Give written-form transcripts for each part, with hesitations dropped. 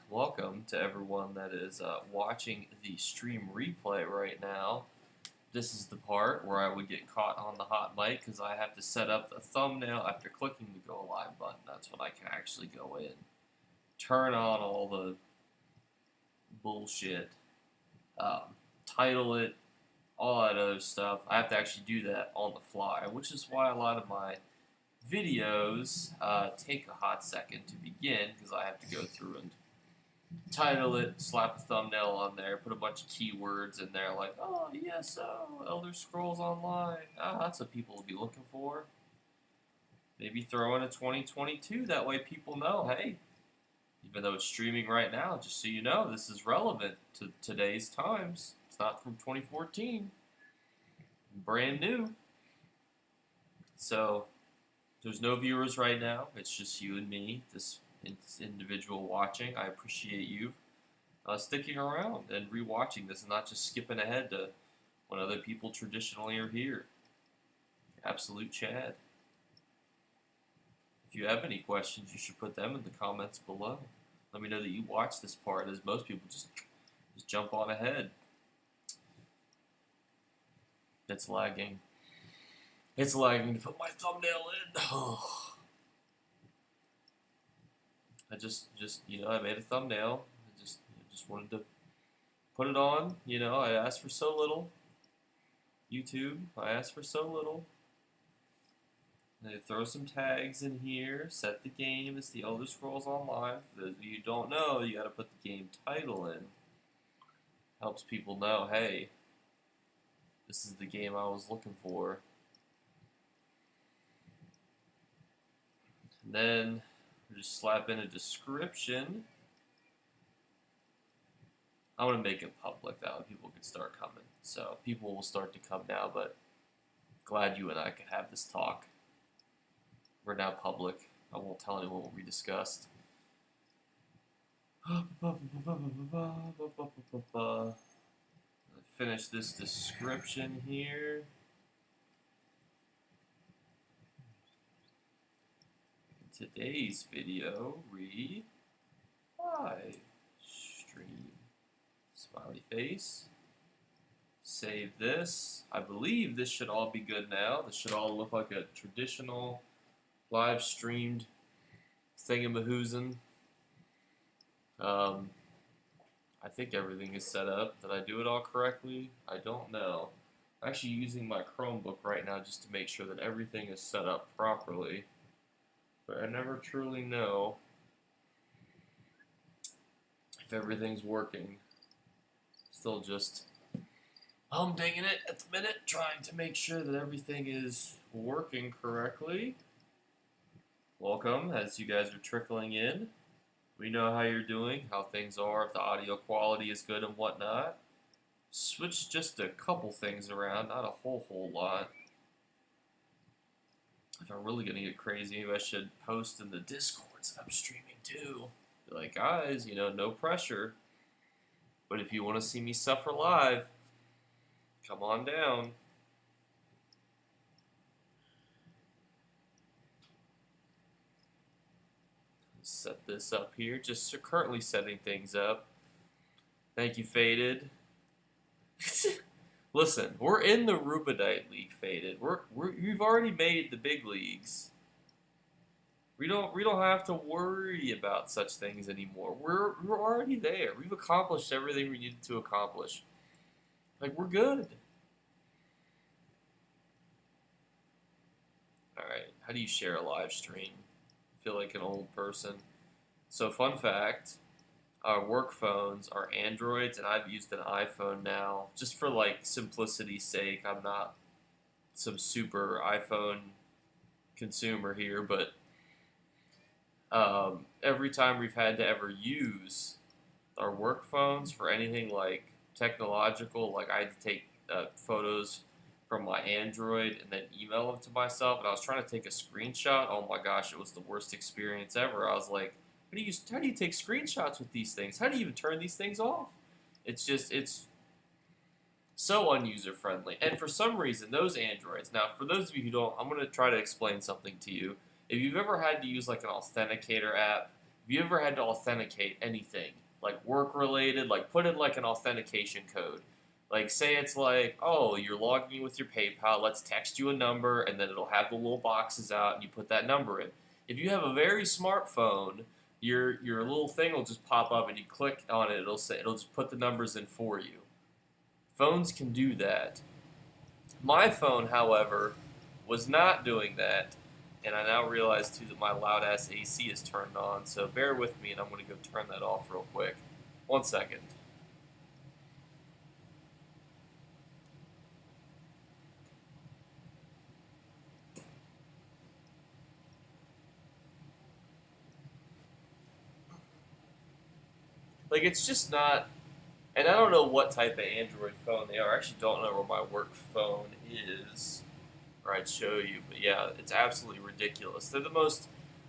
Welcome to everyone that is watching the stream replay right now. This is the part where I would get caught on the hot mic because I have to set up the thumbnail after clicking the go live button. That's when I can actually go in, turn on all the bullshit, um, title it, all that other stuff. I have to actually do that on the fly, which is why a lot of my videos take a hot second to begin because I have to go through and title it, slap a thumbnail on there, put a bunch of keywords in there like, oh, ESO, Elder Scrolls Online. Ah, that's what people will be looking for. Maybe throw in a 2022, that way people know, hey, even though it's streaming right now, just so you know, this is relevant to today's times. It's not from 2014. Brand new. So, there's no viewers right now. It's just you and me, this individual watching. I appreciate you sticking around and rewatching this and not just skipping ahead to when other people traditionally are here. Absolute Chad. If you have any questions, you should put them in the comments below. Let me know that you watch this part, as most people just jump on ahead. It's lagging. It's lagging to put my thumbnail in. I just I made a thumbnail. I just wanted to put it on. I asked for so little. YouTube, I asked for so little. They throw some tags in here. Set the game as the Elder Scrolls Online. For those of you who don't know, you got to put the game title in. Helps people know, hey, this is the game I was looking for. And then just slap in a description. I want to make it public, that way people can start coming. So people will start to come now, but glad you and I could have this talk. We're now public. I won't tell anyone what we discussed. Finish this description here. Today's video, live stream. Smiley face. Save this. I believe this should all be good now. This should all look like a traditional live streamed thingamahoosin. I think everything is set up. Did I do it all correctly? I don't know. I'm actually using my Chromebook right now just to make sure that everything is set up properly. But I never truly know if everything's working. Still just humdinging it at the minute, trying to make sure that everything is working correctly. Welcome, as you guys are trickling in. We know how you're doing, how things are, if the audio quality is good and whatnot. Switch just a couple things around, not a whole lot. If I'm really gonna get crazy, maybe I should post in the Discords that I'm streaming too. Be like, guys, no pressure. But if you want to see me suffer live, come on down. Set this up here. Just currently setting things up. Thank you, Faded. Listen, we're in the Rubedite League, Faded. We've already made the big leagues. We don't have to worry about such things anymore. We're already there. We've accomplished everything we needed to accomplish. Like, we're good. Alright, how do you share a live stream? I feel like an old person. So, fun fact, our work phones are Androids, and I've used an iPhone now, just for, like, simplicity's sake. I'm not some super iPhone consumer here, but every time we've had to ever use our work phones for anything like technological, like I had to take photos from my Android and then email them to myself, and I was trying to take a screenshot. Oh my gosh, it was the worst experience ever. I was like, how do you take screenshots with these things? How do you even turn these things off? It's so unuser friendly. And for some reason, those Androids, now for those of you who don't, I'm going to try to explain something to you. If you've ever had to use like an authenticator app Have you ever had to authenticate anything, like work related, like put in like an authentication code? Like say it's like, oh, you're logging in with your PayPal, let's text you a number, and then it'll have the little boxes out, and you put that number in. If you have a very smartphone, your little thing will just pop up, and you click on it, it'll just put the numbers in for you. Phones can do that. My phone, however, was not doing that, and I now realize too that my loud ass AC is turned on. So bear with me, and I'm going to go turn that off real quick. 1 second. Like it's just not, and I don't know what type of Android phone they are. I actually don't know where my work phone is, or I'd show you. But yeah, it's absolutely ridiculous. They're the most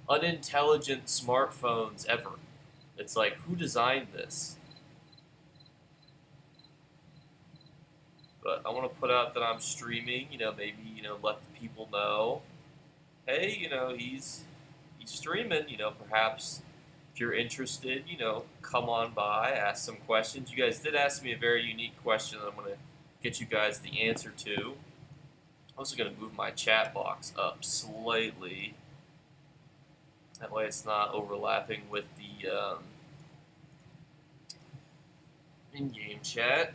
unintelligent smartphones ever. It's like, who designed this? But I want to put out that I'm streaming. Maybe let the people know. Hey, he's streaming. Perhaps if you're interested, come on by, ask some questions. You guys did ask me a very unique question that I'm going to get you guys the answer to. I'm also going to move my chat box up slightly. That way it's not overlapping with the in-game chat.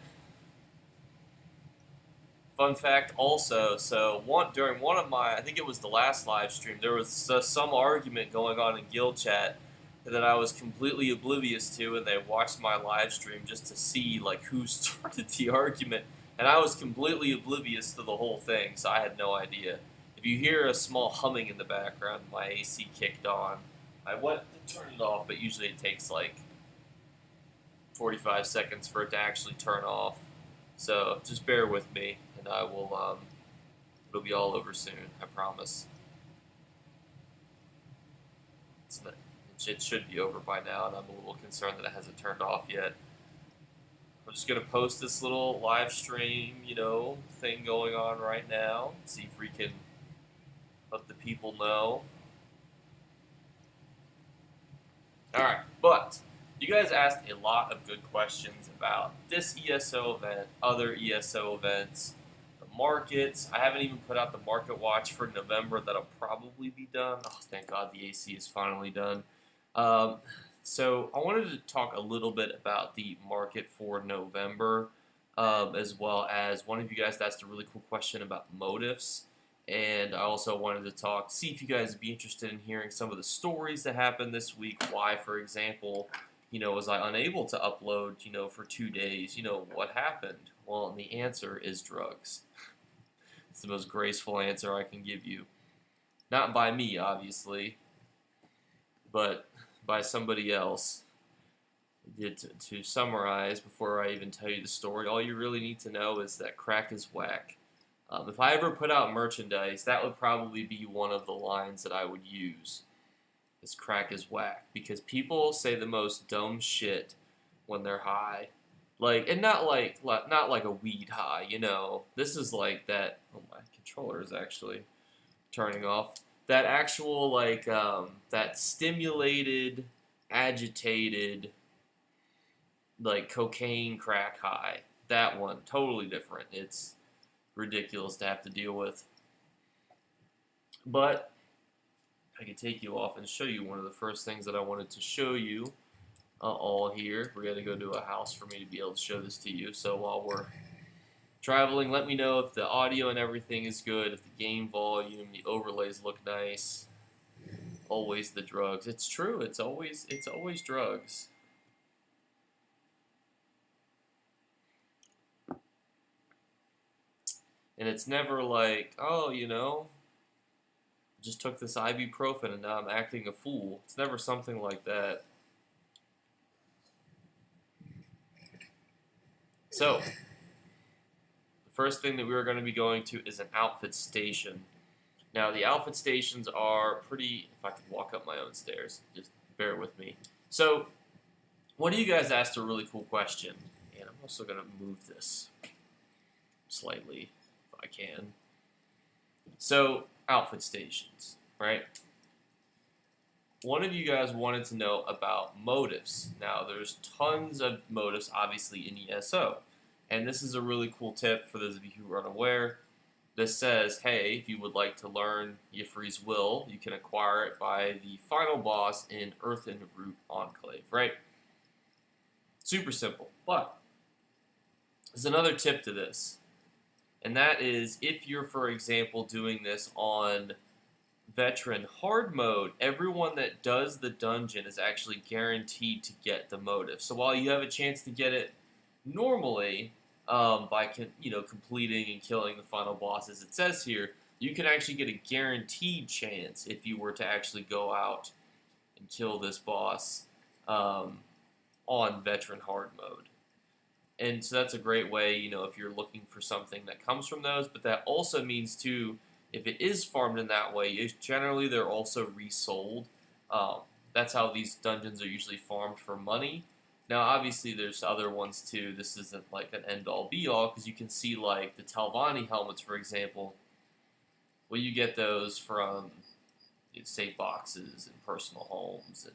Fun fact also, so during one of my, I think it was the last live stream, there was some argument going on in guild chat that I was completely oblivious to, and they watched my live stream just to see like who started the argument, and I was completely oblivious to the whole thing, so I had no idea. If you hear a small humming in the background, my AC kicked on. I went to turn it off, but usually it takes like 45 seconds for it to actually turn off. So just bear with me, and I will. It'll be all over soon. I promise. It should be over by now, and I'm a little concerned that it hasn't turned off yet. I'm just gonna post this little live stream, thing going on right now. See if we can let the people know. All right, but you guys asked a lot of good questions about this ESO event, other ESO events, the markets. I haven't even put out the market watch for November. That'll probably be done. Oh, thank God the AC is finally done. So I wanted to talk a little bit about the market for November, as well as one of you guys asked a really cool question about motifs. And I also wanted to see if you guys would be interested in hearing some of the stories that happened this week. Why, for example, was I unable to upload, for 2 days? What happened? Well, and the answer is drugs. It's the most graceful answer I can give you. Not by me, obviously, but by somebody else. To summarize, before I even tell you the story, all you really need to know is that crack is whack. If I ever put out merchandise, that would probably be one of the lines that I would use. Is crack is whack, because people say the most dumb shit when they're high, and not like a weed high. This is like that. Oh, my controller is actually turning off. That actual that stimulated, agitated, like cocaine crack high. That one, totally different. It's ridiculous to have to deal with. But I can take you off and show you one of the first things that I wanted to show you all here. We're going to go to a house for me to be able to show this to you. So while we're traveling, let me know if the audio and everything is good, if the game volume, the overlays look nice. Always the drugs. It's true. It's always drugs. And it's never like, oh, just took this ibuprofen and now I'm acting a fool. It's never something like that. So, the first thing that we are going to be going to is an outfit station. Now, the outfit stations are pretty, if I could walk up my own stairs, just bear with me. So, one of you guys asked a really cool question, and I'm also going to move this slightly if I can. So, outfit stations, right? one of you guys wanted to know about motifs. Now, there's tons of motifs, obviously, in ESO. And this is a really cool tip for those of you who are unaware. This says, hey, if you would like to learn Y'ffre's Will, you can acquire it by the final boss in Earthen Root Enclave, right? Super simple. But there's another tip to this. And that is, if you're, for example, doing this on Veteran Hard Mode, everyone that does the dungeon is actually guaranteed to get the motive. So while you have a chance to get it normally by completing and killing the final boss, as it says here, you can actually get a guaranteed chance if you were to actually go out and kill this boss on Veteran Hard Mode. And so that's a great way, if you're looking for something that comes from those. But that also means, too, if it is farmed in that way, generally they're also resold. That's how these dungeons are usually farmed for money. Now, obviously, there's other ones, too. This isn't like an end-all, be-all, because you can see, like, the Talvani helmets, for example. Well, you get those from, say, boxes and personal homes and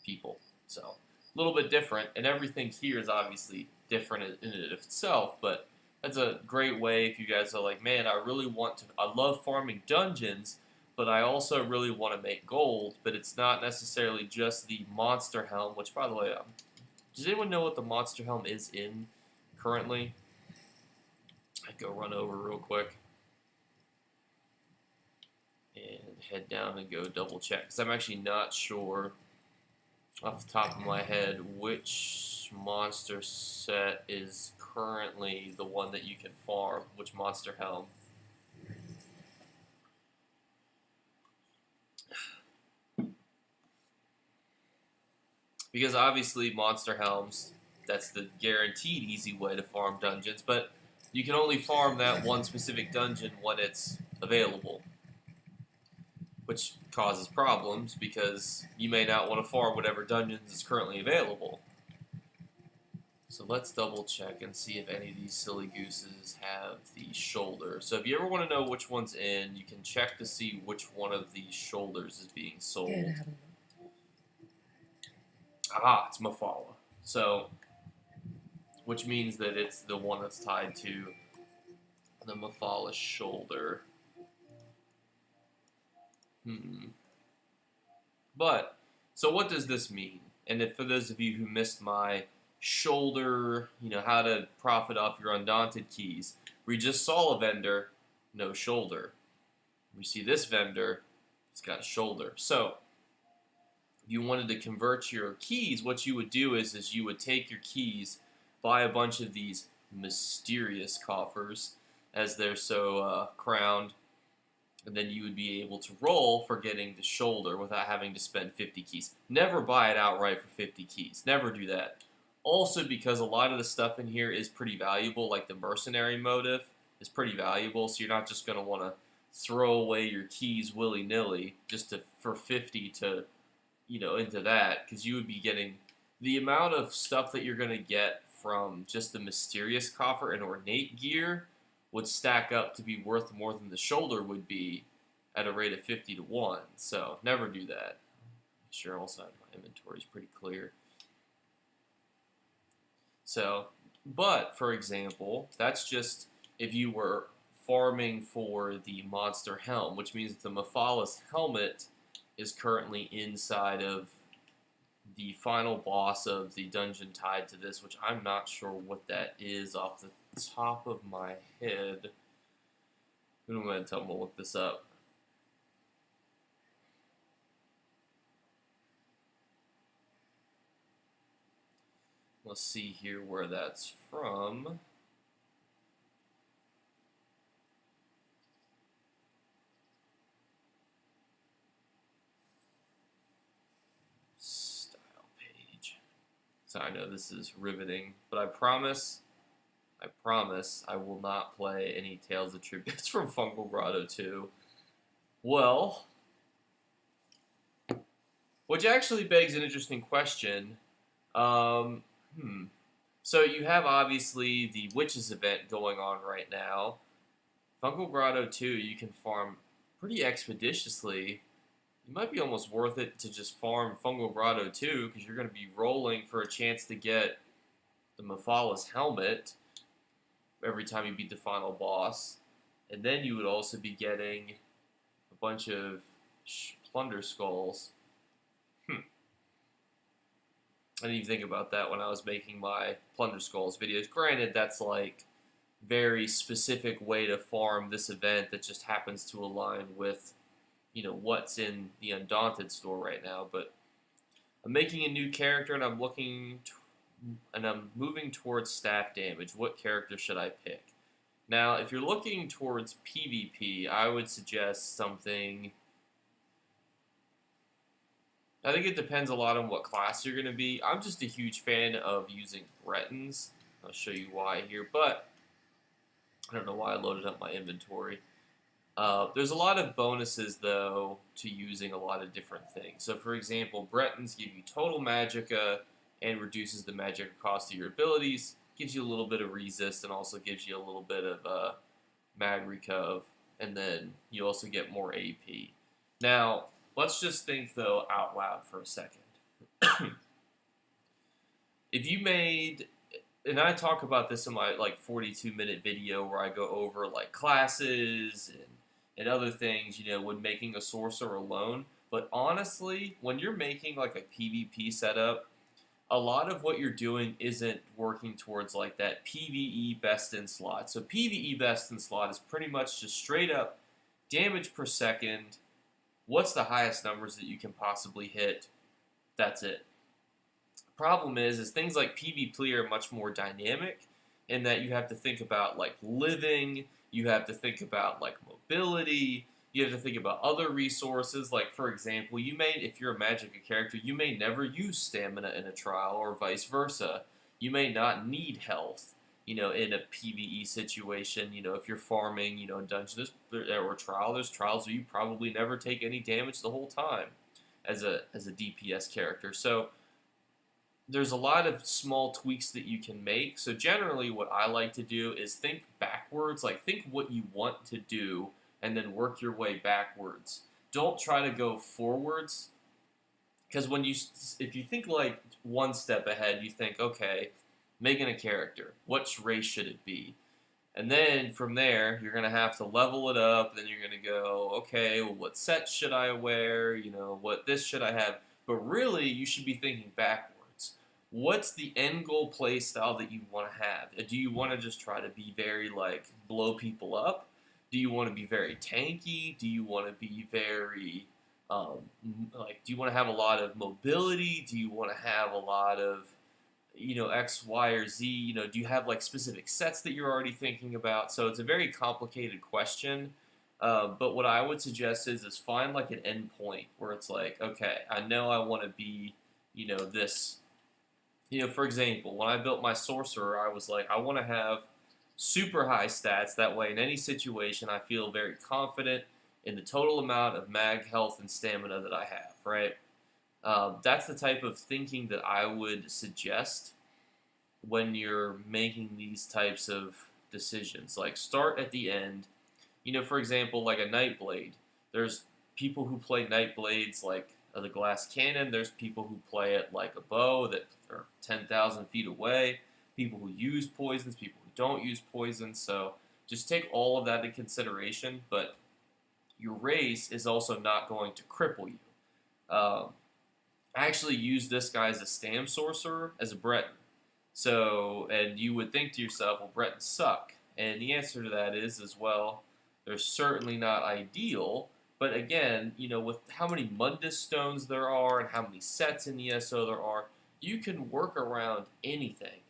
people. So, a little bit different. And everything here is obviously different in and of itself, but that's a great way if you guys are like, man, I love farming dungeons, but I also really want to make gold, but it's not necessarily just the monster helm, which, by the way, does anyone know what the monster helm is in currently? I'd go run over real quick and head down and go double check, because I'm actually not sure off the top of my head which monster set is currently the one that you can farm, which monster helm. Because obviously monster helms, that's the guaranteed easy way to farm dungeons, but you can only farm that one specific dungeon when it's available, which causes problems because you may not want to farm whatever dungeons is currently available. So let's double check and see if any of these silly gooses have the shoulder. So if you ever want to know which one's in, you can check to see which one of these shoulders is being sold. Aha, it's Mafala. So, which means that it's the one that's tied to the Mafala shoulder. But, so what does this mean? And if for those of you who missed my shoulder, how to profit off your Undaunted keys, we just saw a vendor, no shoulder. We see this vendor, it's got a shoulder. So, if you wanted to convert your keys, what you would do is you would take your keys, buy a bunch of these mysterious coffers, as they're so crowned, and then you would be able to roll for getting the shoulder without having to spend 50 keys. Never buy it outright for 50 keys. Never do that. Also, because a lot of the stuff in here is pretty valuable, like the mercenary motive is pretty valuable, so you're not just going to want to throw away your keys willy-nilly just for 50 to, into that, because you would be getting the amount of stuff that you're going to get from just the mysterious coffer and ornate gear would stack up to be worth more than the shoulder would be at a rate of 50 to 1. So never do that. Make sure also my inventory is pretty clear. So, but for example, that's just if you were farming for the monster helm, which means the Mafala's helmet is currently inside of the final boss of the dungeon tied to this, which I'm not sure what that is off the top of my head. I'm going to look this up. Let's see here where that's from. Style page. So I know this is riveting, but I promise I will not play any Tales of Tributes from Fungal Grotto 2. Well, which actually begs an interesting question. So you have obviously the Witches event going on right now. Fungal Grotto 2, you can farm pretty expeditiously it might be almost worth it to just farm Fungal Grotto too, because you're going to be rolling for a chance to get the Mephalus helmet every time you beat the final boss. And then you would also be getting a bunch of Plunder Skulls. I didn't even think about that when I was making my Plunder Skulls videos. Granted, that's like very specific way to farm this event that just happens to align with, what's in the Undaunted store right now. But I'm making a new character and I'm moving towards staff damage. What character should I pick? Now, if you're looking towards PvP, I would suggest something. I think it depends a lot on what class you're going to be. I'm just a huge fan of using Bretons. I'll show you why here, but I don't know why I loaded up my inventory. There's a lot of bonuses, though, to using a lot of different things. So, for example, Bretons give you total magicka and reduces the magicka cost of your abilities, gives you a little bit of resist, and also gives you a little bit of mag recov, and then you also get more AP. Now, let's just think, though, out loud for a second. If you made, and I talk about this in my 42-minute video where I go over like classes and other things, when making a sorcerer alone. But honestly, when you're making like a PvP setup, a lot of what you're doing isn't working towards like that PvE best in slot. So PvE best in slot is pretty much just straight up damage per second. What's the highest numbers that you can possibly hit? That's it. Problem is things like PvP are much more dynamic in that you have to think about like living, you have to think about like mobility, you have to think about other resources. Like, for example, if you're a Magicka character, you may never use stamina in a trial, or vice versa. You may not need health, in a PvE situation. If you're farming, in dungeon or trial, there's trials where you probably never take any damage the whole time as a DPS character. So there's a lot of small tweaks that you can make. So generally what I like to do is think backwards, like think what you want to do and then work your way backwards. Don't try to go forwards, because if you think like one step ahead, you think, okay, making a character, which race should it be? And then from there, you're going to have to level it up. Then you're going to go, okay, well, what set should I wear? What this should I have? But really, you should be thinking backwards. What's the end goal play style that you want to have? Do you want to just try to be very, blow people up? Do you want to be very tanky? Do you want to be very, do you want to have a lot of mobility? Do you want to have a lot of, X, Y, or Z? Do you have, specific sets that you're already thinking about? So it's a very complicated question. But what I would suggest is find, an end point where it's like, okay, I know I want to be, this. For example, when I built my sorcerer, I was like, I want to have super high stats. That way, in any situation, I feel very confident in the total amount of mag, health, and stamina that I have, right? That's the type of thinking that I would suggest when you're making these types of decisions. Like, start at the end. For example, like a Nightblade. There's people who play Nightblades like the glass cannon. There's people who play it like a bow that are 10,000 feet away. People who use poisons, people who don't use poisons. So just take all of that into consideration. But your race is also not going to cripple you. I actually use this guy as a Stam Sorcerer, as a Breton. So, and you would think to yourself, well, Bretons suck. And the answer to that is, well, they're certainly not ideal. But again, with how many Mundus stones there are and how many sets in ESO there are, you can work around anything.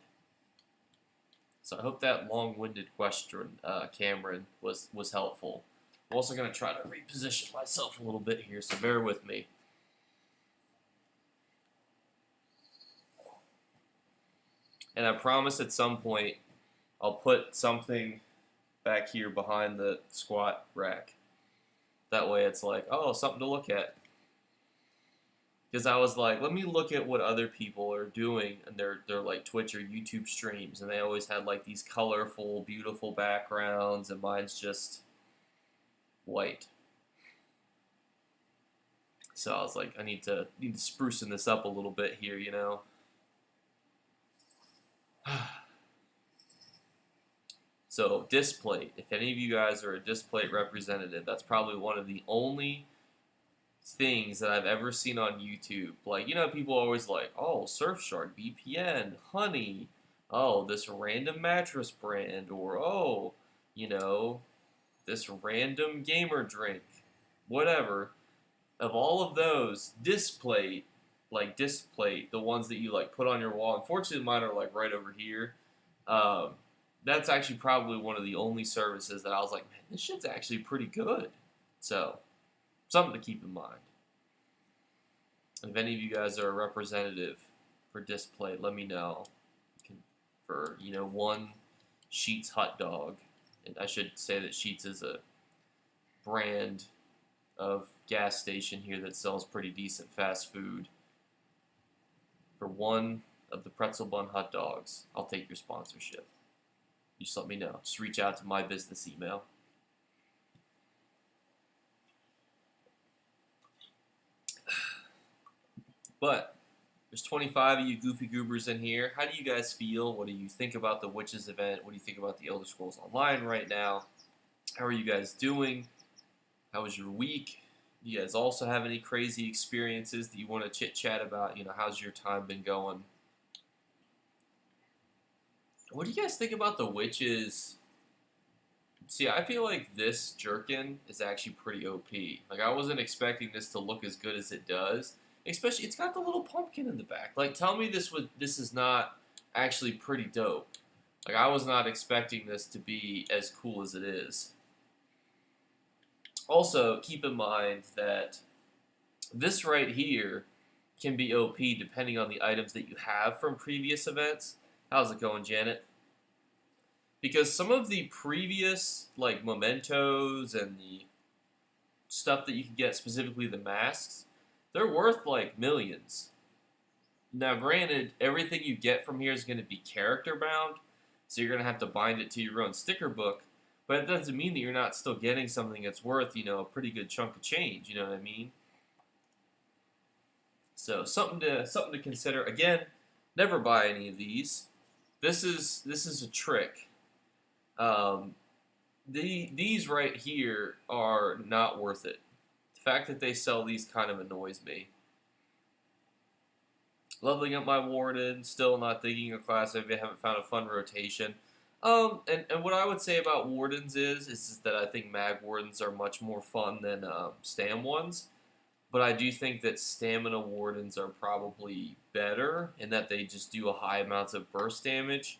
So I hope that long-winded question, Cameron, was helpful. I'm also going to try to reposition myself a little bit here, so bear with me. And I promise at some point I'll put something back here behind the squat rack. That way it's like, oh, something to look at. Because I was like, let me look at what other people are doing in their Twitch or YouTube streams. And they always had these colorful, beautiful backgrounds, and mine's just white. So I was like, I need to sprucing this up a little bit here, you know. So disc plate. If any of you guys are a disc plate representative, that's probably one of the only things that I've ever seen on YouTube. Like, you know, people always like, oh, Surfshark, VPN, Honey, oh, this random mattress brand, or oh, you know, this random gamer drink, whatever. Of all of those, disc plate, the ones that you like put on your wall. Unfortunately, mine are like right over here. Um, that's actually probably one of the only services that I was like, man, this shit's actually pretty good. So, something to keep in mind. If any of you guys are a representative for disc plate, let me know. For, you know, one Sheetz hot dog. And I should say that Sheetz is a brand of gas station here that sells pretty decent fast food. For one of the pretzel bun hot dogs, I'll take your sponsorship. You just let me know. Just reach out to my business email. But there's 25 of you goofy goobers in here. How do you guys feel? What do you think about the Witches event? What do you think about the Elder Scrolls Online right now? How are you guys doing? How was your week? Do you guys also have any crazy experiences that you want to chit-chat about? You know, how's your time been going? What do you guys think about the Witches? See, I feel like this jerkin is actually pretty OP. Like, I wasn't expecting this to look as good as it does. Especially, it's got the little pumpkin in the back. Like, tell me this is not actually pretty dope. Like, I was not expecting this to be as cool as it is. Also, keep in mind that this right here can be OP depending on the items that you have from previous events. How's it going, Janet? Because some of the previous, like, mementos and the stuff that you can get, specifically the masks, they're worth, like, millions. Now, granted, everything you get from here is going to be character bound, so you're going to have to bind it to your own sticker book, but it doesn't mean that you're not still getting something that's worth, you know, a pretty good chunk of change, you know what I mean? So, something to consider. Again, never buy any of these. This is a trick. These right here are not worth it. The fact that they sell these kind of annoys me. Leveling up my Warden, still not thinking of class. I haven't found a fun rotation. And what I would say about Wardens is that I think Mag Wardens are much more fun than Stam ones. But I do think that Stamina Wardens are probably better in that they just do a high amounts of burst damage,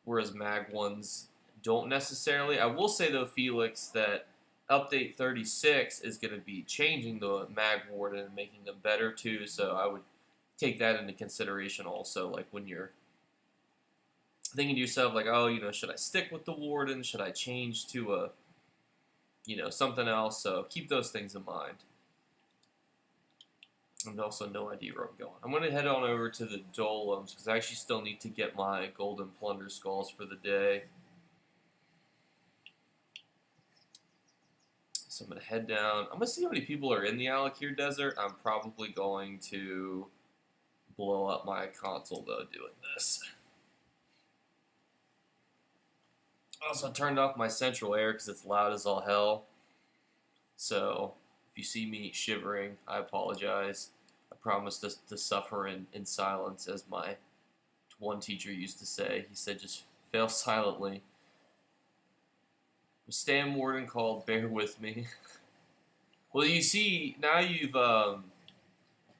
whereas Mag ones don't necessarily. I will say, though, Felix, that Update 36 is going to be changing the Mag Warden and making them better, too, so I would take that into consideration also, like, when you're thinking to yourself, like, oh, you know, should I stick with the Warden? Should I change to a, you know, something else? So keep those things in mind. And also no idea where I'm going. I'm going to head on over to the Dolems, because I actually still need to get my Golden Plunder Skulls for the day. So I'm going to head down. I'm going to see how many people are in the Alakir Desert. I'm probably going to blow up my console, though, doing this. Also, I turned off my central air because it's loud as all hell. So, if you see me shivering, I apologize. I promise to suffer in silence, as my one teacher used to say. He said, just fail silently. Stam Warden called, bear with me. Well, you see, now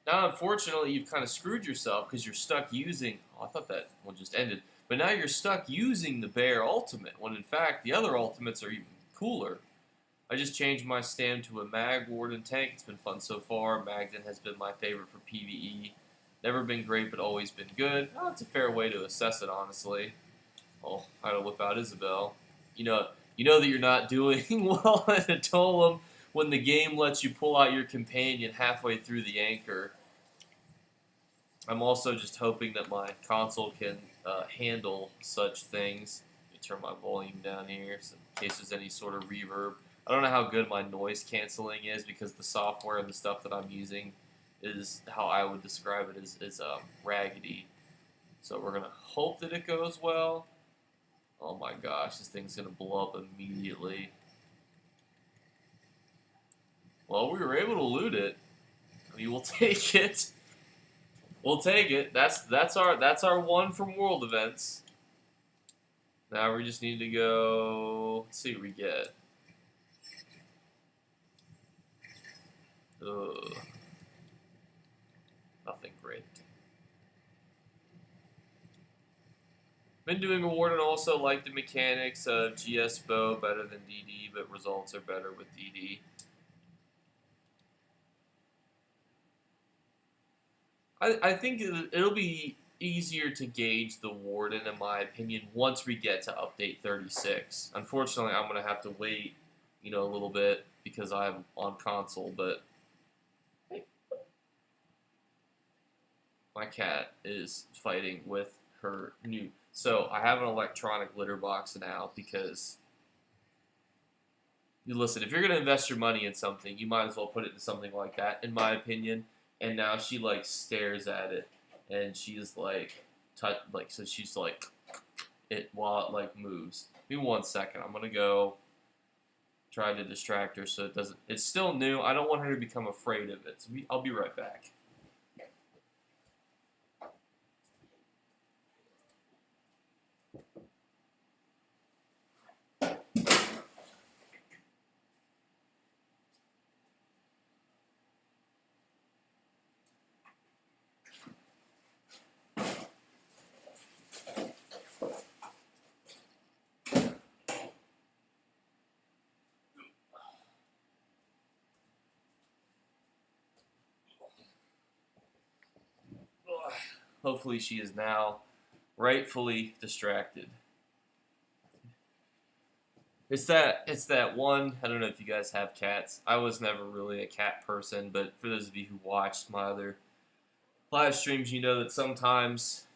now unfortunately you've kind of screwed yourself because you're stuck using, oh, I thought that one just ended, but now you're stuck using the Bear Ultimate, when in fact the other Ultimates are even cooler. I just changed my Stam to a Mag Warden tank. It's been fun so far. Magden has been my favorite for PvE. Never been great, but always been good. Oh, that's a fair way to assess it, honestly. Oh, I gotta whip out Isabel. You know that you're not doing well at a Golem when the game lets you pull out your companion halfway through the anchor. I'm also just hoping that my console can handle such things. Let me turn my volume down here so in case there's any sort of reverb. I don't know how good my noise canceling is because the software and the stuff that I'm using is how I would describe it is raggedy. So we're gonna hope that it goes well. Oh my gosh, this thing's gonna blow up immediately. Well, we were able to loot it. I mean, we'll take it. We'll take it. That's our one from World Events. Now we just need to go. Let's see what we get. Ugh. Nothing great. Been doing award and also like the mechanics of GS Bow better than DD, but results are better with DD. I think it'll be easier to gauge the Warden, in my opinion, once we get to update 36. Unfortunately, I'm going to have to wait, a little bit because I'm on console, but my cat is fighting with her new. So I have an electronic litter box now because, listen, if you're going to invest your money in something, you might as well put it into something like that, in my opinion. And now she stares at it, and she's so she's it while it moves. Give me 1 second. I'm gonna go try to distract her so it doesn't. It's still new. I don't want her to become afraid of it. So I'll be right back. Hopefully she is now rightfully distracted. It's that one. I don't know if you guys have cats. I was never really a cat person, but for those of you who watched my other live streams, you know that sometimes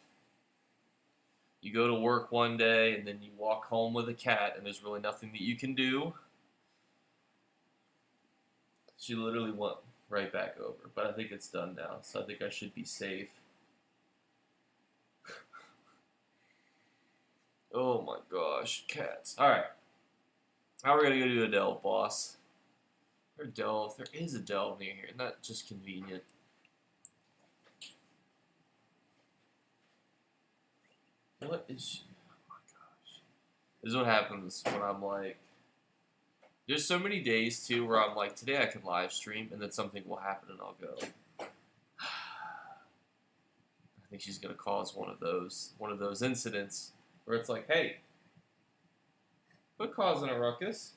you go to work one day and then you walk home with a cat and there's really nothing that you can do. She literally went right back over, but I think it's done now, so I think I should be safe. Oh my gosh, cats. Alright. Now we're gonna go do a delve, boss. Or delve. There is a delve near here, not just convenient. What is she? Oh my gosh. This is what happens when I'm there's so many days too where I'm today I can live stream and then something will happen and I'll go. I think she's gonna cause one of those incidents where it's hey, quit causing a ruckus.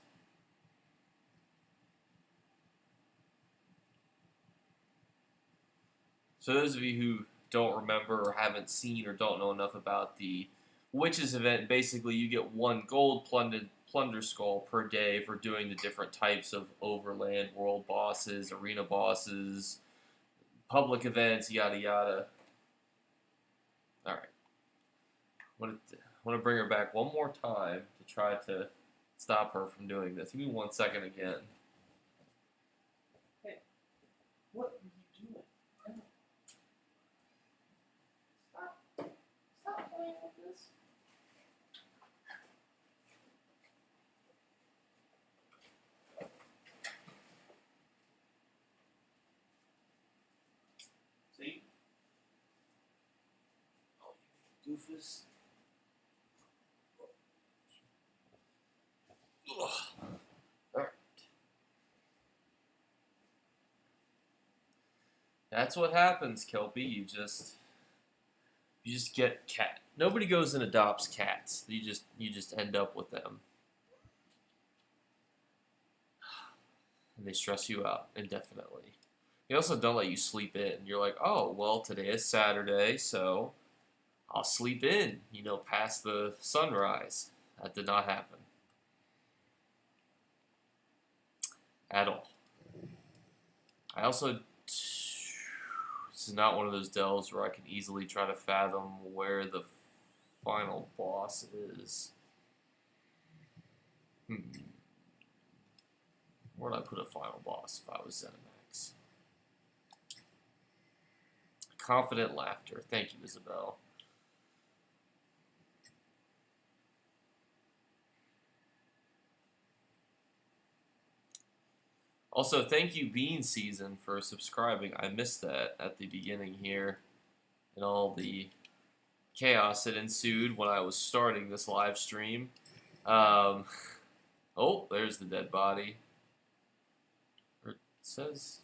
So those of you who don't remember or haven't seen or don't know enough about the Witches event, basically you get 1 gold plunder skull per day for doing the different types of overland world bosses, arena bosses, public events, yada yada. Alright. I want to bring her back one more time to try to stop her from doing this. Give me 1 second again. Hey, what are you doing? Stop playing with this. See? Oh, you doofus. Alright. That's what happens, Kelpie. You just get cat. Nobody goes and adopts cats. You just end up with them. And they stress you out indefinitely. They also don't let you sleep in. You're oh, well, today is Saturday, so I'll sleep in, past the sunrise. That did not happen. At all. I also, this is not one of those delves where I can easily try to fathom where the final boss is. Where would I put a final boss if I was ZeniMax? Confident laughter. Thank you, Isabel. Also, thank you, Bean Season, for subscribing. I missed that at the beginning here, and all the chaos that ensued when I was starting this live stream. Oh, there's the dead body. It says,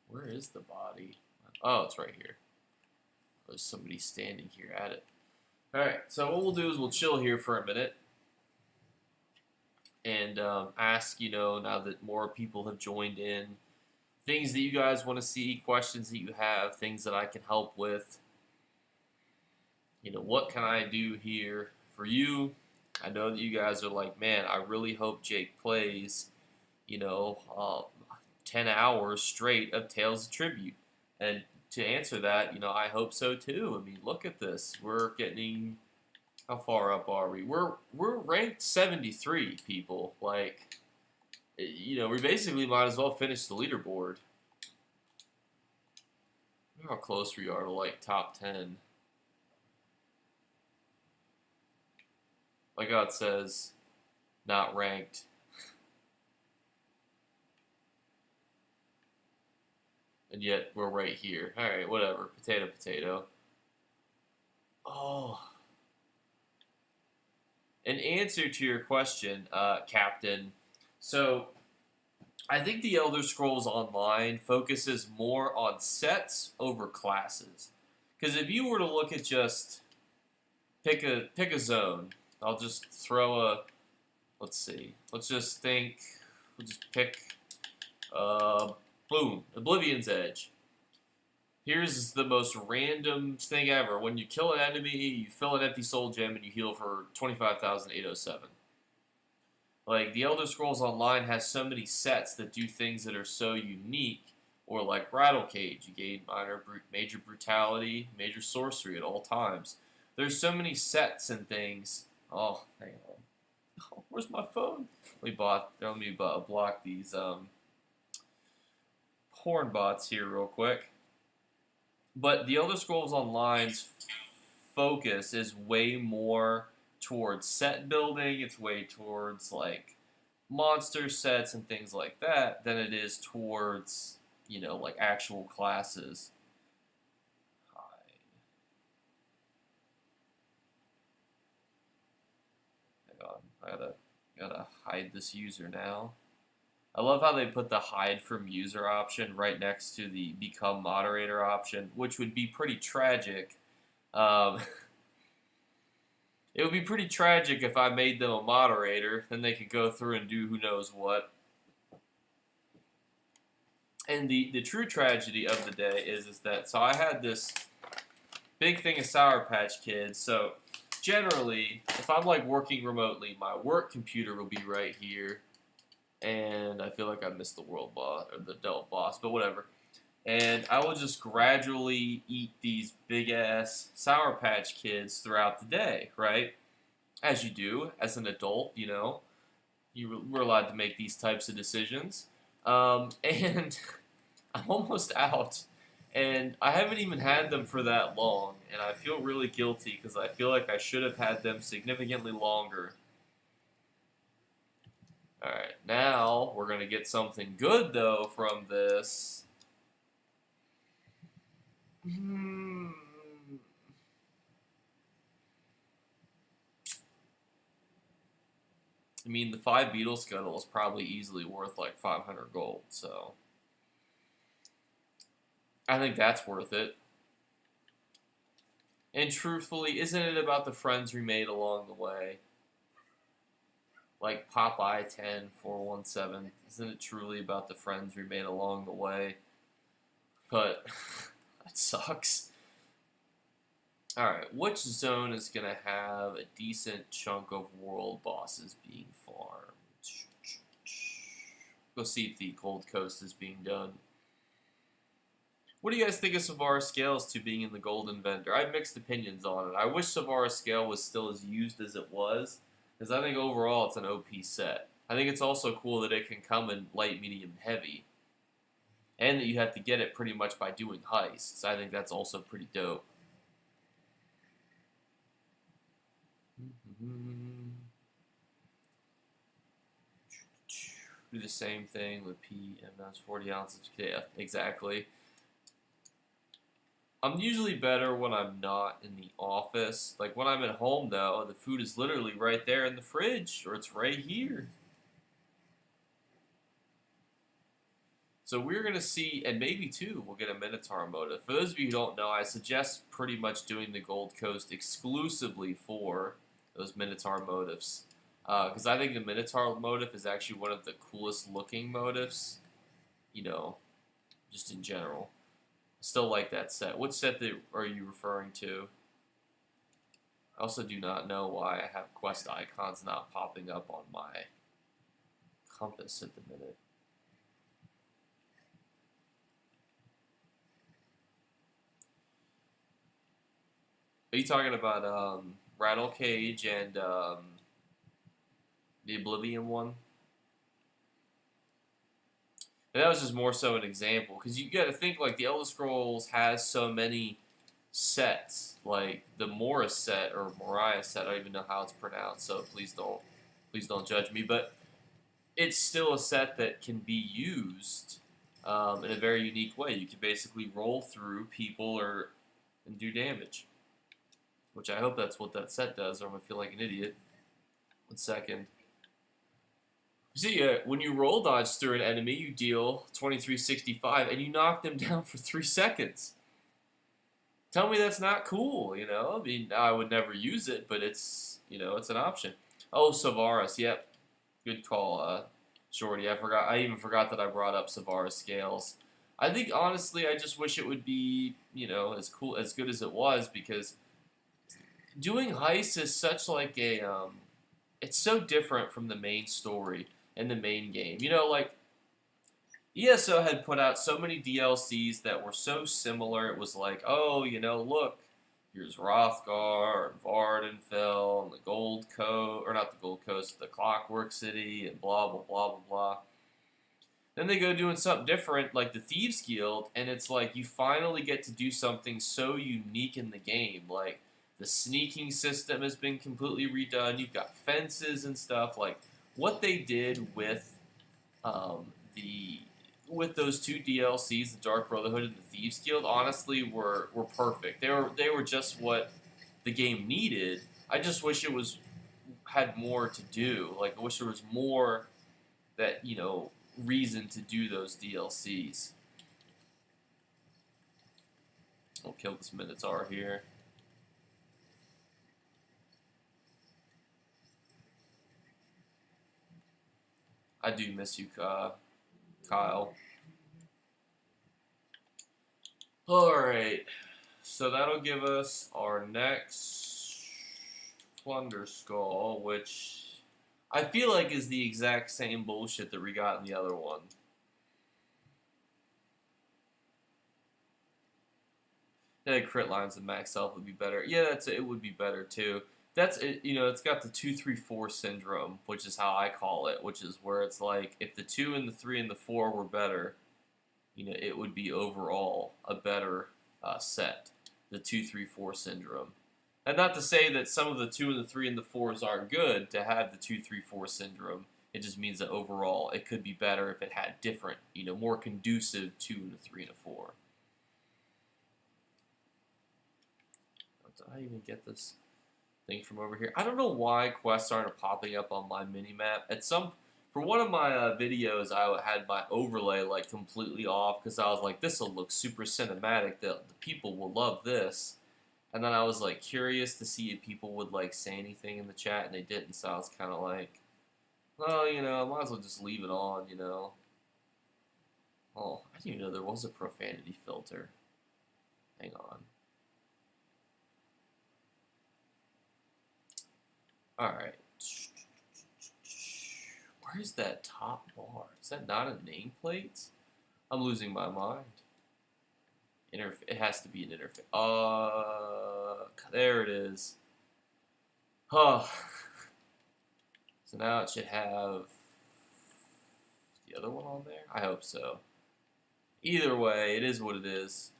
where is the body? Oh, it's right here. There's somebody standing here at it. Alright, so what we'll do is we'll chill here for a minute. And ask, now that more people have joined in, things that you guys want to see, questions that you have, things that I can help with. What can I do here for you? I know that you guys are like, man, I really hope Jake plays, 10 hours straight of Tales of Tribute. And to answer that, I hope so too. I mean, look at this. We're getting... How far up are we? We're ranked 73, people. Like, we basically might as well finish the leaderboard. Look how close we are to, like, top 10. Like how it says, not ranked. And yet, we're right here. Alright, whatever. Potato, potato. Oh... In answer to your question, Captain, so I think the Elder Scrolls Online focuses more on sets over classes. Because if you were to look at just pick a zone, I'll just throw a, let's see, let's just think, we'll just pick, boom, Oblivion's Edge. Here's the most random thing ever. When you kill an enemy, you fill an empty soul gem and you heal for 25,807. Like, the Elder Scrolls Online has so many sets that do things that are so unique. Or like Rattle Cage, you gain major brutality, major sorcery at all times. There's so many sets and things. Oh, hang on. Oh, where's my phone? Let me block these porn bots here real quick. But the Elder Scrolls Online's focus is way more towards set building. It's way towards, like, monster sets and things like that than it is towards, like, actual classes. Hide. Hang on. I gotta hide this user now. I love how they put the hide from user option right next to the become moderator option, which would be pretty tragic. It would be pretty tragic if I made them a moderator, then they could go through and do who knows what. And the true tragedy of the day is that, so I had this big thing of Sour Patch Kids, so generally, if I'm like working remotely, my work computer will be right here. And I feel like I missed the world boss, or the Delta boss, but whatever. And I will just gradually eat these big-ass Sour Patch Kids throughout the day, right? As you do, as an adult, we're allowed to make these types of decisions. And I'm almost out, and I haven't even had them for that long, and I feel really guilty because I feel like I should have had them significantly longer. Alright, now we're going to get something good, though, from this. I mean, the 5 Beetle Scuttle is probably easily worth like 500 gold, so I think that's worth it. And truthfully, isn't it about the friends we made along the way? Like Popeye 10417, isn't it truly about the friends we made along the way? But that sucks. Alright, which zone is going to have a decent chunk of world bosses being farmed? Go see if the Gold Coast is being done. What do you guys think of Savara's Scales 2 being in the Golden Vendor? I have mixed opinions on it. I wish Savara's Scale was still as used as it was, because I think overall it's an OP set. I think it's also cool that it can come in light, medium, heavy, and that you have to get it pretty much by doing heists. I think that's also pretty dope. Do the same thing with PMS 40 ounces. Yeah, exactly. I'm usually better when I'm not in the office. Like when I'm at home, though, the food is literally right there in the fridge, or it's right here. So we're going to see, and maybe too, we'll get a Minotaur motive. For those of you who don't know, I suggest pretty much doing the Gold Coast exclusively for those Minotaur motives. Because I think the Minotaur motive is actually one of the coolest looking motives, you know, just in general. Still like that set. What set are you referring to? I also do not know why I have quest icons not popping up on my compass at the minute. Are you talking about Rattle Cage and the Oblivion one? And that was just more so an example, because you got to think like the Elder Scrolls has so many sets, like the Morris set or Moriah set. I don't even know how it's pronounced, so please don't judge me. But it's still a set that can be used in a very unique way. You can basically roll through people and do damage, which I hope that's what that set does, or I'm gonna feel like an idiot. 1 second. See, when you roll dodge through an enemy, you deal 2365, and you knock them down for 3 seconds. Tell me that's not cool, you know? I mean, I would never use it, but it's, you know, it's an option. Oh, Savaris, yep. Good call, Shorty. I even forgot that I brought up Savaris scales. I think, honestly, I just wish it would be, you know, as good as it was, because doing heists is such like it's so different from the main story and the main game. You know, like, ESO had put out so many DLCs that were so similar. It was like, oh, you know, look, here's Rothgar and Vardenfell and the Gold Coast, or not the Gold Coast, the Clockwork City, and blah, blah, blah, blah, blah. Then they go doing something different, like the Thieves Guild, and it's like you finally get to do something so unique in the game. Like, the sneaking system has been completely redone. You've got fences and stuff. Like, what they did with those 2 DLCs, the Dark Brotherhood and the Thieves Guild, honestly were perfect. They were just what the game needed. I just wish it had more to do. Like, I wish there was more that, you know, reason to do those DLCs. I'll kill this Minotaur here. I do miss you, Kyle. Alright, so that'll give us our next Plunder Skull, which I feel like is the exact same bullshit that we got in the other one. Yeah, crit lines and max health would be better. Yeah, it would be better too. That's it. You know, it's got the 2-3-4 syndrome, which is how I call it. Which is where it's like if the 2 and the 3 and the 4 were better, you know, it would be overall a better set. The 2-3-4 syndrome, and not to say that some of the 2 and the 3 and the 4s aren't good to have the 2-3-4 syndrome. It just means that overall it could be better if it had different, you know, more conducive 2 and a 3 and a 4. Did I even get this thing from over here? I don't know why quests aren't popping up on my mini-map. For one of my videos, I had my overlay like completely off because I was like, this will look super cinematic. The people will love this. And then I was like curious to see if people would like say anything in the chat, and they didn't. So I was kind of like, well, you know, I might as well just leave it on, you know. Oh, I didn't even know there was a profanity filter. Hang on. Alright. Where's that top bar? Is that not a nameplate? I'm losing my mind. It has to be an interface. There it is. Oh. So now it should have the other one on there? I hope so. Either way, it is what it is.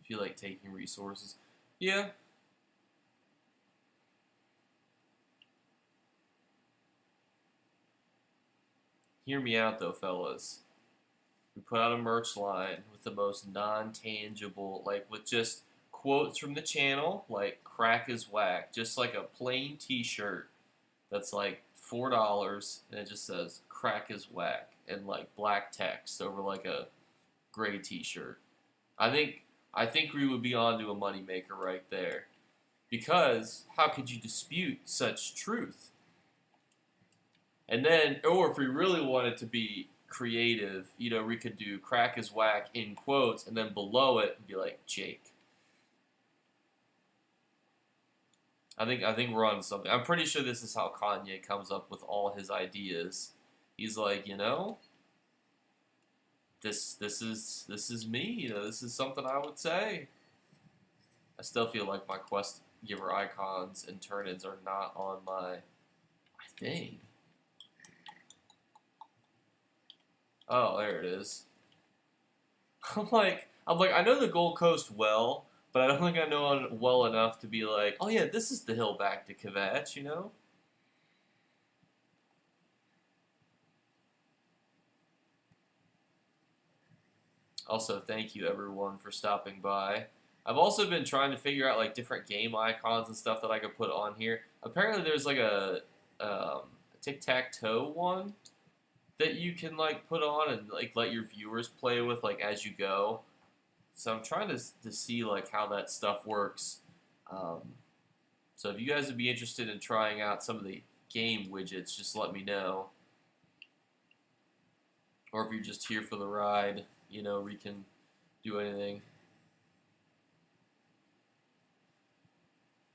If you like taking resources. Yeah. Hear me out though, fellas. We put out a merch line with the most non-tangible, like with just quotes from the channel, like crack is whack. Just like a plain t-shirt that's like $4 and it just says crack is whack and like black text over like a gray t-shirt. I think we would be onto a moneymaker right there. Because how could you dispute such truth? And then, or if we really wanted to be creative, you know, we could do crack is whack in quotes and then below it be like Jake. I think we're on something. I'm pretty sure this is how Kanye comes up with all his ideas. He's like, you know, this is me. You know, this is something I would say. I still feel like my quest giver icons and turn-ins are not on my thing. Oh, there it is. I'm like, I know the Gold Coast well, but I don't think I know it well enough to be like, oh yeah, this is the hill back to Kvetch, you know? Also, thank you everyone for stopping by. I've also been trying to figure out like different game icons and stuff that I could put on here. Apparently, there's like a tic-tac-toe one that you can like put on and like let your viewers play with like as you go. So I'm trying to see like how that stuff works. So if you guys would be interested in trying out some of the game widgets, just let me know. Or if you're just here for the ride, you know, we can do anything.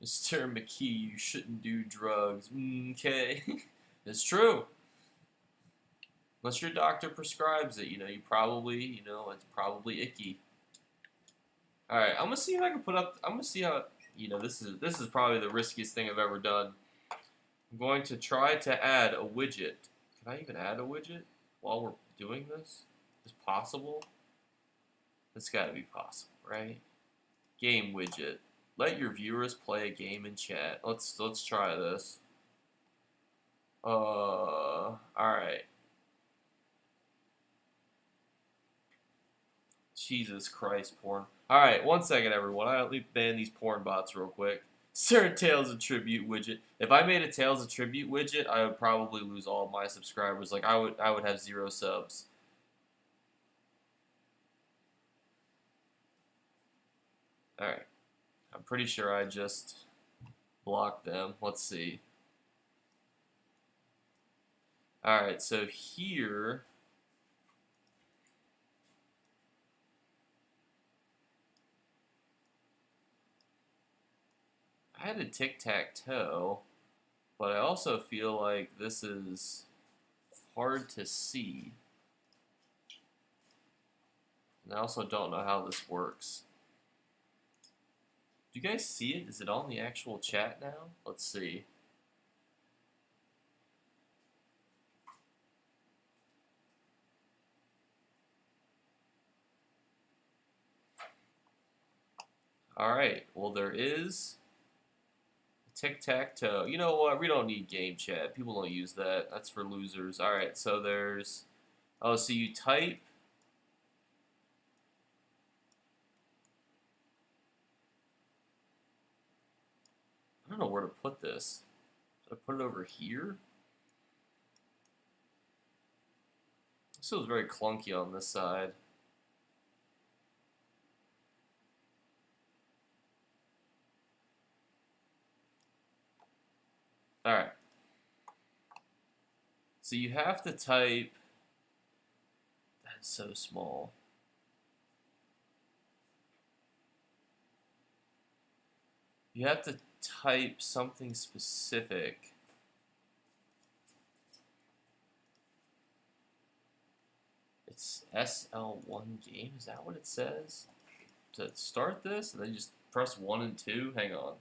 Mr. McKee, you shouldn't do drugs. Okay. It's true. Unless your doctor prescribes it, you know, you probably, you know, it's probably icky. Alright, I'm gonna see if I can put up, I'm gonna see how, you know, this is probably the riskiest thing I've ever done. I'm going to try to add a widget. Can I even add a widget while we're doing this? Is it possible? It's gotta be possible, right? Game widget. Let your viewers play a game in chat. Let's try this. Alright. Jesus Christ, porn. Alright, 1 second, everyone. I'll ban these porn bots real quick. Sir Tails Attribute widget. If I made a Tails Attribute widget, I would probably lose all of my subscribers. Like, I would have 0 subs. Alright. I'm pretty sure I just blocked them. Let's see. Alright, so here... I had a tic-tac-toe, but I also feel like this is hard to see. And I also don't know how this works. Do you guys see it? Is it on the actual chat now? Let's see. Alright, well there is tic-tac-toe. You know what? We don't need game chat. People don't use that. That's for losers. Alright, so there's... Oh, so you type... I don't know where to put this. Should I put it over here? This feels very clunky on this side. Alright. So you have to type... That's so small. You have to type something specific. It's SL1 game, is that what it says? To start this, and then just press 1 and 2? Hang on.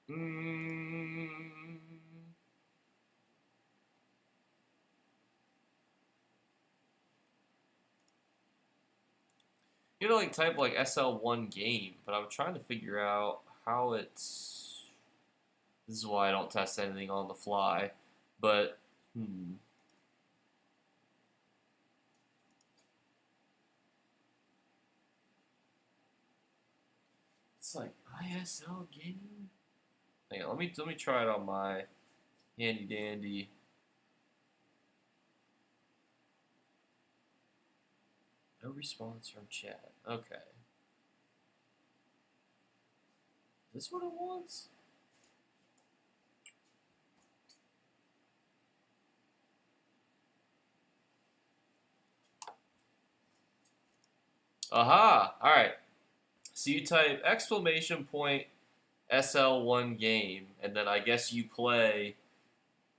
Mm, you know, like type like SL1 game, but I'm trying to figure out how it's. This is why I don't test anything on the fly, but it's like ISL game. Hang on, let me try it on my handy dandy. No response from chat. Okay, is this what it wants? Aha! All right. So you type exclamation point SL1 game, and then I guess you play.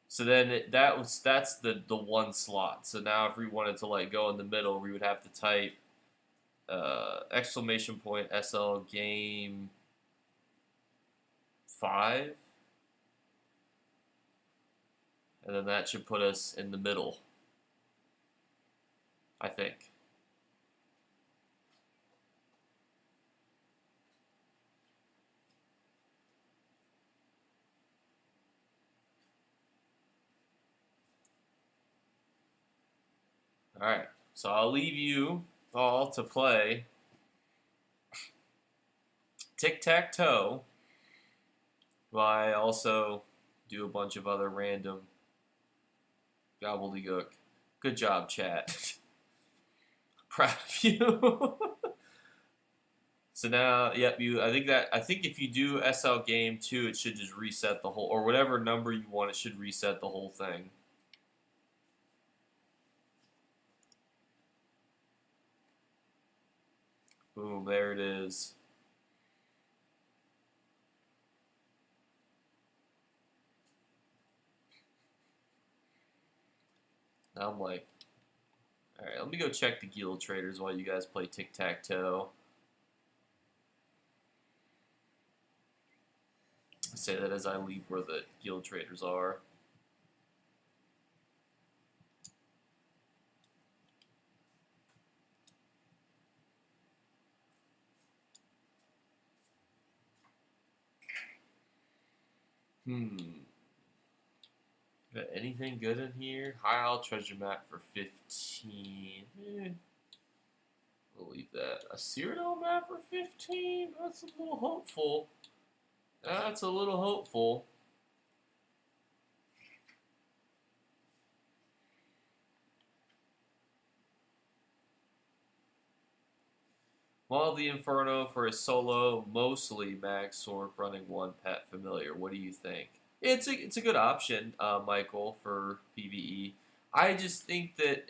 So then that's the one slot. So now if we wanted to like go in the middle, we would have to type exclamation point SL game 5, and then that should put us in the middle, I think. All right. So I'll leave you all to play tic tac toe, while I also do a bunch of other random gobbledygook. Good job, chat. Proud of you. So now, yep, you. I think if you do SL game 2, it should just reset the whole, or whatever number you want. It should reset the whole thing. Boom, there it is. Now I'm like, all right, let me go check the guild traders while you guys play tic tac toe. I say that as I leave where the guild traders are. Got anything good in here? High Isle treasure map for 15. We'll leave that. A Cyrodiil map for 15? That's a little hopeful. That's a little hopeful. While the Inferno for a solo, mostly max sword running one pet familiar. What do you think? It's a good option, Michael, for PVE. I just think that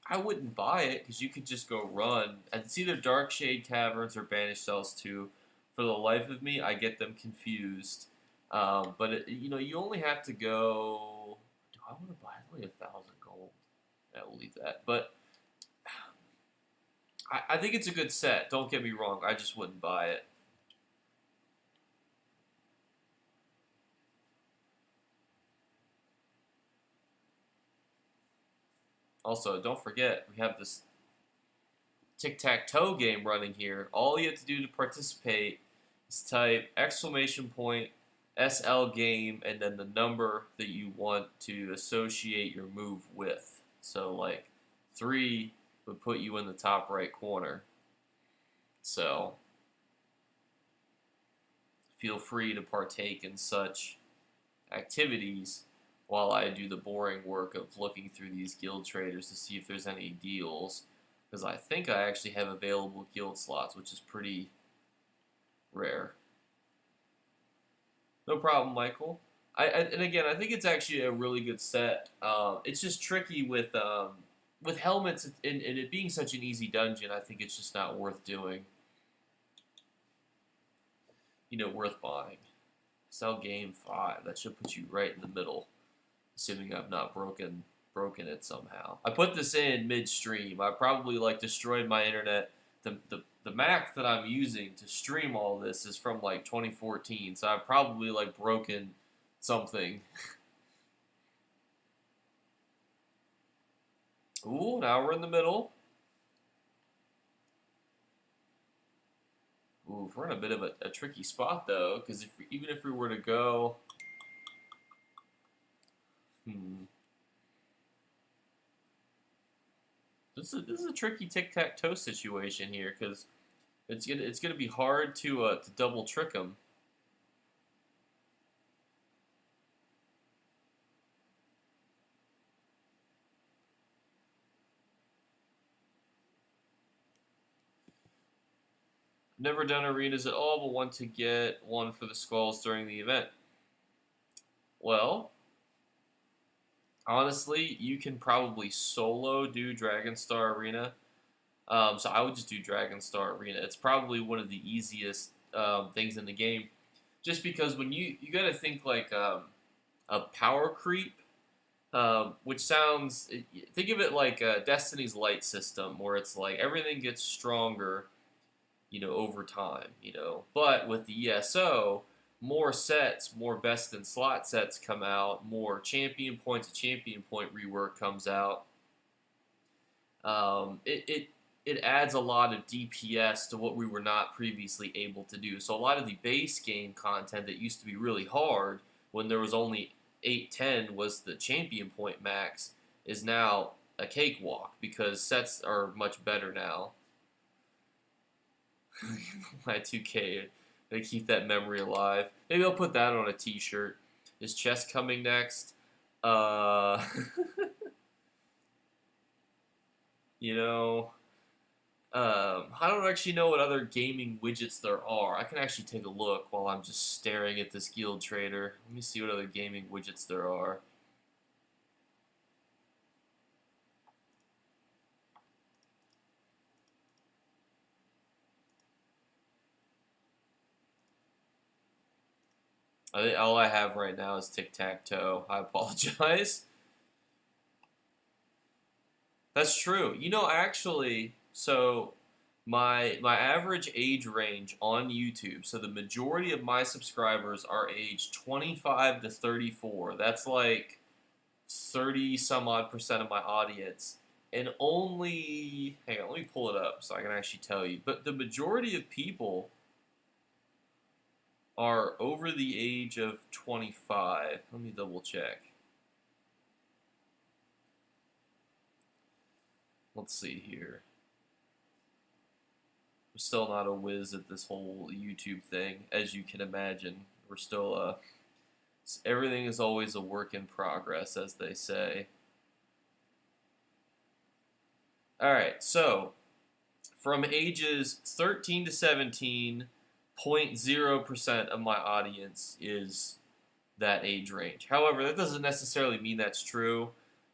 I wouldn't buy it because you could just go run. And it's either Dark Shade Caverns or Banished Cells 2. For the life of me, I get them confused. But you only have to go. Do I want to buy only 1,000 gold? Yeah, we'll leave that. But I think it's a good set. Don't get me wrong. I just wouldn't buy it. Also, don't forget we have this tic-tac-toe game running here. All you have to do to participate is type exclamation point SL game and then the number that you want to associate your move with. So like 3 would put you in the top right corner. So feel free to partake in such activities while I do the boring work of looking through these guild traders to see if there's any deals. Because I think I actually have available guild slots, which is pretty rare. No problem, Michael. And again, I think it's actually a really good set. It's just tricky with helmets and it being such an easy dungeon. I think it's just not worth doing. Worth buying. Sell game 5. That should put you right in the middle, assuming I've not broken it somehow. I put this in midstream. I probably destroyed my internet the Mac that I'm using to stream all this is from like 2014, so I've probably like broken something. Ooh, now we're in the middle. Ooh, we're in a bit of a tricky spot though, because even if we were to go, this is a tricky tic-tac-toe situation here, because it's gonna be hard to double trick them. Never done arenas at all, but want to get one for the skulls during the event. Well, honestly, you can probably solo do Dragon Star Arena. So I would just do Dragon Star Arena. It's probably one of the easiest things in the game, just because when you got to think like a power creep, which sounds, think of it like Destiny's Light system, where it's like everything gets stronger, over time, But with the ESO, more sets, more best in slot sets come out, more champion point to champion point rework comes out. It adds a lot of DPS to what we were not previously able to do. So a lot of the base game content that used to be really hard when there was only 8-10 was the champion point max is now a cakewalk because sets are much better now. My 2K, they keep that memory alive. Maybe I'll put that on a t-shirt. Is chess coming next? You know, I don't actually know what other gaming widgets there are. I can actually take a look while I'm just staring at this Guild Trader. Let me see what other gaming widgets there are. I think all I have right now is tic-tac-toe. I apologize. That's true. Actually, so my average age range on YouTube, so the majority of my subscribers are aged 25 to 34. That's like 30 some odd percent of my audience. And only, hang on, let me pull it up so I can actually tell you. But the majority of people are over the age of 25. Let me double check. Let's see here. I'm still not a whiz at this whole YouTube thing, as you can imagine. We're still, everything is always a work in progress, as they say. Alright, so, from ages 13 to 17, 0.0% of my audience is that age range. However, that doesn't necessarily mean that's true.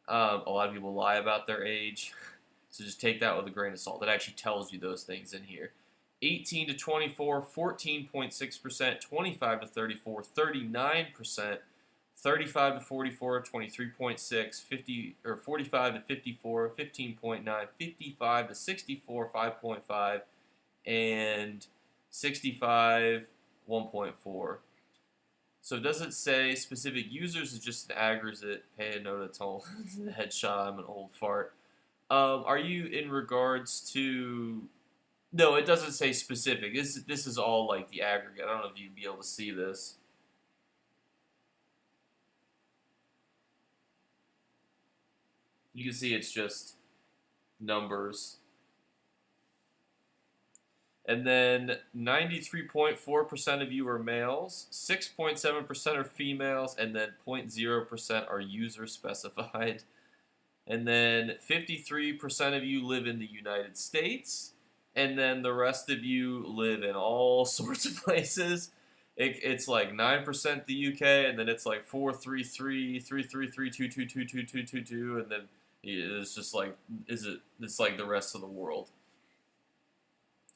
A lot of people lie about their age. So just take that with a grain of salt. It actually tells you those things in here. 18 to 24, 14.6%, 25 to 34, 39%, 35 to 44, 23.6, 50 or 45 to 54, 15.9, 55 to 64, 5.5, and 65, 1.4. So does it say specific users? Is just an aggregate? Hey, no, that's all. Headshot. I'm an old fart. Are you in regards to? No, it doesn't say specific. This is all like the aggregate. I don't know if you'd be able to see this. You can see it's just numbers. And then 93.4% of you are males, 6.7% are females, and then 0.0% are user specified. And then 53% of you live in the United States, and then the rest of you live in all sorts of places. It's like 9% the UK, and then it's like 433, 333, 222, and then it's just like it's like the rest of the world.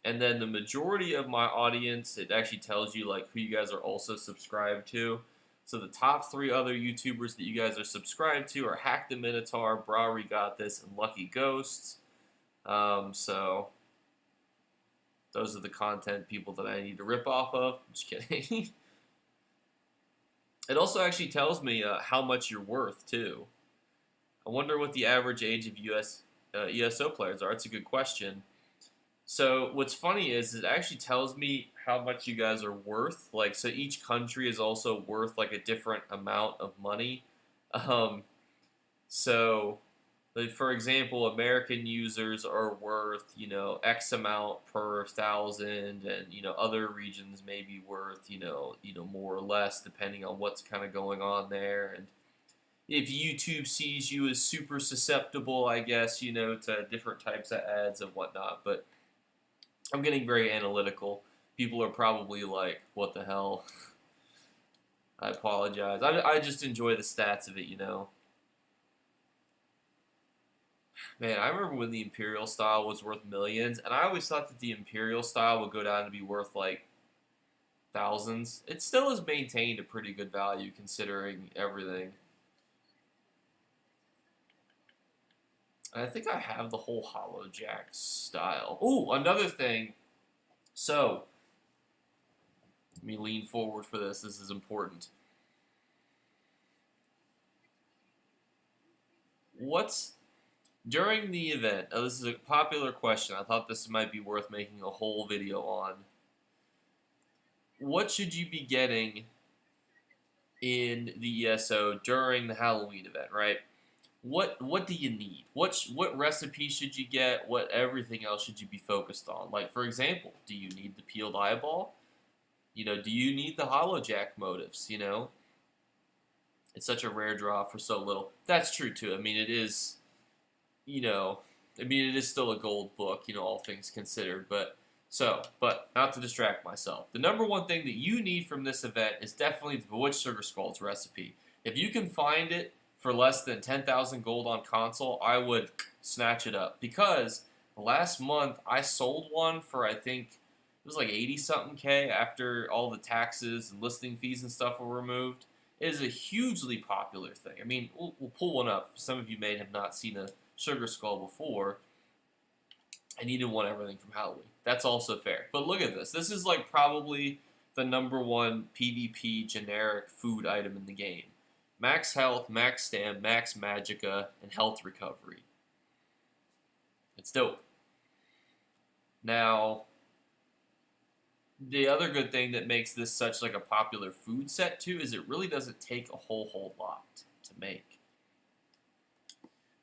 And then the majority of my audience, it actually tells you like who you guys are also subscribed to. So the top 3 other YouTubers that you guys are subscribed to are Hack the Minotaur, Brawry Got This, and Lucky Ghosts. So Those are the content people that I need to rip off of. I'm just kidding. It also actually tells me how much you're worth, too. I wonder what the average age of ESO players are. It's a good question. So what's funny is it actually tells me how much you guys are worth. Like, so each country is also worth like a different amount of money. Um, so, like, for example, American users are worth, X amount per thousand, and other regions may be worth, more or less depending on what's kind of going on there. And if YouTube sees you as super susceptible, I guess, to different types of ads and whatnot. But I'm getting very analytical. People are probably like, what the hell? I apologize. I just enjoy the stats of it. Man, I remember when the Imperial style was worth millions, and I always thought that the Imperial style would go down to be worth like thousands. It still has maintained a pretty good value considering everything. And I think I have the whole Hollow Jack style. Ooh, another thing. So, let me lean forward for this. This is important. What's during the event? Oh, this is a popular question. I thought this might be worth making a whole video on. What should you be getting in the ESO during the Halloween event, right? What do you need? What recipe should you get? What everything else should you be focused on? Like, for example, do you need the peeled eyeball? Do you need the hollow jack motives? It's such a rare draw for so little. That's true too. I mean, it is, it is still a gold book, all things considered. But not to distract myself. The number one thing that you need from this event is definitely the Bewitched Sugar Skulls recipe. If you can find it for less than 10,000 gold on console, I would snatch it up. Because last month I sold one for, I think it was like 80-something K after all the taxes and listing fees and stuff were removed. It is a hugely popular thing. I mean, we'll pull one up. Some of you may have not seen a Sugar Skull before. I needed one everything from Halloween. That's also fair. But look at this. This is like probably the number one PvP generic food item in the game. Max health, max stam, max magicka, and health recovery. It's dope. Now, the other good thing that makes this such like a popular food set too is it really doesn't take a whole lot to make.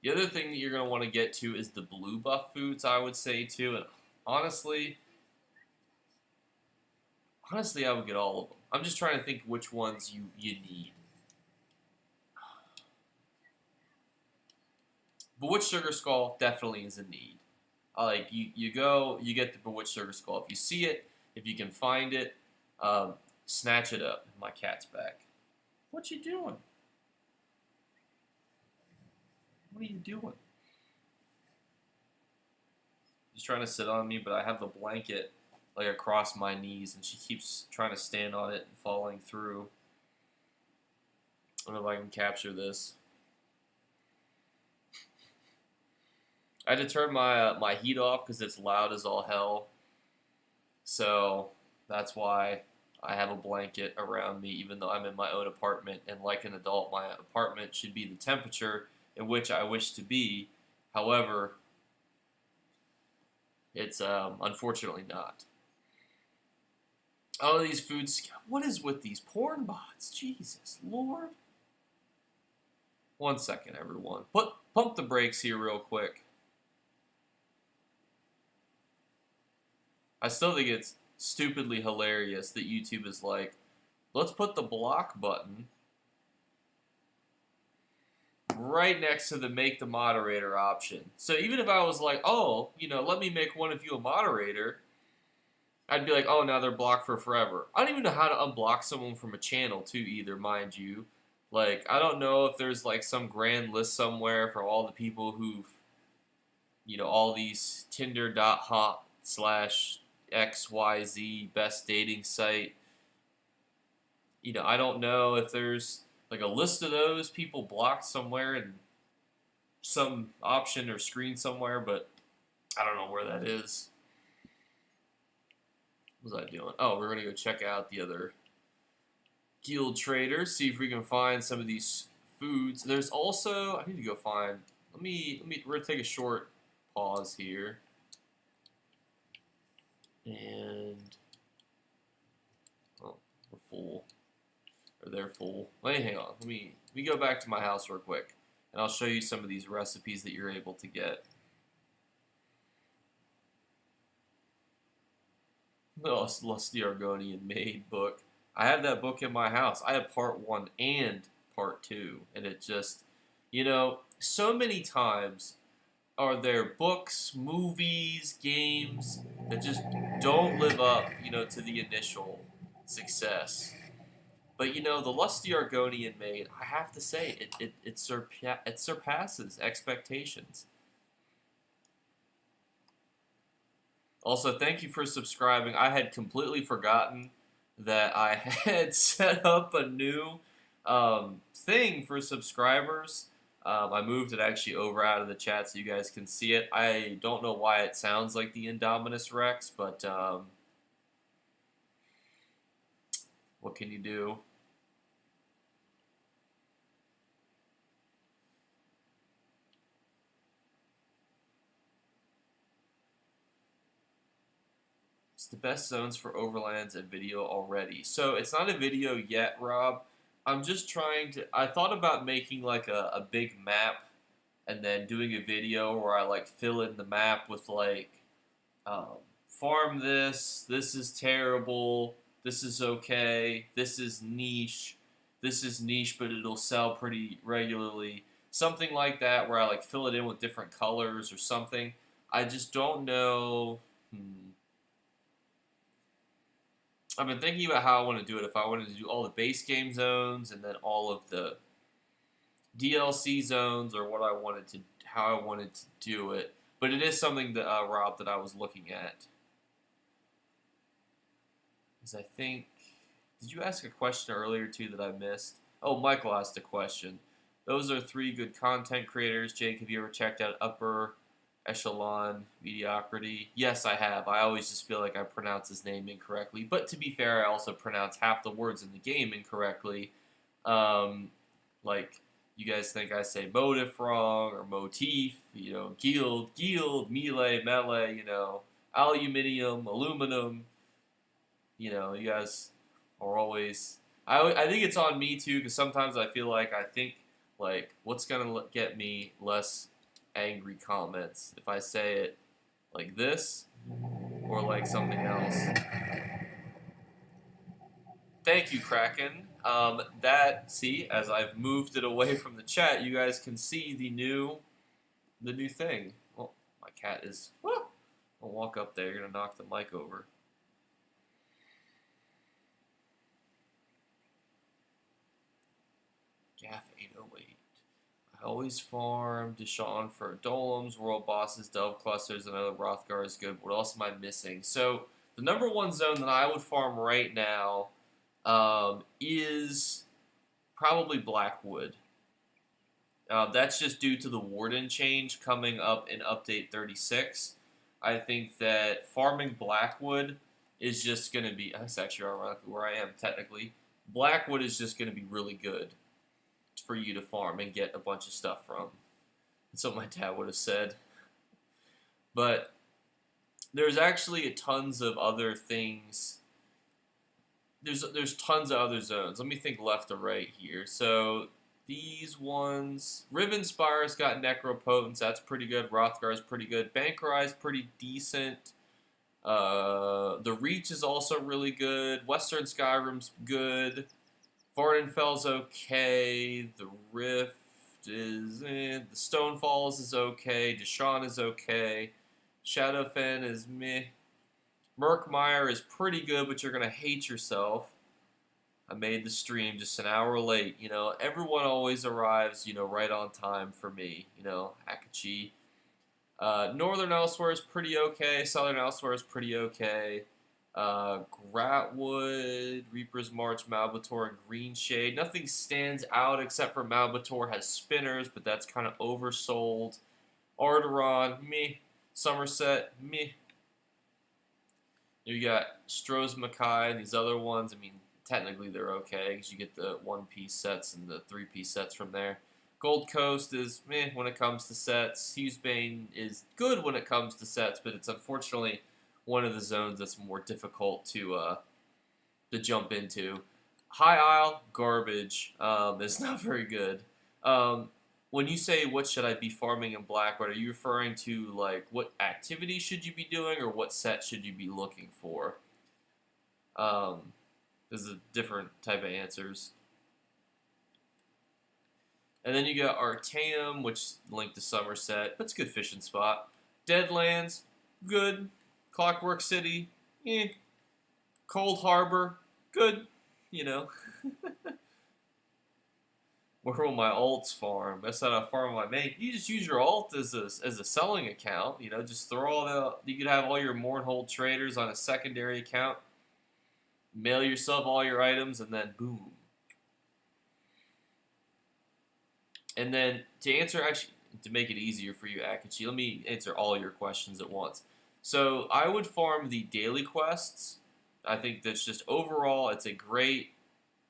The other thing that you're going to want to get to is the blue buff foods, I would say too. And honestly, I would get all of them. I'm just trying to think which ones you need. Bewitched Sugar Skull definitely is a need. Like, you get the Bewitched Sugar Skull. If you see it, if you can find it, snatch it up. My cat's back. What you doing? What are you doing? She's trying to sit on me, but I have the blanket like across my knees, and she keeps trying to stand on it and falling through. I don't know if I can capture this. I had to turn my heat off because it's loud as all hell. So that's why I have a blanket around me, even though I'm in my own apartment. And like an adult, my apartment should be the temperature in which I wish to be. However, it's unfortunately not. All of these foods. What is with these porn bots? Jesus Lord. 1 second, everyone. Pump the brakes here real quick. I still think it's stupidly hilarious that YouTube is like, let's put the block button right next to the make the moderator option. So even if I was like, oh, let me make one of you a moderator, I'd be like, oh, now they're blocked for forever. I don't even know how to unblock someone from a channel too either, mind you. Like, I don't know if there's like some grand list somewhere for all the people who've, all these Tinder.hot/XYZ best dating site. I don't know if there's like a list of those people blocked somewhere in some option or screen somewhere, but I don't know where that is. What was I doing? Oh, we're gonna go check out the other guild traders, see if we can find some of these foods. There's also, I need to go find, we're gonna take a short pause here. And, oh, we're full. Or they're full. Wait, hang on. Let me go back to my house real quick. And I'll show you some of these recipes that you're able to get. Oh, Lusty Argonian Maid book. I have that book in my house. I have part 1 and part 2. And it just, so many times are there books, movies, games that just don't live up, to the initial success. But the Lusty Argonian Maid, I have to say, it surpasses expectations. Also, thank you for subscribing. I had completely forgotten that I had set up a new thing for subscribers. I moved it actually over out of the chat so you guys can see it. I don't know why it sounds like the Indominus Rex, but what can you do? It's the best zones for overlands and video already. So it's not a video yet, Rob. I'm just trying to, I thought about making like a big map and then doing a video where I like fill in the map with like, farm this is terrible, this is okay, this is niche but it'll sell pretty regularly. Something like that where I like fill it in with different colors or something. I just don't know. I've been thinking about how I want to do it. If I wanted to do all the base game zones and then all of the DLC zones, or how I wanted to do it. But it is something that Rob, that I was looking at. Because I think, did you ask a question earlier too that I missed? Oh, Michael asked a question. Those are 3 good content creators. Jake, have you ever checked out Upper Echelon Mediocrity? Yes, I have. I always just feel like I pronounce his name incorrectly. But to be fair, I also pronounce half the words in the game incorrectly. Like, you guys think I say motif wrong, or motif, guild, melee, aluminium, aluminum. You guys are always... I think it's on me, too, because sometimes I feel like I think, like, what's going to get me less angry comments if I say it like this or like something else. Thank you, Kraken. See, as I've moved it away from the chat, you guys can see the new thing. Well, my cat is. I'll walk up there. You're gonna knock the mic over. Gaff 808. I always farm Deshaun for Dolems, World Bosses, Delve Clusters, and other Rothgar is good. What else am I missing? So, the number 1 zone that I would farm right now is probably Blackwood. That's just due to the Warden change coming up in Update 36. I think that farming Blackwood is just going to be... That's actually ironically where I am, technically. Blackwood is just going to be really good for you to farm and get a bunch of stuff from. That's what my dad would have said. But there's actually tons of other things. There's tons of other zones. Let me think left to right here. So these ones, Rivenspire's got Necropotence. That's pretty good. Rothgar's pretty good. Bankrai's pretty decent. The Reach is also really good. Western Skyrim's good. Vardenfell's okay. The Rift is the Stonefalls is okay. Deshaun is okay. Shadowfen is meh. Murkmire is pretty good, but you're going to hate yourself. I made the stream just an hour late. Everyone always arrives, right on time for me. Akachi. Northern Elsewhere is pretty okay. Southern Elsewhere is pretty okay. Gratwood, Reaper's March, Malbator, and Green Shade. Nothing stands out except for Malbator has spinners, but that's kind of oversold. Arderon, meh. Somerset, meh. You got Stroh's Mackay and these other ones. I mean, technically they're okay because you get the one-piece sets and the three-piece sets from there. Gold Coast is meh when it comes to sets. Hughesbane is good when it comes to sets, but it's unfortunately one of the zones that's more difficult to jump into. High Isle, garbage. It's not very good. Um, when you say what should I be farming in Blackwood, are you referring to like what activity should you be doing or what set should you be looking for? Um, there's a different type of answers. And then you got Artaeum, which linked to Somerset. That's a good fishing spot. Deadlands, good. Clockwork City, eh. Cold Harbor, good. You know. Where will my alts farm? That's not a farm I make. You just use your alt as a selling account. You know, just throw all the. You could have all your Mournhold traders on a secondary account. Mail yourself all your items, and then boom. And then to answer, actually, to make it easier for you, Akachi, let me answer all your questions at once. So I would farm the daily quests. I think that's just overall, it's a great,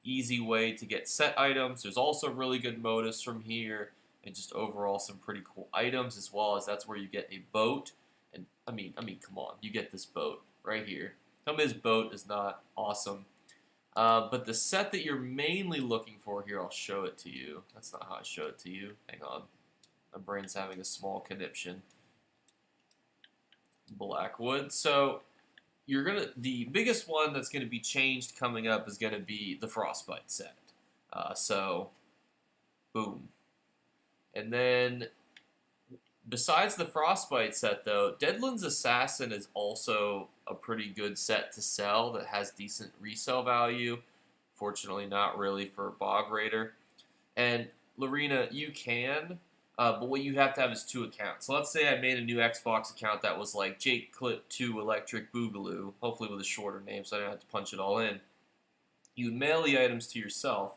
easy way to get set items. There's also really good modus from here, and just overall some pretty cool items, as well as that's where you get a boat. And I mean, come on, you get this boat right here. Tell me this boat is not awesome. But the set that you're mainly looking for here, I'll show it to you. That's not how I show it to you. Hang on. My brain's having a small conniption. Blackwood. So the biggest one that's gonna be changed coming up is gonna be the Frostbite set. So boom. And then besides the Frostbite set though, Deadlands Assassin is also a pretty good set to sell that has decent resale value. Fortunately, not really for Bog Raider. And Lorena, you can, but what you have to have is two accounts. So let's say I made a new Xbox account that was like Jake Clip 2 Electric Boogaloo, hopefully with a shorter name so I don't have to punch it all in. You mail the items to yourself.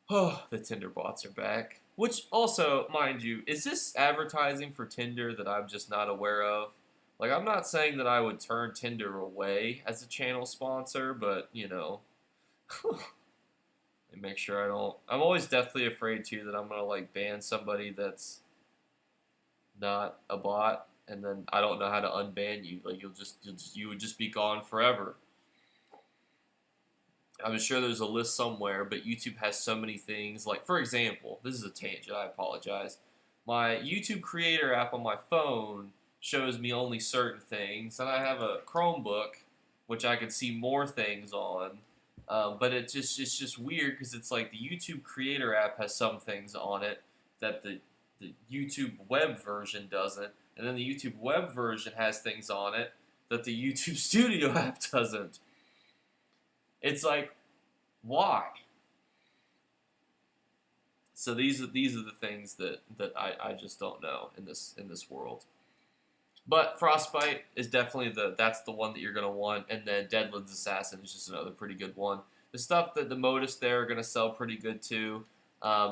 Oh, the Tinder bots are back. Which also, mind you, is this advertising for Tinder that I'm just not aware of? Like, I'm not saying that I would turn Tinder away as a channel sponsor, but, you know, and make sure I don't. I'm always deathly afraid, too, that I'm going to, like, ban somebody that's not a bot, and then I don't know how to unban you. Like, you would just be gone forever. I'm sure there's a list somewhere, but YouTube has so many things. Like, for example, this is a tangent, I apologize. My YouTube Creator app on my phone shows me only certain things, and I have a Chromebook, which I can see more things on. But it's just weird because it's like the YouTube Creator app has some things on it that the YouTube web version doesn't, and then the YouTube web version has things on it that the YouTube Studio app doesn't. It's like, why? So these are the things that I just don't know in this world. But Frostbite is definitely that's the one that you're gonna want, and then Deadlands Assassin is just another pretty good one. The stuff that the modus there are gonna sell pretty good too.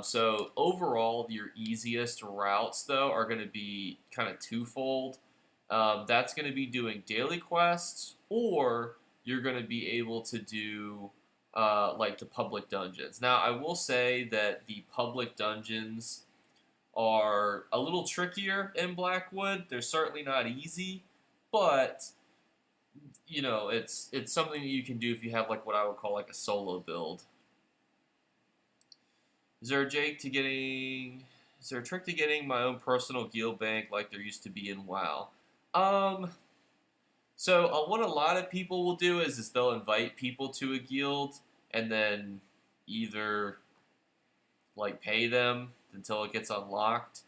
So overall, your easiest routes though are gonna be kind of twofold. That's gonna be doing daily quests, or you're gonna be able to do like the public dungeons. Now, I will say that the public dungeons are a little trickier in Blackwood. They're certainly not easy, but you know, it's something that you can do if you have like what I would call like a solo build. Is there a trick to getting my own personal guild bank like there used to be in WoW? So what a lot of people will do is they'll invite people to a guild and then either like pay them until it gets unlocked,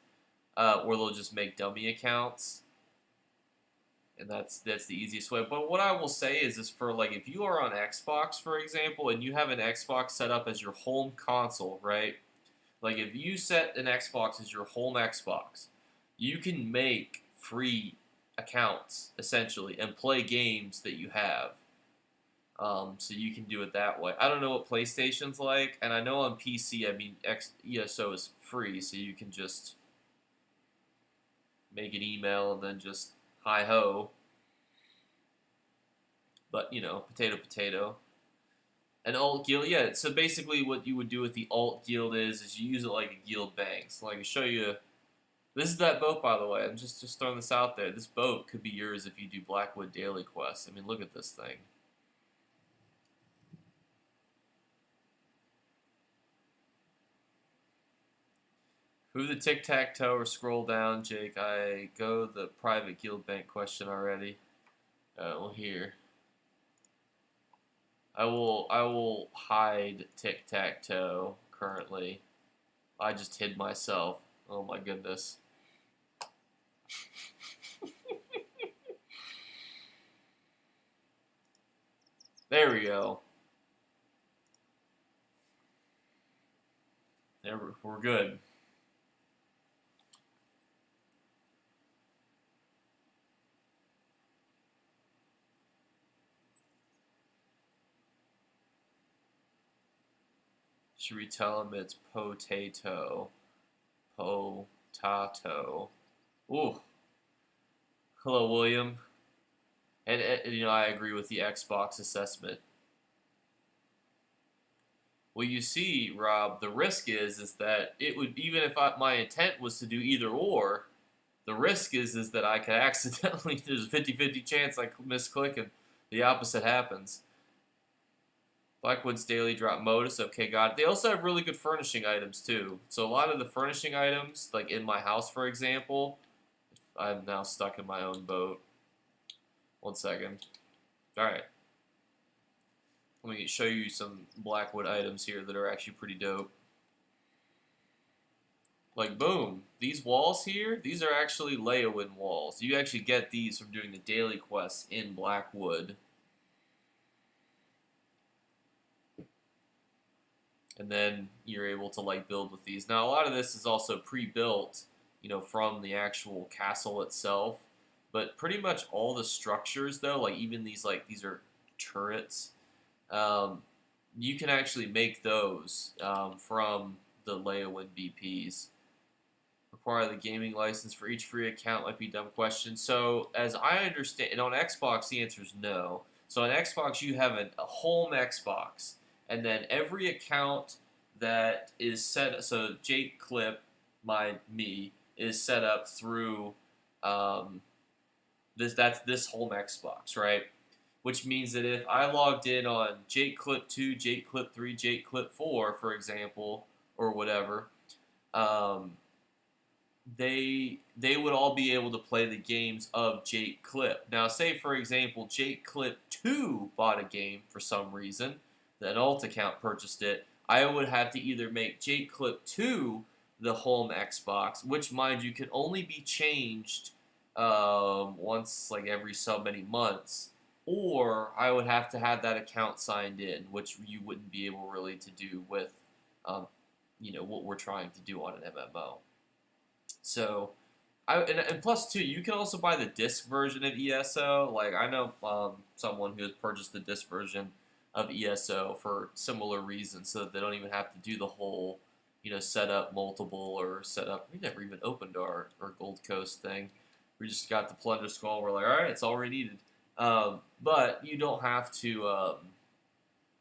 or they'll just make dummy accounts, and that's the easiest way. But what I will say is for like if you are on Xbox, for example, and you have an Xbox set up as your home console, right? Like if you set an Xbox as your home Xbox, you can make free accounts essentially and play games that you have. So you can do it that way. I don't know what PlayStation's like, and I know on PC, I mean, ESO is free, so you can just make an email and then just hi ho. but potato, potato. An alt guild, yeah. So basically, what you would do with the alt guild is you use it like a guild bank. So like I show you, this is that boat, by the way. I'm just throwing this out there. This boat could be yours if you do Blackwood daily quests. I mean, look at this thing. Move the tic-tac-toe or scroll down, Jake. I go the private guild bank question already. Well, here. I will hide tic-tac-toe currently. I just hid myself. Oh my goodness. There we go. There we're good. Should we tell him it's potato? Potato. Ooh. Hello, William. And I agree with the Xbox assessment. Well, you see, Rob, the risk is that it would, even if my intent was to do either or, the risk is that I could accidentally, there's a 50-50 chance I misclick and the opposite happens. Blackwood's daily drop modus. Okay, got it. They also have really good furnishing items, too. So a lot of the furnishing items, like in my house, for example, I'm now stuck in my own boat. 1 second. All right. Let me show you some Blackwood items here that are actually pretty dope. Like, boom. These walls here, these are actually Leowin walls. You actually get these from doing the daily quests in Blackwood. And then you're able to like build with these. Now a lot of this is also pre-built, from the actual castle itself. But pretty much all the structures though, like even these are turrets. You can actually make those from the Leowin BPs. Require the gaming license for each free account might be a dumb question. So as I understand, and on Xbox the answer is no. So on Xbox you have a home Xbox. And then every account that is set, so Jake Clip, me, is set up through this home Xbox, right? Which means that if I logged in on Jake Clip 2, Jake Clip 3, Jake Clip 4, for example, or whatever, they would all be able to play the games of Jake Clip. Now, say for example, Jake Clip 2 bought a game for some reason. An alt account purchased it, I would have to either make Jake Clip 2 the home Xbox, which, mind you, can only be changed once, like, every so many months, or I would have to have that account signed in, which you wouldn't be able really to do with, what we're trying to do on an MMO. So, and plus, too, you can also buy the disc version of ESO. Like, I know someone who has purchased the disc version of ESO for similar reasons, so that they don't even have to do the whole, set up multiple or set up. We never even opened our Gold Coast thing. We just got the Plunder Skull. We're like, all right, it's all we needed. But you don't have to.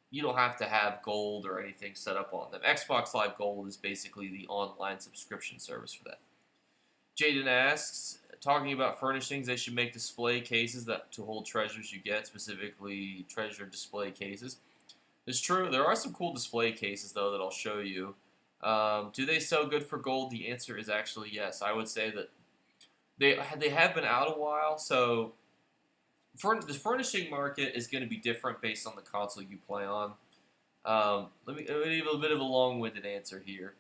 You don't have to have gold or anything set up on them. Xbox Live Gold is basically the online subscription service for that. Jaden asks, talking about furnishings, they should make display cases to hold treasures you get, specifically treasure display cases. It's true. There are some cool display cases, though, that I'll show you. Do they sell good for gold? The answer is actually yes. I would say that they have been out a while, so the furnishing market is going to be different based on the console you play on. Let me give a bit of a long-winded answer here.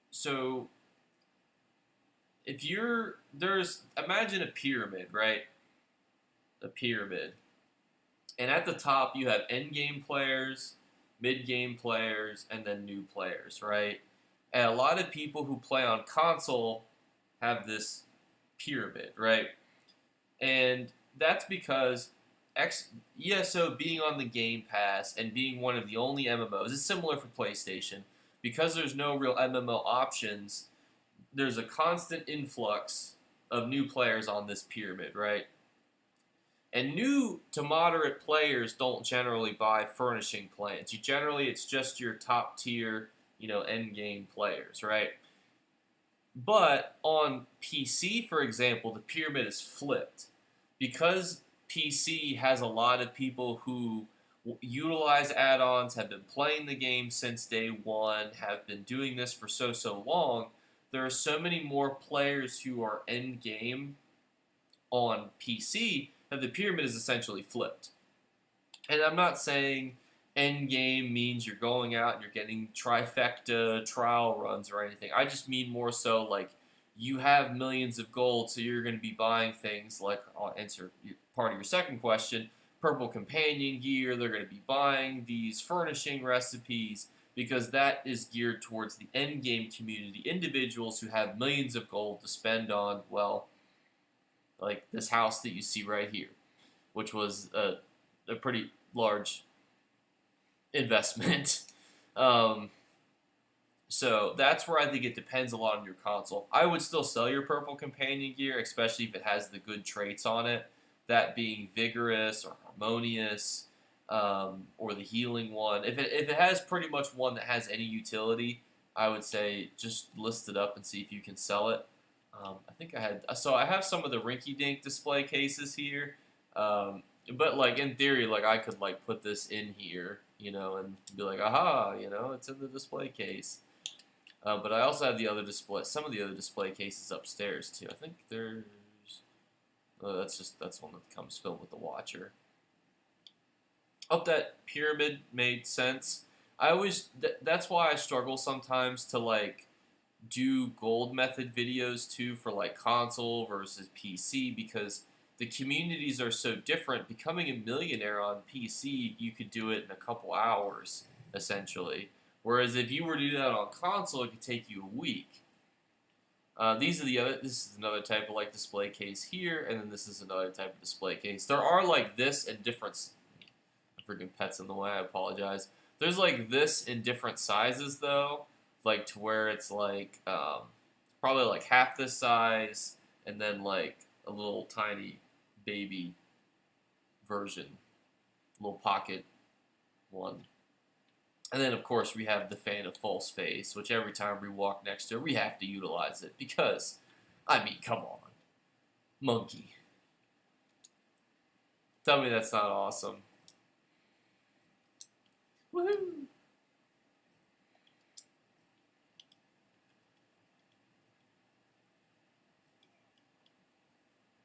So imagine a pyramid, right? A pyramid. And at the top you have end-game players, mid-game players, and then new players, right? And a lot of people who play on console have this pyramid, right? And that's because ESO being on the Game Pass and being one of the only MMOs, is similar for PlayStation. Because there's no real MMO options, there's a constant influx of new players on this pyramid, right? And new to moderate players don't generally buy furnishing plans. It's just your top tier, end game players, right? But on PC, for example, the pyramid is flipped because PC has a lot of people who utilize add-ons, have been playing the game since day one, have been doing this for so long. There are so many more players who are end game on PC that the pyramid is essentially flipped. And I'm not saying end game means you're going out and you're getting trifecta trial runs or anything. I just mean more so like you have millions of gold, so you're going to be buying things like, I'll answer part of your second question, purple companion gear. They're going to be buying these furnishing recipes because that is geared towards the end game community, individuals who have millions of gold to spend on, well, like this house that you see right here, which was a pretty large investment. So that's where I think it depends a lot on your console. I would still sell your purple companion gear, especially if it has the good traits on it, that being vigorous or harmonious, or the healing one. If it has pretty much one that has any utility, I would say just list it up and see if you can sell it. I think I have some of the rinky-dink display cases here, but like in theory, like I could like put this in here, and be like, aha, it's in the display case. But I also have some of the other display cases upstairs too. I think there's, that's one that comes filled with the watcher. Hope that pyramid made sense. That's why I struggle sometimes to like do gold method videos too for like console versus PC because the communities are so different. Becoming a millionaire on PC, you could do it in a couple hours essentially. Whereas if you were to do that on console, it could take you a week. This is another type of like display case here, and then this is another type of display case. There are like this in different. Freaking pets in the way. I apologize. There's like this in different sizes though, like to where it's like probably like half this size, and then like a little tiny baby version, little pocket one. And then, of course, we have the fan of false face, which every time we walk next to it, we have to utilize it because, I mean, come on. Monkey. Tell me that's not awesome. Woohoo!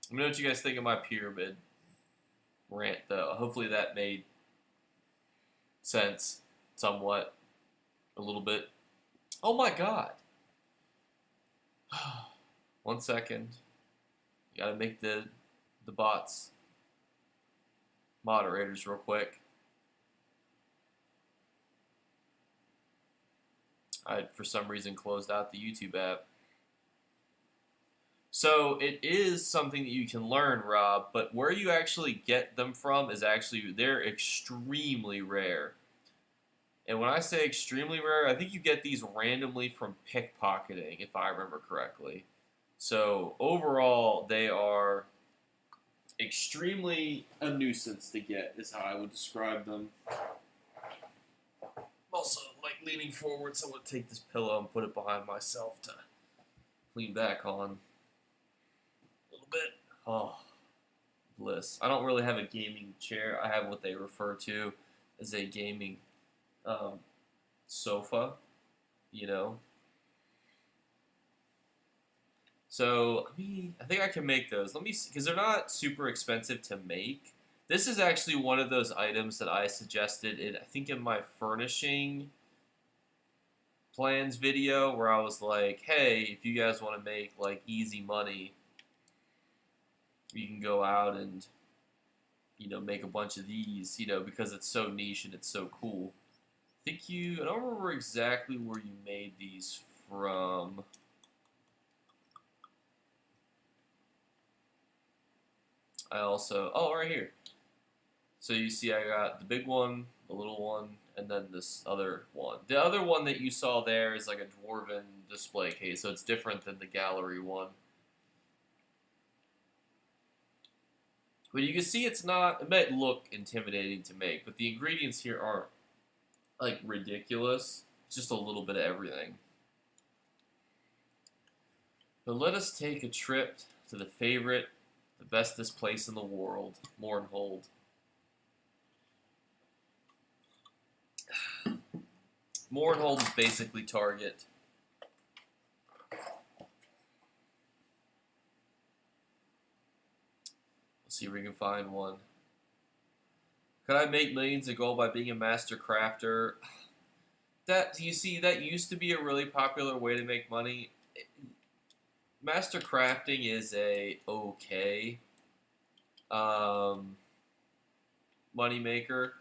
Let me know what you guys think of my pyramid rant, though. Hopefully that made sense somewhat, a little bit. Oh my god. 1 second. You gotta make the bots moderators real quick. I, for some reason, closed out the YouTube app. So it is something that you can learn, Rob, but where you actually get them from is actually, they're extremely rare. And when I say extremely rare, I think you get these randomly from pickpocketing, if I remember correctly. So overall, they are extremely a nuisance to get, is how I would describe them. Also, like leaning forward, so I'm going to take this pillow and put it behind myself to lean back on a little bit. Oh, bliss. I don't really have a gaming chair. I have what they refer to as a gaming sofa, So, I think I can make those. Let me see, because they're not super expensive to make. This is actually one of those items that I suggested I think in my furnishing plans video, where I was like, hey, if you guys want to make like easy money, you can go out and, make a bunch of these, because it's so niche and it's so cool. I don't remember exactly where you made these from. Right here. So you see I got the big one, the little one, and then this other one. The other one that you saw there is like a dwarven display case, so it's different than the gallery one. But you can see it's not, it might look intimidating to make, but the ingredients here aren't like ridiculous. It's just a little bit of everything. But let us take a trip to the favorite, the bestest place in the world, Mournhold. Mournhold is basically Target. Let's see if we can find one. Could I make millions of gold by being a master crafter? That, you see, that used to be a really popular way to make money. Master crafting is a okay money maker,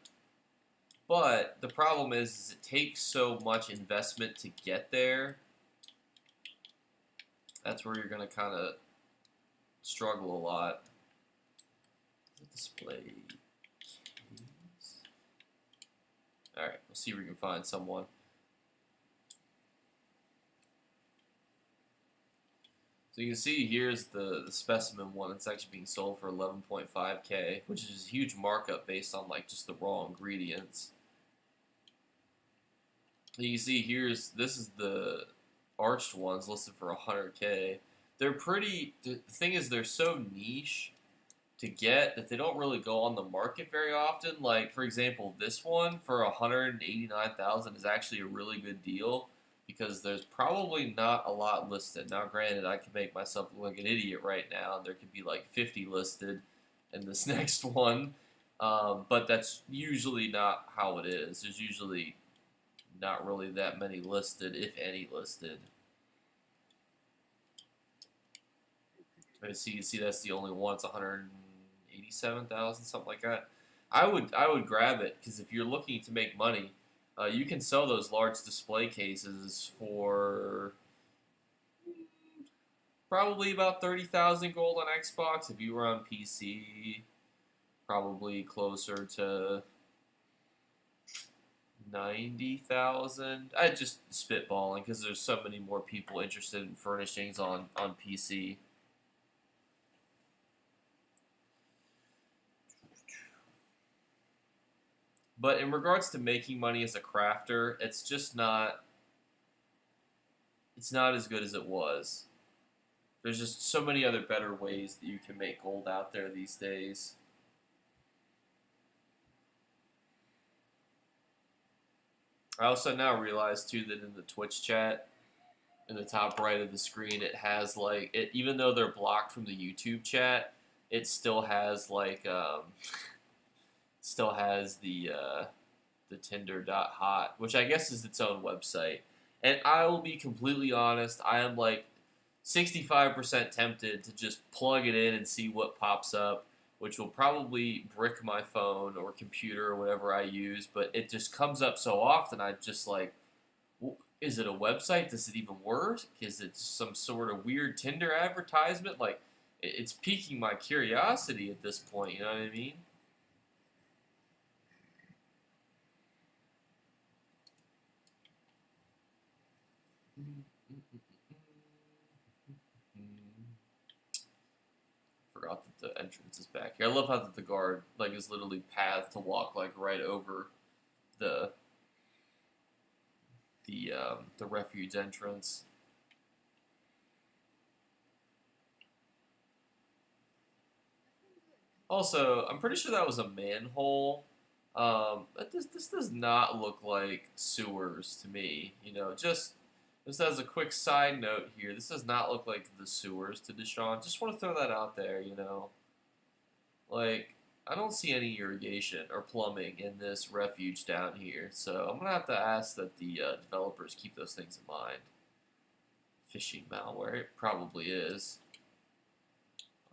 but the problem is it takes so much investment to get there. That's where you're gonna kind of struggle a lot. Display keys. All right, we'll see if we can find someone. So you can see here's the specimen one. It's actually being sold for 11.5K, which is a huge markup based on like just the raw ingredients. And you can see this is the arched ones listed for 100K. They're pretty. The thing is, they're so niche to get that they don't really go on the market very often. Like for example, this one for 189,000 is actually a really good deal, because there's probably not a lot listed. Now, granted, I can make myself look like an idiot right now, and there could be like 50 listed in this next one, but that's usually not how it is. There's usually not really that many listed, if any listed. So you see that's the only one. It's 187,000, something like that. I would grab it, because if you're looking to make money, you can sell those large display cases for probably about 30,000 gold on Xbox. If you were on PC, probably closer to 90,000. I just spitballing, because there's so many more people interested in furnishings on PC. But in regards to making money as a crafter, it's just not. It's not as good as it was. There's just so many other better ways that you can make gold out there these days. I also now realize too that in the Twitch chat, in the top right of the screen, it has like it. Even though they're blocked from the YouTube chat, it still has like still has the Tinder.hot, which I guess is its own website. And I will be completely honest, I am like 65% tempted to just plug it in and see what pops up, which will probably brick my phone or computer or whatever I use, but it just comes up so often, I just like, is it a website? Does it even work? Is it some sort of weird Tinder advertisement? Like, it's piquing my curiosity at this point, you know what I mean? Forgot that the entrance is back here. I love how the guard like is literally path to walk like right over the the refuge entrance. Also, I'm pretty sure that was a manhole. But this does not look like sewers to me. You know, just as a quick side note here, this does not look like the sewers to Deshaun. Just want to throw that out there. You know, like I don't see any irrigation or plumbing in this refuge down here. So I'm gonna have to ask that the developers keep those things in mind. Phishing malware, it probably is.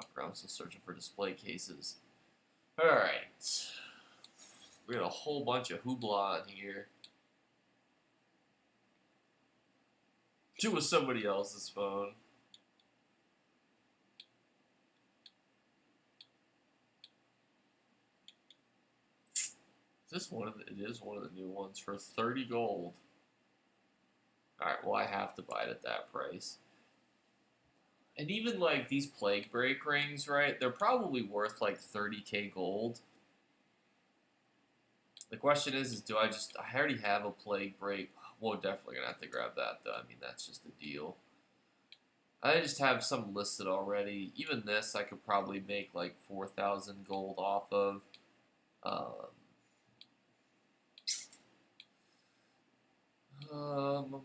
I forgot I'm still searching for display cases. Alright. We got a whole bunch of hoopla in here. It was somebody else's phone. Is this one of the, it is one of the new ones for 30 gold. Alright, well I have to buy it at that price. And even like these plague break rings, right? They're probably worth like 30k gold. The question is do I already have a plague break? Well, definitely gonna have to grab that though. I mean, that's just a deal. I just have some listed already. Even this, I could probably make like 4,000 gold off of. Um,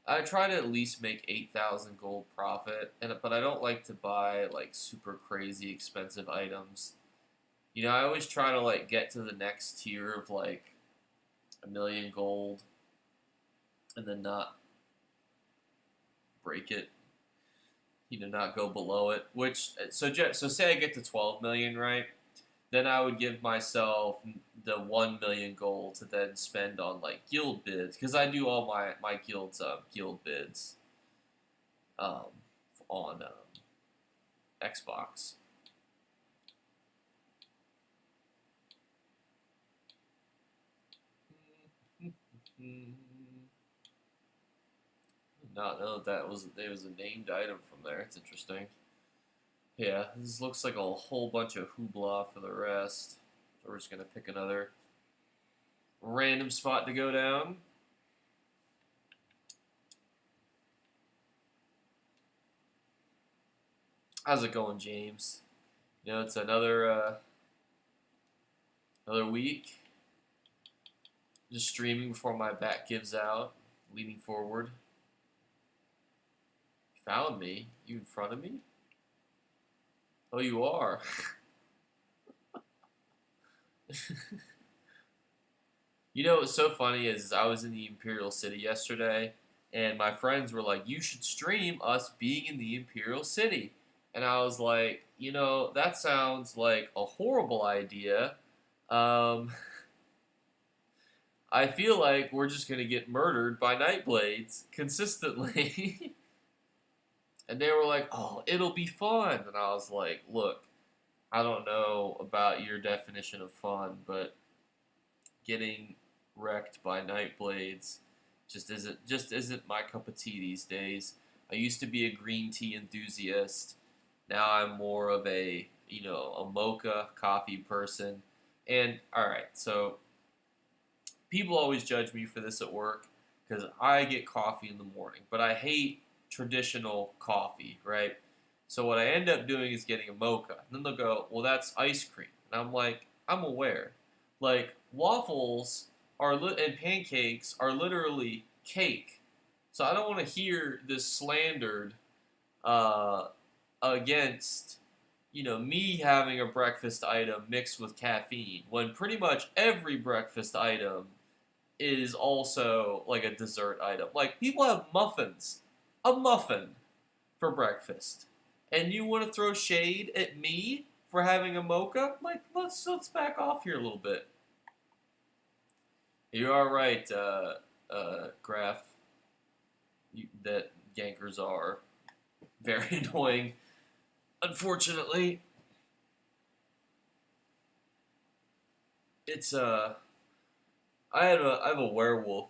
I try to at least make 8,000 gold profit, but I don't like to buy like super crazy expensive items. You know, I always try to like get to the next tier of like a million gold, and then not break it. You know, not go below it. So say I get to 12 million, right? Then I would give myself the 1 million gold to then spend on like guild bids because I do all my guild's guild bids um, on Xbox. Not know that there was a named item from there. It's interesting. Yeah, this looks like a whole bunch of hoopla for the rest. So we're just gonna pick another random spot to go down. How's it going, James? You know, it's another week. Just streaming before my back gives out, leaning forward. You found me? You in front of me? Oh, you are. You know what's so funny is I was in the Imperial City yesterday, and my friends were like, "You should stream us being in the Imperial City," and I was like, "You know, that sounds like a horrible idea. Um, I feel like we're just gonna get murdered by Nightblades consistently." And they were like, "Oh, it'll be fun," and I was like, "Look, I don't know about your definition of fun, but getting wrecked by Nightblades just isn't my cup of tea these days. I used to be a green tea enthusiast. Now I'm more of a mocha coffee person. And all right, so people always judge me for this at work because I get coffee in the morning, but I hate traditional coffee, right? So what I end up doing is getting a mocha. And then they'll go, "Well, that's ice cream." And I'm like, "I'm aware. Like waffles and pancakes are literally cake. So I don't want to hear this slandered uh, against me having a breakfast item mixed with caffeine when pretty much every breakfast item is also like a dessert item. Like people have muffins, a muffin for breakfast, and you want to throw shade at me for having a mocha? Like let's back off here a little bit. You are right, Graph. That gankers are very annoying. Unfortunately, it's I have a werewolf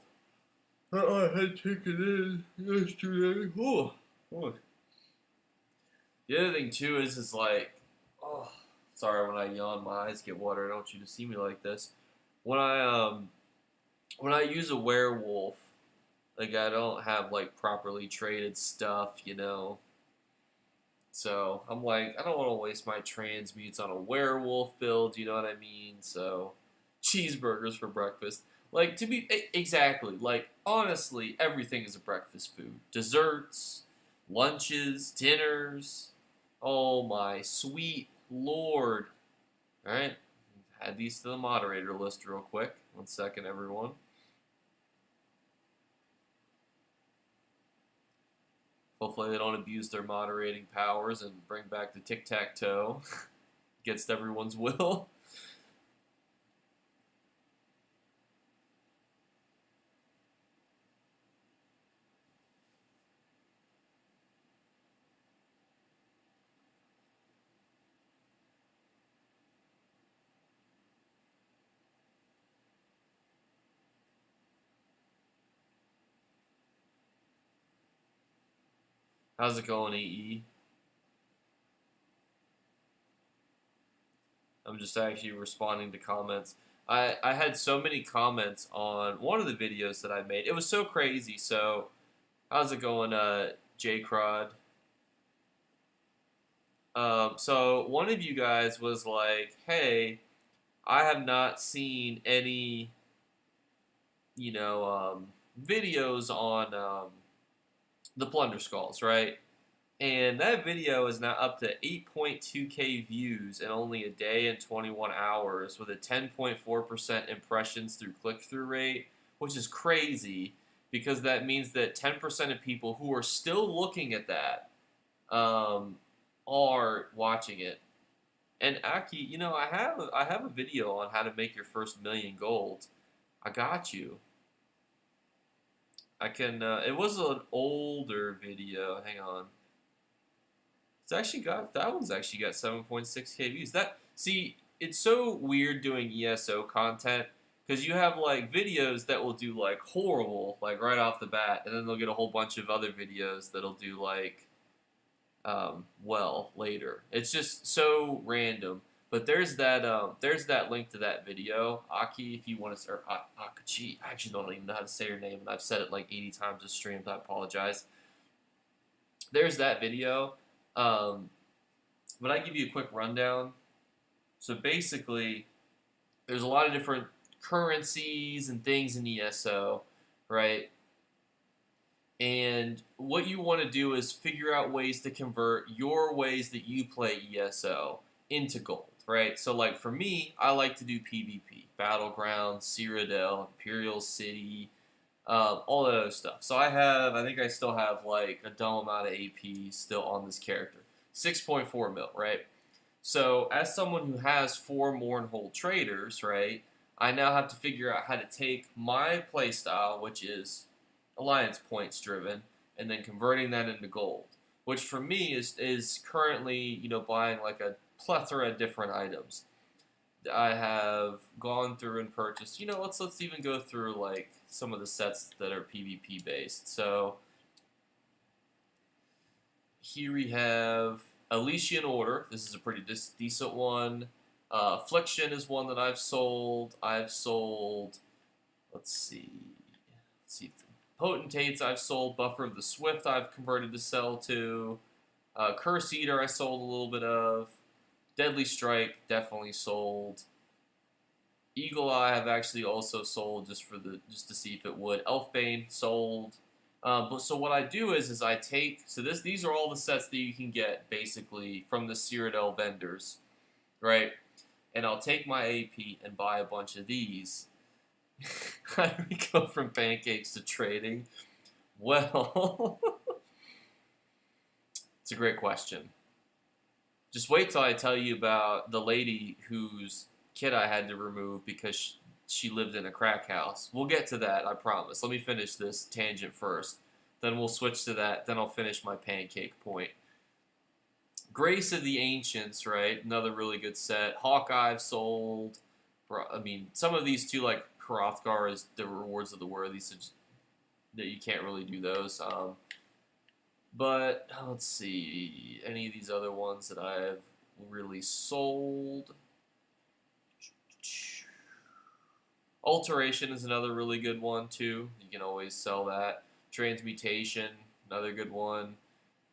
that I had taken in yesterday. Oh. The other thing too is like, oh, sorry when I yawn, my eyes get watered. I don't want you to see me like this. When I use a werewolf, like I don't have like properly traded stuff. So I'm like, I don't want to waste my transmutes on a werewolf build. You know what I mean? So cheeseburgers for breakfast. Like to be exactly like honestly, everything is a breakfast food. Desserts, lunches, dinners. Oh my sweet lord! All right, add these to the moderator list real quick. 1 second, everyone. Hopefully they don't abuse their moderating powers and bring back the tic-tac-toe against everyone's will. How's it going, EE? I'm just actually responding to comments. I had so many comments on one of the videos that I made. It was so crazy. So, how's it going, J Crod? So one of you guys was like, "Hey, I have not seen any, videos on the Plunder Skulls, right?" And that video is now up to 8.2K views in only a day and 21 hours with a 10.4% impressions through click-through rate, which is crazy because that means that 10% of people who are still looking at that um, are watching it. And Aki, I have a video on how to make your first million gold. I got you. I can. It was an older video. Hang on. It's actually got that one's actually got 7.6K views. It's so weird doing ESO content because you have like videos that will do like horrible like right off the bat, and then they'll get a whole bunch of other videos that'll do like well later. It's just so random. But there's that link to that video, Aki. If you want to, or Akachi. I actually don't even know how to say her name, and I've said it like 80 times this stream. I apologize. There's that video. Um, but I give you a quick rundown. So basically, there's a lot of different currencies and things in ESO, right? And what you want to do is figure out ways to convert your ways that you play ESO into gold, right? So, like for me, I like to do PvP, Battlegrounds, Cyrodiil, Imperial City, all that other stuff. So I think I still have like a dumb amount of AP still on this character, 6.4 mil, right? So as someone who has 4 Mournhold traders, right, I now have to figure out how to take my playstyle, which is alliance points driven, and then converting that into gold, which for me is currently buying like a plethora of different items. I have gone through and purchased. Let's even go through like some of the sets that are PvP based. So here we have Elysian Order. This is a pretty decent one. Affliction is one that I've sold. I've sold. Let's see. Potentates I've sold. Buffer of the Swift I've converted to sell to. Curse Eater I sold a little bit of. Deadly Strike definitely sold. Eagle Eye I've actually also sold just to see if it would. Elfbane sold. But so what I do is I take these are all the sets that you can get basically from the Cyrodiil vendors, right? And I'll take my AP and buy a bunch of these. How do we go from pancakes to trading? Well, it's a great question. Just wait till I tell you about the lady whose kid I had to remove because she lived in a crack house. We'll get to that, I promise. Let me finish this tangent first. Then we'll switch to that. Then I'll finish my pancake point. Grace of the Ancients, right? Another really good set. Hawkeye I've sold. I mean, some of these too, like Hrothgar is the Rewards of the Worthies, that you can't really do those. But let's see, any of these other ones that I've really sold. Alteration is another really good one too. You can always sell that. Transmutation, another good one.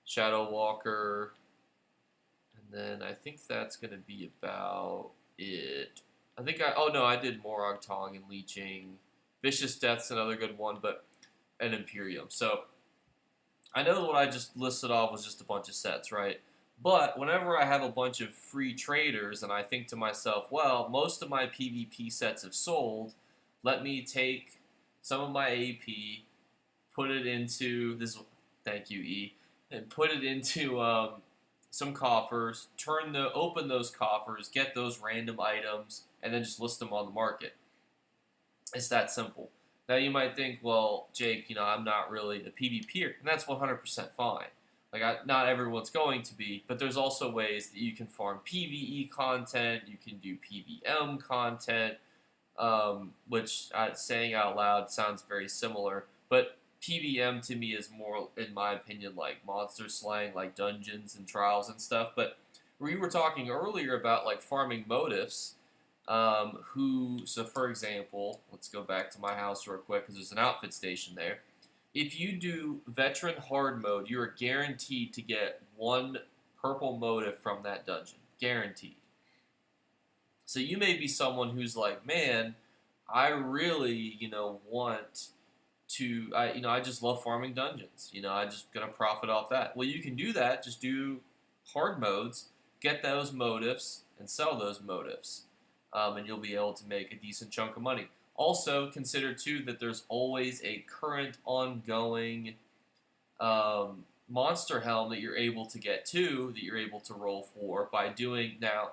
Shadow Walker, and then I think that's gonna be about it. I did Morag Tong and Leeching. Vicious Death's another good one, but an Imperium. So I know what I just listed off was just a bunch of sets, right? But whenever I have a bunch of free traders and I think to myself, well, most of my PvP sets have sold, let me take some of my AP, put it into this. Thank you, E, and put it into some coffers. Open those coffers, get those random items, and then just list them on the market. It's that simple. Now you might think, well, Jake, I'm not really a PvPer, and that's 100% fine. Not everyone's going to be, but there's also ways that you can farm PvE content, you can do PvM content, which saying out loud sounds very similar, but PvM to me is more, in my opinion, like monster slaying, like dungeons and trials and stuff. But we were talking earlier about like farming motifs. So for example, let's go back to my house real quick because there's an outfit station there. If you do veteran hard mode, you are guaranteed to get one purple motive from that dungeon. Guaranteed. So you may be someone who's like, man, I really, want to, I just love farming dungeons. I just gonna profit off that. Well, you can do that. Just do hard modes, get those motives, and sell those motives, and you'll be able to make a decent chunk of money. Also, consider too that there's always a current ongoing monster helm that you're able to get to, that you're able to roll for by doing now.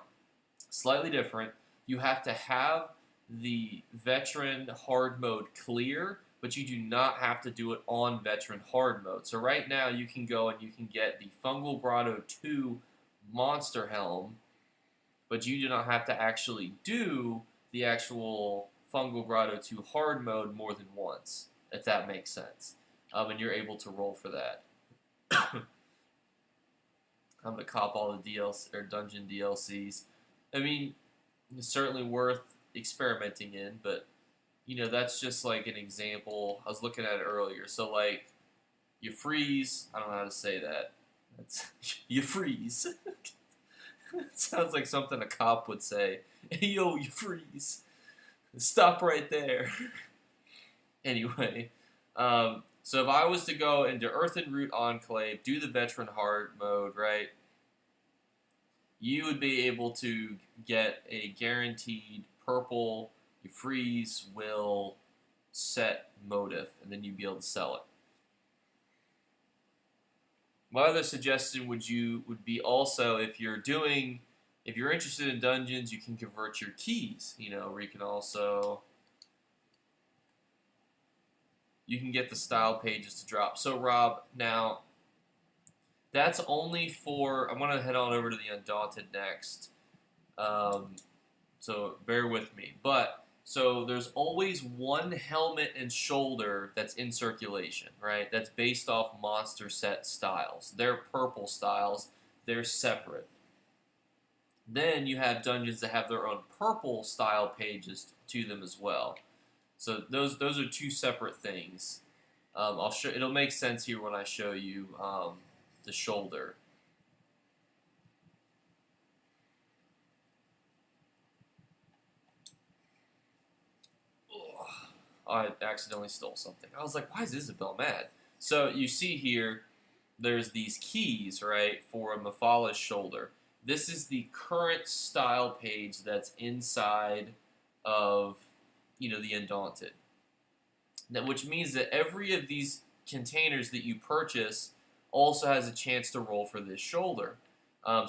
Slightly different. You have to have the veteran hard mode clear, but you do not have to do it on veteran hard mode. So right now you can go and you can get the Fungal Grotto 2 monster helm, but you do not have to actually do the actual Fungal Grotto 2 hard mode more than once, if that makes sense. And you're able to roll for that. I'm gonna cop all the DLC or dungeon DLCs. I mean, it's certainly worth experimenting in, but that's just like an example. I was looking at it earlier. So like, you freeze. I don't know how to say that. You freeze. It sounds like something a cop would say. Hey, yo, you freeze. Stop right there. Anyway, so if I was to go into Earthen Root Enclave, do the veteran hard mode, right? You would be able to get a guaranteed purple, you freeze, will, set motive, and then you'd be able to sell it. My other suggestion would be also if you're interested in dungeons, you can convert your keys, where you can get the style pages to drop. So Rob, now that's only for, I'm going to head on over to the Undaunted next, so bear with me. But, so there's always one helmet and shoulder that's in circulation, right? That's based off monster set styles. They're purple styles. They're separate. Then you have dungeons that have their own purple style pages to them as well. So those are two separate things. I'll show. It'll make sense here when I show you the shoulder. Ugh, I accidentally stole something. I was like, why is Isabel mad? So you see here, there's these keys, right, for a Mephala shoulder. This is the current style page that's inside of, the Undaunted. Now, which means that every of these containers that you purchase also has a chance to roll for this shoulder.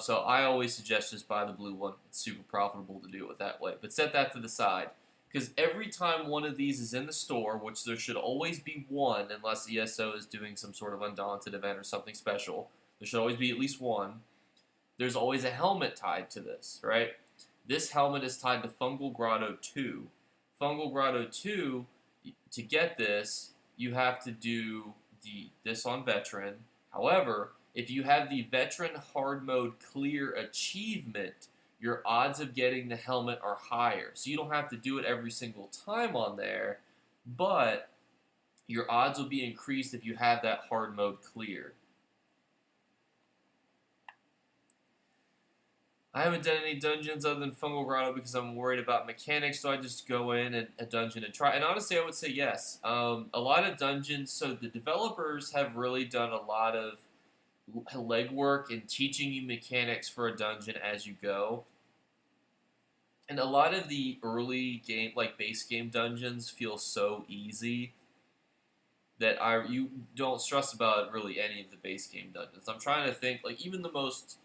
So I always suggest just buy the blue one. It's super profitable to do it that way. But set that to the side. Because every time one of these is in the store, which there should always be one, unless ESO is doing some sort of Undaunted event or something special, there should always be at least one. There's always a helmet tied to this, right? This helmet is tied to Fungal Grotto 2. Fungal Grotto 2, to get this, you have to do this on Veteran. However, if you have the Veteran Hard Mode Clear achievement, your odds of getting the helmet are higher. So you don't have to do it every single time on there, but your odds will be increased if you have that hard mode cleared. I haven't done any dungeons other than Fungal Grotto because I'm worried about mechanics, so I just go in a dungeon and try. And honestly, I would say yes. A lot of dungeons, so the developers have really done a lot of legwork in teaching you mechanics for a dungeon as you go. And a lot of the early game, like base game dungeons, feel so easy that you don't stress about really any of the base game dungeons. I'm trying to think, like even the most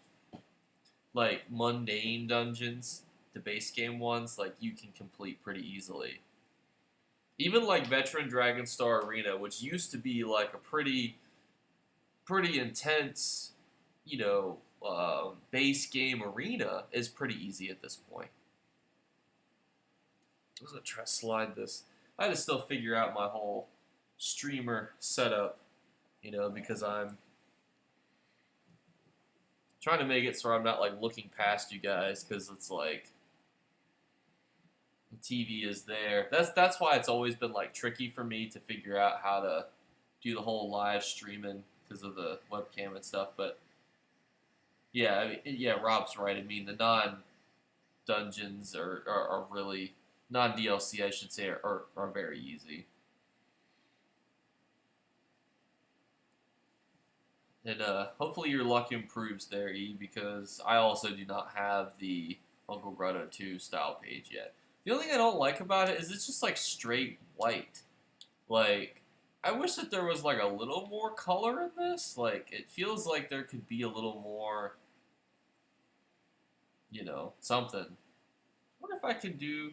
like mundane dungeons, the base game ones, like you can complete pretty easily. Even like Veteran Dragonstar Arena, which used to be like a pretty intense, base game arena, is pretty easy at this point. I was gonna try to slide this. I had to still figure out my whole streamer setup, you know, because I'm trying to make it so I'm not like looking past you guys, because it's like the TV is there. That's why it's always been like tricky for me to figure out how to do the whole live streaming because of the webcam and stuff. But yeah, I mean, yeah, Rob's right. I mean, the non-dungeons are really non-DLC, I should say, are very easy. And hopefully your luck improves there, E, because I also do not have the Uncle Grotto 2 style page yet. The only thing I don't like about it is it's just like straight white. Like, I wish that there was like a little more color in this. Like, it feels like there could be a little more, you know, something. I wonder if I can do.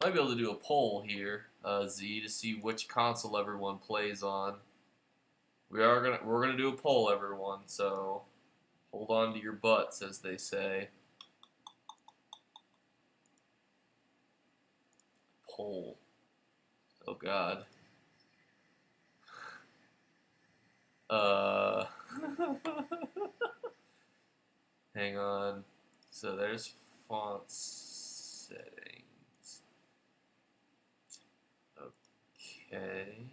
Might be able to do a poll here, Z, to see which console everyone plays on. We're gonna do a poll, everyone. So hold on to your butts, as they say. Poll. Oh God. Hang on. So there's font settings. Okay.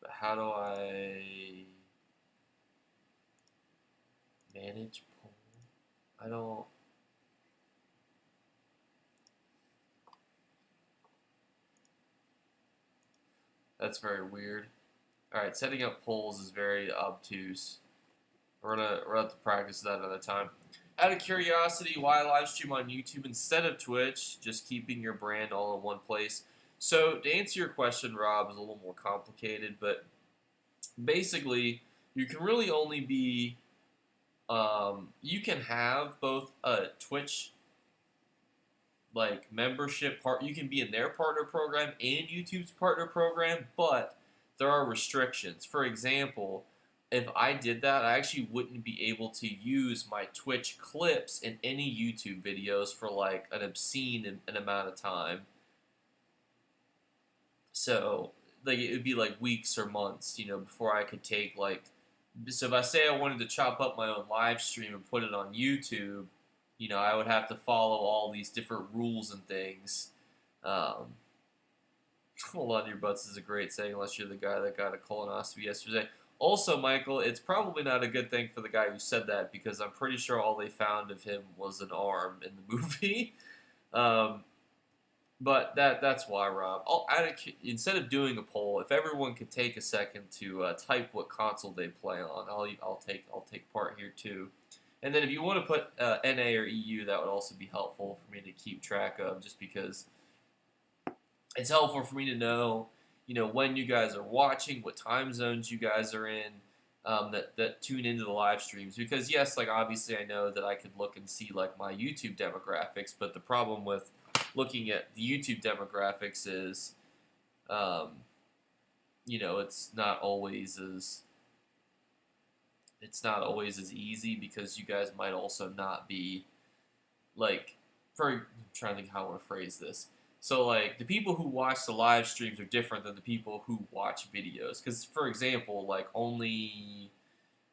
But how do I manage poll? I don't. That's very weird. Alright, setting up polls is very obtuse. We're gonna have to practice that another time. Out of curiosity, why live stream on YouTube instead of Twitch? Just keeping your brand all in one place. So to answer your question, Rob, is a little more complicated, but basically, you can really only be. You can have both a Twitch like membership part. You can be in their partner program and YouTube's partner program, but there are restrictions. For example, if I did that, I actually wouldn't be able to use my Twitch clips in any YouTube videos for like an obscene an amount of time. So like it would be like weeks or months, you know, before I could take like. So if I say I wanted to chop up my own live stream and put it on YouTube, you know, I would have to follow all these different rules and things. Um, Hold on to your butts is a great saying, unless you're the guy that got a colonoscopy yesterday. Also, Michael, it's probably not a good thing for the guy who said that, because I'm pretty sure all they found of him was an arm in the movie. um, but that's why, Rob. Instead of doing a poll, if everyone could take a second to type what console they play on, I'll take part here too. And then if you want to put NA or EU, that would also be helpful for me to keep track of, just because it's helpful for me to know, you know, when you guys are watching, what time zones you guys are in, that tune into the live streams. Because yes, like obviously I know that I could look and see like my YouTube demographics, but the problem with looking at the YouTube demographics is, you know, it's not always as easy, because you guys might also not be like, I'm trying to think how I want to phrase this. So, like, the people who watch the live streams are different than the people who watch videos. Because, for example, like, only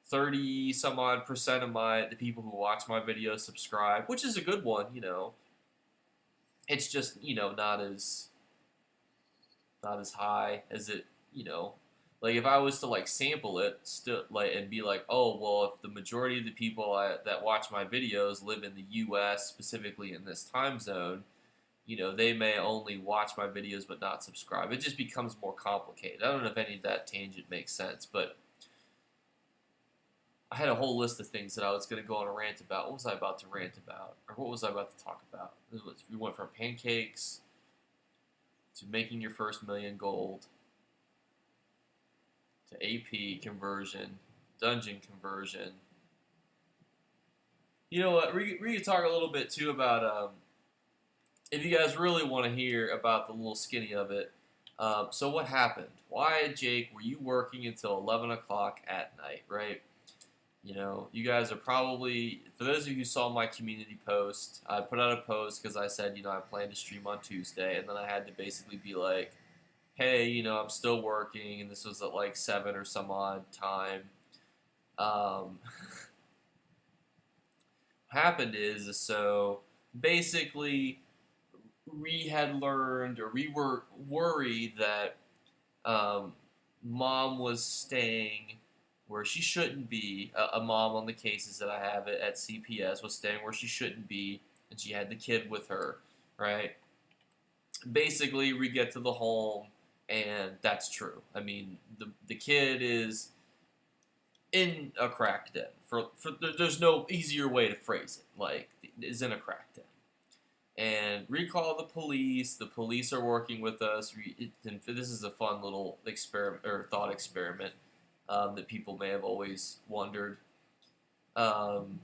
30 some odd percent of the people who watch my videos subscribe, which is a good one, you know. It's just, you know, not as high as it, you know. Like, if I was to, like, sample it, still, like, and be like, oh, well, if the majority of the people that watch my videos live in the U.S., specifically in this time zone, you know, they may only watch my videos but not subscribe. It just becomes more complicated. I don't know if any of that tangent makes sense, but I had a whole list of things that I was going to go on a rant about. What was I about to rant about? Or what was I about to talk about? We went from pancakes to making your first million gold to AP conversion, dungeon conversion. You know what? We could talk a little bit, too, about... if you guys really want to hear about the little skinny of it, so what happened? Why, Jake, were you working until 11 o'clock at night, right? You know, you guys are probably, for those of you who saw my community post, I put out a post because I said, you know, I plan to stream on Tuesday, and then I had to basically be like, hey, you know, I'm still working, and this was at like 7 or some odd time. Um, happened is, so basically, we had learned, or we were worried that um, mom was staying where she shouldn't be. A mom on the cases that I have at CPS was staying where she shouldn't be, and she had the kid with her, right? Basically, we get to the home, and that's true. I mean, the kid is in a crack den. There's no easier way to phrase it. Like, is in a crack den. And recall the police. The police are working with us. This is a fun little experiment or thought experiment that people may have always wondered. Um,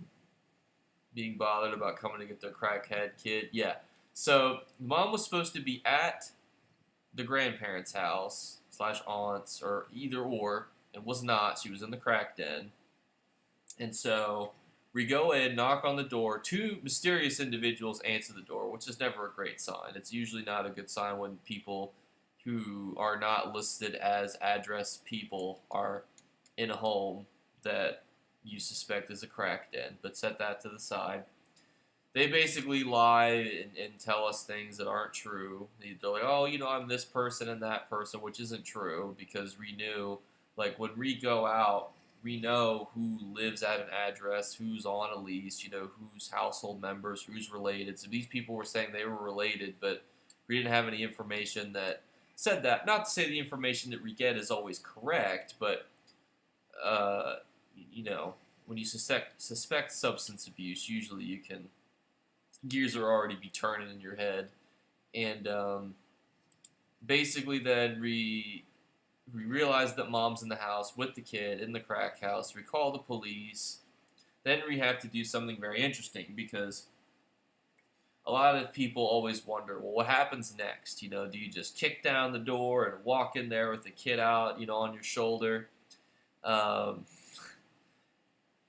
Being bothered about coming to get their crackhead kid. Yeah. So mom was supposed to be at the grandparents' house / aunts or either or, and was not. She was in the crack den. And so we go in, knock on the door. Two mysterious individuals answer the door, which is never a great sign. It's usually not a good sign when people who are not listed as address people are in a home that you suspect is a crack den, but set that to the side. They basically lie and tell us things that aren't true. They're like, oh, you know, I'm this person and that person, which isn't true because we knew, like, when we go out, we know who lives at an address, who's on a lease, you know, who's household members, who's related. So these people were saying they were related, but we didn't have any information that said that. Not to say the information that we get is always correct, but, you know, when you suspect substance abuse, usually you can, gears are already be turning in your head. And basically then we realize that mom's in the house with the kid in the crack house. We call the police. Then we have to do something very interesting because a lot of people always wonder, well, what happens next? You know, do you just kick down the door and walk in there with the kid out, you know, on your shoulder? And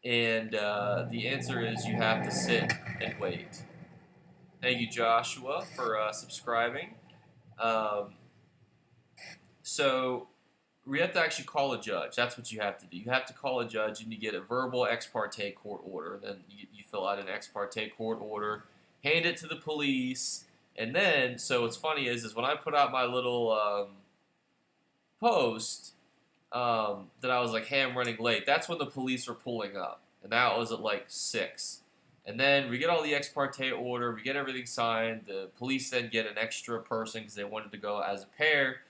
the answer is you have to sit and wait. Thank you, Joshua, for subscribing. Um, so we have to actually call a judge. That's what you have to do. You have to call a judge and you get a verbal ex parte court order. Then you fill out an ex parte court order, hand it to the police, and then, so what's funny is when I put out my little post that I was like, hey, I'm running late, that's when the police were pulling up. And that was at like 6. And then we get all the ex parte order, we get everything signed. The police then get an extra person because they wanted to go as a pair.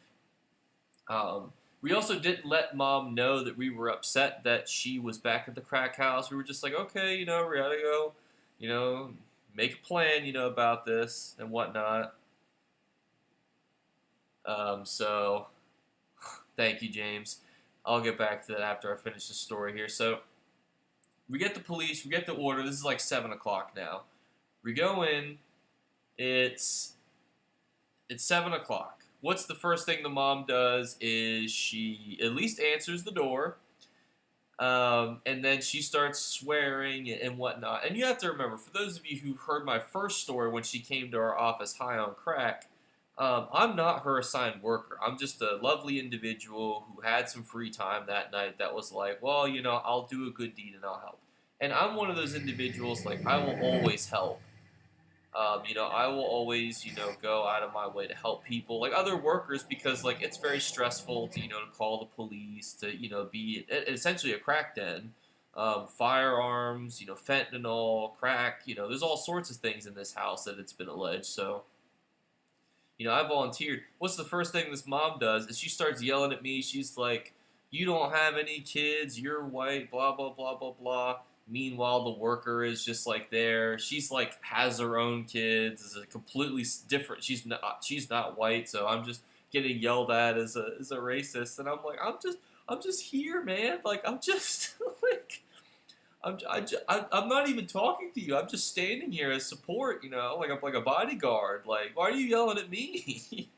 We also didn't let mom know that we were upset that she was back at the crack house. We were just like, okay, you know, we gotta go, you know, make a plan, you know, about this and whatnot. So, thank you, James. I'll get back to that after I finish the story here. So, we get the police, we get the order. This is like 7 o'clock now. We go in. It's 7 o'clock. What's the first thing the mom does is she at least answers the door. And then she starts swearing and whatnot. And you have to remember, for those of you who heard my first story when she came to our office high on crack, I'm not her assigned worker. I'm just a lovely individual who had some free time that night that was like, well, you know, I'll do a good deed and I'll help. And I'm one of those individuals, like, I will always help. You know, I will always, you know, go out of my way to help people, like other workers, because, like, it's very stressful to, you know, to call the police, to, you know, be essentially a crack den. Firearms, you know, fentanyl, crack, you know, there's all sorts of things in this house that it's been alleged, so, you know, I volunteered. What's the first thing this mom does is she starts yelling at me. She's like, you don't have any kids, you're white, blah, blah, blah, blah, blah. Meanwhile, the worker is just like there. She's like has her own kids. Is a completely different. She's not white, so I'm just getting yelled at as a racist. And I'm like, I'm just here, man. Like I'm just like I'm not even talking to you. I'm just standing here as support. You know, like I'm like a bodyguard. Like why are you yelling at me?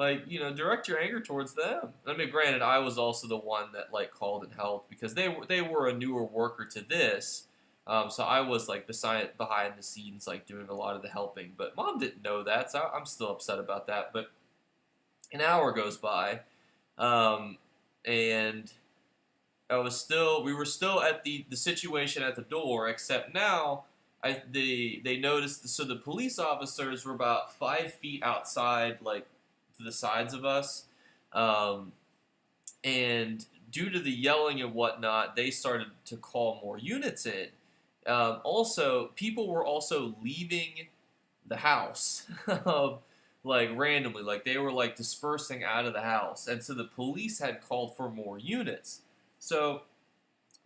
Like, direct your anger towards them. I mean, granted, I was also the one that like called and helped because they were a newer worker to this, so I was like behind the scenes, like doing a lot of the helping. But mom didn't know that, so I'm still upset about that. But an hour goes by, um, and we were still at the situation at the door, except now they noticed, so the police officers were about 5 feet outside, like to the sides of us, um, and due to the yelling and whatnot, they started to call more units in. Also, people were also leaving the house, like randomly, like they were like dispersing out of the house, and so the police had called for more units. So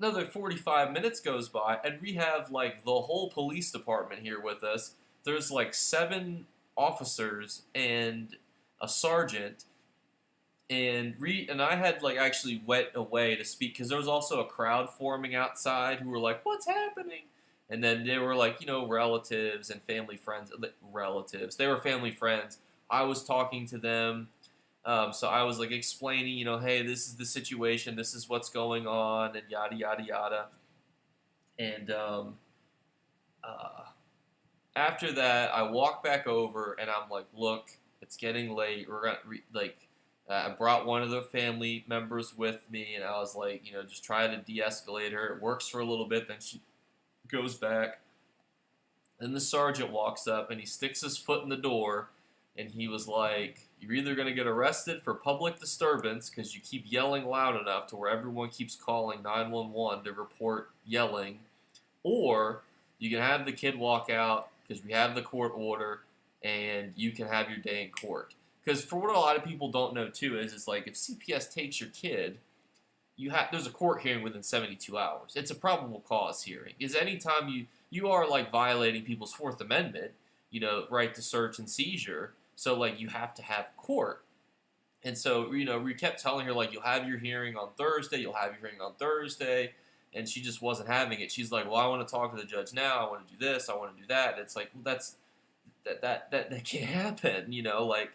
another 45 minutes goes by, and we have like the whole police department here with us. There's like 7 officers and a sergeant, and I had like actually went away to speak because there was also a crowd forming outside who were like, "What's happening?" And then they were like, relatives and family friends. Relatives, they were family friends. I was talking to them, so I was like explaining, hey, this is the situation, this is what's going on, and yada yada yada. And uh, after that, I walk back over, and I'm like, look, it's getting late. We're gonna I brought one of the family members with me, and I was like, just try to de-escalate her. It works for a little bit, then she goes back. Then the sergeant walks up, and he sticks his foot in the door, and he was like, "You're either going to get arrested for public disturbance because you keep yelling loud enough to where everyone keeps calling 911 to report yelling, or you can have the kid walk out because we have the court order, and you can have your day in court." Because for what a lot of people don't know too is like if CPS takes your kid, there's a court hearing within 72 hours. It's a probable cause hearing. Is anytime you are like violating people's Fourth Amendment, right to search and seizure. So like you have to have court. And so we kept telling her like you'll have your hearing on Thursday, you'll have your hearing on Thursday, and she just wasn't having it. She's like, "Well, I want to talk to the judge now. I want to do this. I want to do that." And it's like, well, that can't happen. Like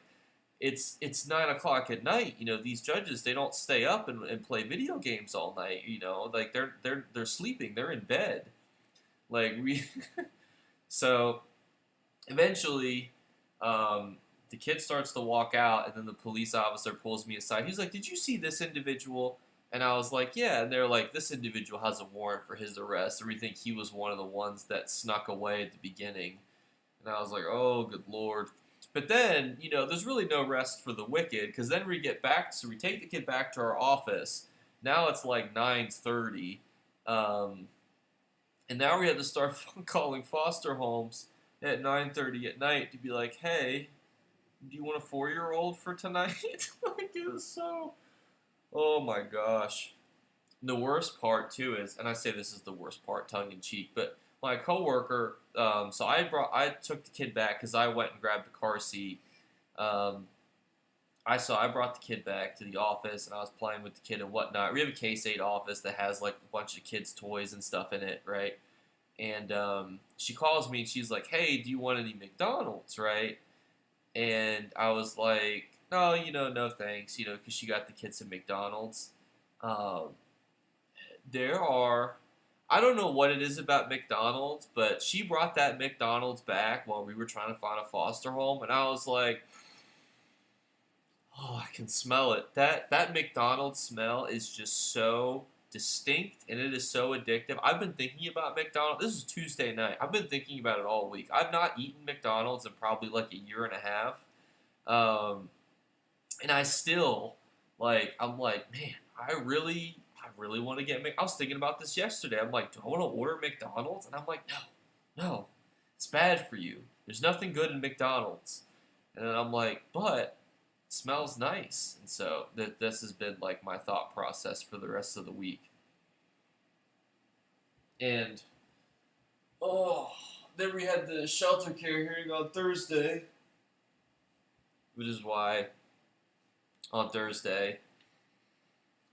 it's 9 o'clock at night. These judges, they don't stay up and play video games all night. Like they're sleeping. They're in bed. Like we, so eventually, the kid starts to walk out, and then the police officer pulls me aside. He's like, "Did you see this individual?" And I was like, "Yeah." And they're like, "This individual has a warrant for his arrest, and we think he was one of the ones that snuck away at the beginning." And I was like, "Oh, good lord." But then, there's really no rest for the wicked, because then we take the kid back to our office. Now it's like 9:30, and now we had to start calling foster homes at 9:30 at night to be like, "Hey, do you want a 4-year-old for tonight?" Like, it was so, oh my gosh. The worst part too is, and I say this is the worst part, tongue in cheek, but my coworker, so I took the kid back because I went and grabbed the car seat. Um, I brought the kid back to the office, and I was playing with the kid and whatnot. We have a K-8 office that has like a bunch of kids' toys and stuff in it, right? And she calls me, and she's like, "Hey, do you want any McDonald's?" Right? And I was like, "No, no thanks," because she got the kids some McDonald's. Um, there are, I don't know what it is about McDonald's, but she brought that McDonald's back while we were trying to find a foster home, and I was like, "Oh, I can smell it." That McDonald's smell is just so distinct, and it is so addictive. I've been thinking about McDonald's. This is Tuesday night. I've been thinking about it all week. I've not eaten McDonald's in probably like a year and a half, and I still I'm like, man, I really want to get. I was thinking about this yesterday. I'm like, do I want to order McDonald's? And I'm like, no, it's bad for you. There's nothing good in McDonald's. And then I'm like, but it smells nice. And so this has been like my thought process for the rest of the week. And then we had the shelter care hearing on Thursday, which is why on Thursday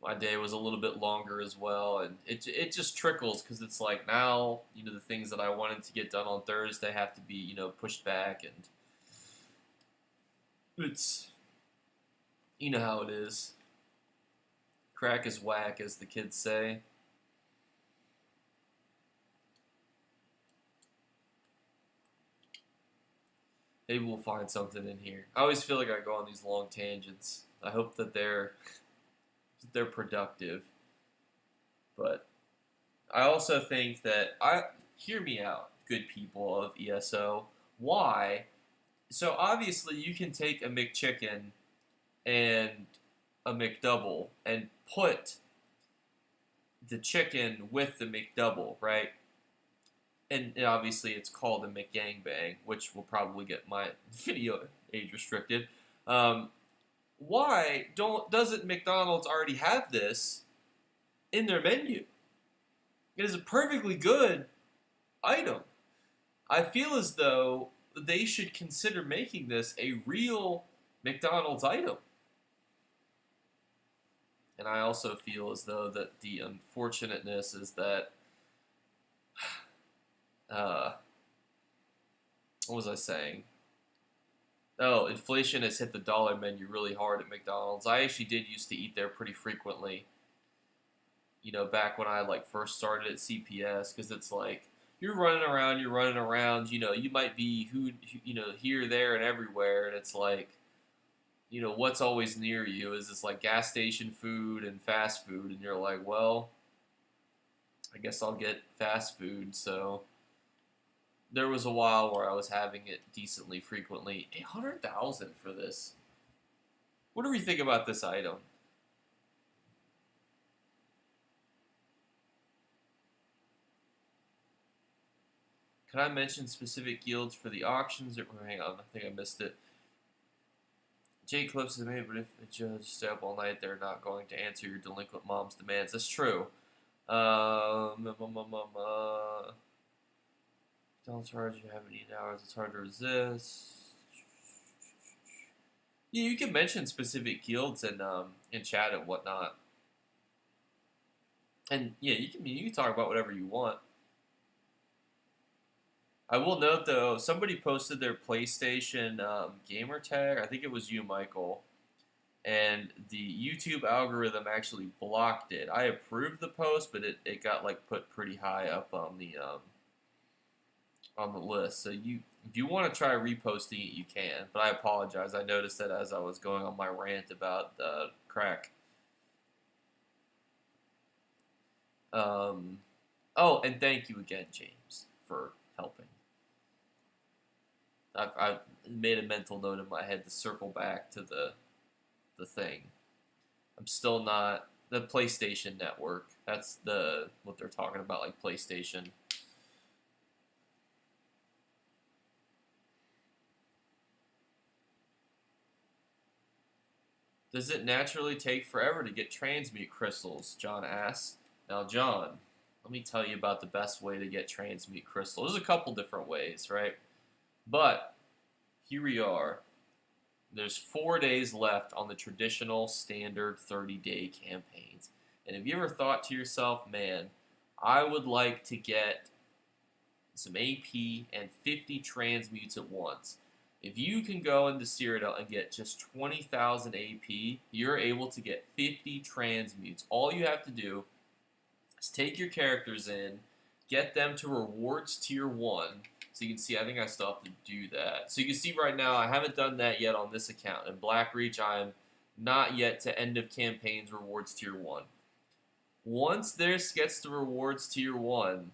my day was a little bit longer as well, and it just trickles because it's like now the things that I wanted to get done on Thursday have to be pushed back, and it's You know how it is. Crack is whack, as the kids say. Maybe we'll find something in here. I always feel like I go on these long tangents. I hope that they're productive. But I also think that hear me out, good people of ESO. Why? So obviously you can take a McChicken and a McDouble and put the chicken with the McDouble, right? And obviously it's called a McGangbang, which will probably get my video age restricted. Why doesn't McDonald's already have this in their menu? It is a perfectly good item. I feel as though they should consider making this a real McDonald's item. And I also feel as though that the unfortunateness is that, what was I saying? Oh, inflation has hit the dollar menu really hard at McDonald's. I actually did used to eat there pretty frequently. You know, back when I like first started at CPS, because it's like you're running around. You know, you might be here, there, and everywhere, and it's like, you know, what's always near you is this like gas station food and fast food, and you're like, well, I guess I'll get fast food. So there was a while where I was having it decently frequently. 800,000 for this. What do we think about this item? Can I mention specific yields for the auctions? Hang on, I think I missed it. Jay Clips is made, but if a judge stay up all night, they're not going to answer your delinquent mom's demands. That's true. Don't charge you have any hours. It's hard to resist. Yeah, you can mention specific guilds in chat and whatnot. And yeah, you can talk about whatever you want. I will note though, somebody posted their PlayStation gamer tag. I think it was you, Michael. And the YouTube algorithm actually blocked it. I approved the post, but it got like put pretty high up on the list. So if you want to try reposting it, you can. But I apologize. I noticed that as I was going on my rant about crack. Oh, and thank you again, James, for helping. I've made a mental note in my head to circle back to the thing. I'm still not the PlayStation Network. That's what they're talking about, like PlayStation. Does it naturally take forever to get transmute crystals? John asks. Now, John, let me tell you about the best way to get transmute crystals. There's a couple different ways, right? But here we are. There's 4 days left on the traditional standard 30-day campaigns. And have you ever thought to yourself, man, I would like to get some AP and 50 transmutes at once. If you can go into Cyrodiil and get just 20,000 AP, you're able to get 50 transmutes. All you have to do is take your characters in, get them to rewards tier 1. So you can see, I think I still have to do that. So you can see right now, I haven't done that yet on this account. In Blackreach, I'm not yet to end of campaigns rewards tier 1. Once this gets to rewards tier 1,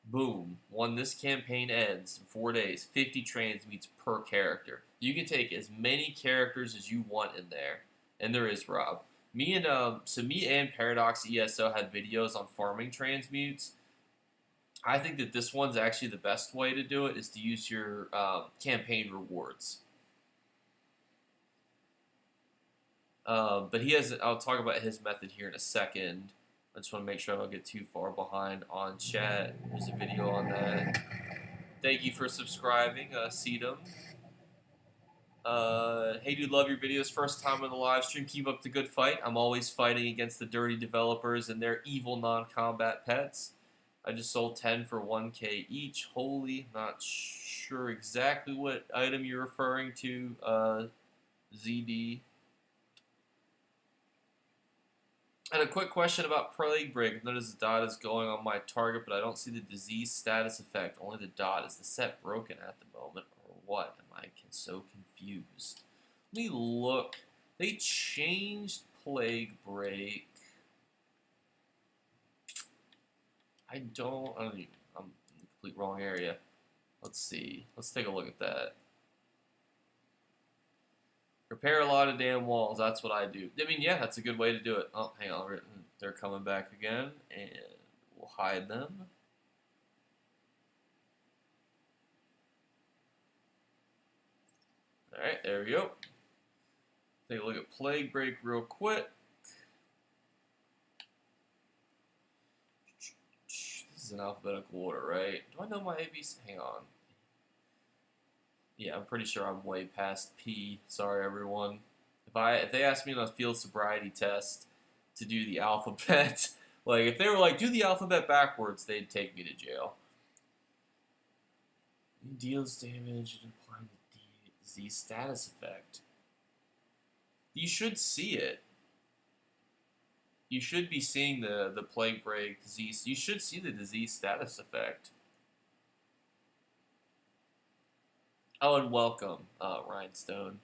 boom, when this campaign ends in 4 days, 50 transmutes per character. You can take as many characters as you want in there. And there is, Rob. Me and Paradox ESO had videos on farming transmutes. I think that this one's actually the best way to do it is to use your campaign rewards. But he has. I'll talk about his method here in a second. I just want to make sure I don't get too far behind on chat. There's a video on that. Thank you for subscribing, Sedum. Hey dude, love your videos. First time on the live stream. Keep up the good fight. I'm always fighting against the dirty developers and their evil non-combat pets. I just sold 10 for 1K each. Holy, not sure exactly what item you're referring to, ZD. And a quick question about plague break. Notice the dot is going on my target, but I don't see the disease status effect. Only the dot. Is the set broken at the moment, or what? Am I so confused? Let me look. They changed plague break. I don't even, I'm in the complete wrong area. Let's see. Let's take a look at that. Repair a lot of damn walls. That's what I do. I mean, yeah, that's a good way to do it. Oh, hang on. They're coming back again, and we'll hide them. All right, there we go. Take a look at plague break real quick. This is in alphabetical order, right? Do I know my ABC? Hang on. Yeah, I'm pretty sure I'm way past P. Sorry, everyone. If they asked me on a field sobriety test to do the alphabet, like if they were like, do the alphabet backwards, they'd take me to jail. Deals damage and applying the disease status effect. You should see it. You should be seeing the plague break disease. You should see the disease status effect. Oh, and welcome, Rhinestone.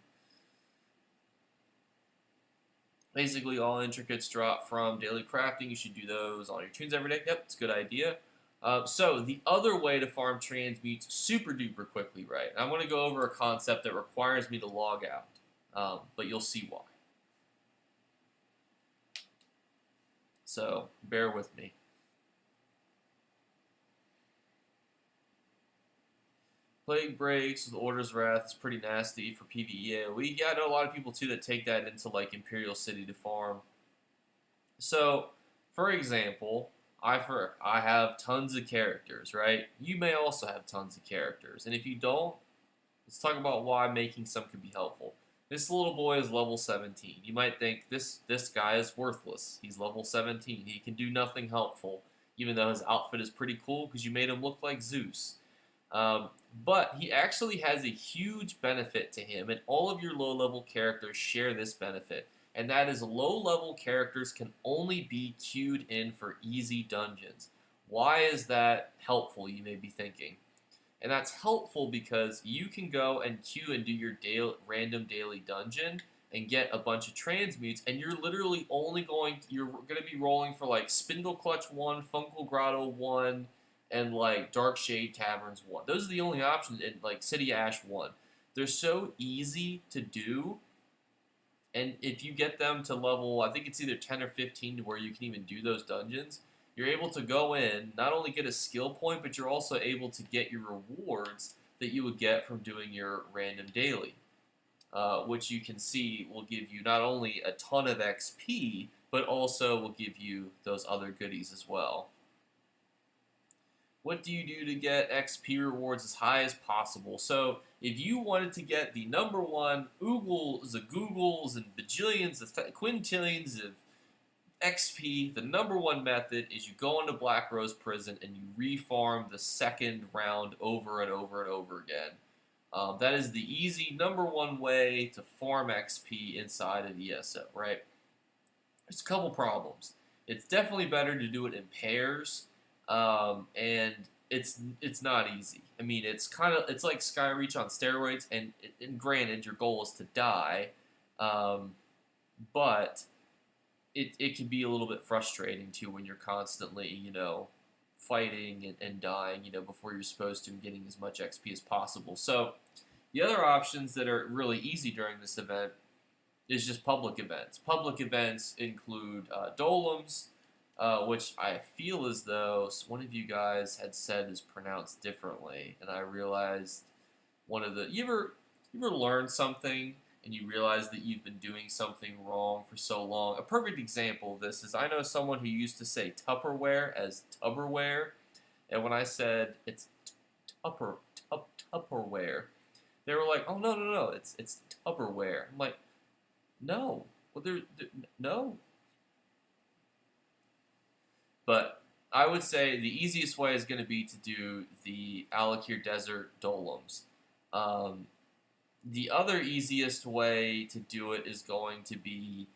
Basically, all intricates drop from daily crafting. You should do those on your tunes every day. Yep, it's a good idea. So the other way to farm transmutes super duper quickly, right? And I'm going to go over a concept that requires me to log out, but you'll see why. So bear with me. Plague breaks with Order's Wrath is pretty nasty for PvE AoE. Yeah, I know a lot of people too that take that into like Imperial City to farm. So, for example, I have tons of characters, right? You may also have tons of characters, and if you don't, let's talk about why making some could be helpful. This little boy is level 17. You might think this guy is worthless. He's level 17. He can do nothing helpful, even though his outfit is pretty cool because you made him look like Zeus. But he actually has a huge benefit to him, and all of your low-level characters share this benefit, and that is low-level characters can only be queued in for easy dungeons. Why is that helpful, you may be thinking? And that's helpful because you can go and queue and do your random daily dungeon and get a bunch of transmutes, and you're literally only you're going to be rolling for like Spindle Clutch 1, Fungal Grotto 1, and like Dark Shade Taverns 1. Those are the only options in like City Ash 1. They're so easy to do, and if you get them to level, I think it's either 10 or 15 to where you can even do those dungeons, you're able to go in, not only get a skill point, but you're also able to get your rewards that you would get from doing your random daily, which you can see will give you not only a ton of XP, but also will give you those other goodies as well. What do you do to get XP rewards as high as possible? So if you wanted to get the #1 oogles, the googles, and bajillions, the quintillions of XP, the #1 method is you go into Black Rose Prison and you refarm the second round over and over and over again. That is the easy #1 way to farm XP inside of ESO, right? There's a couple problems. It's definitely better to do it in pairs, and it's not easy. I mean, it's like Skyreach on steroids, and granted, your goal is to die, but it can be a little bit frustrating too when you're constantly, fighting and dying, before you're supposed to, and getting as much XP as possible. So the other options that are really easy during this event is just public events. Public events include Dolems, which I feel as though one of you guys had said is pronounced differently, and I realized you ever learn something and you realize that you've been doing something wrong for so long? A perfect example of this is I know someone who used to say Tupperware as Tupperware, and when I said it's Tupperware, they were like, "Oh no, it's Tupperware." I'm like, "No, well no." But I would say the easiest way is going to be to do the Alakir Desert Dolems. The other easiest way to do it is going to be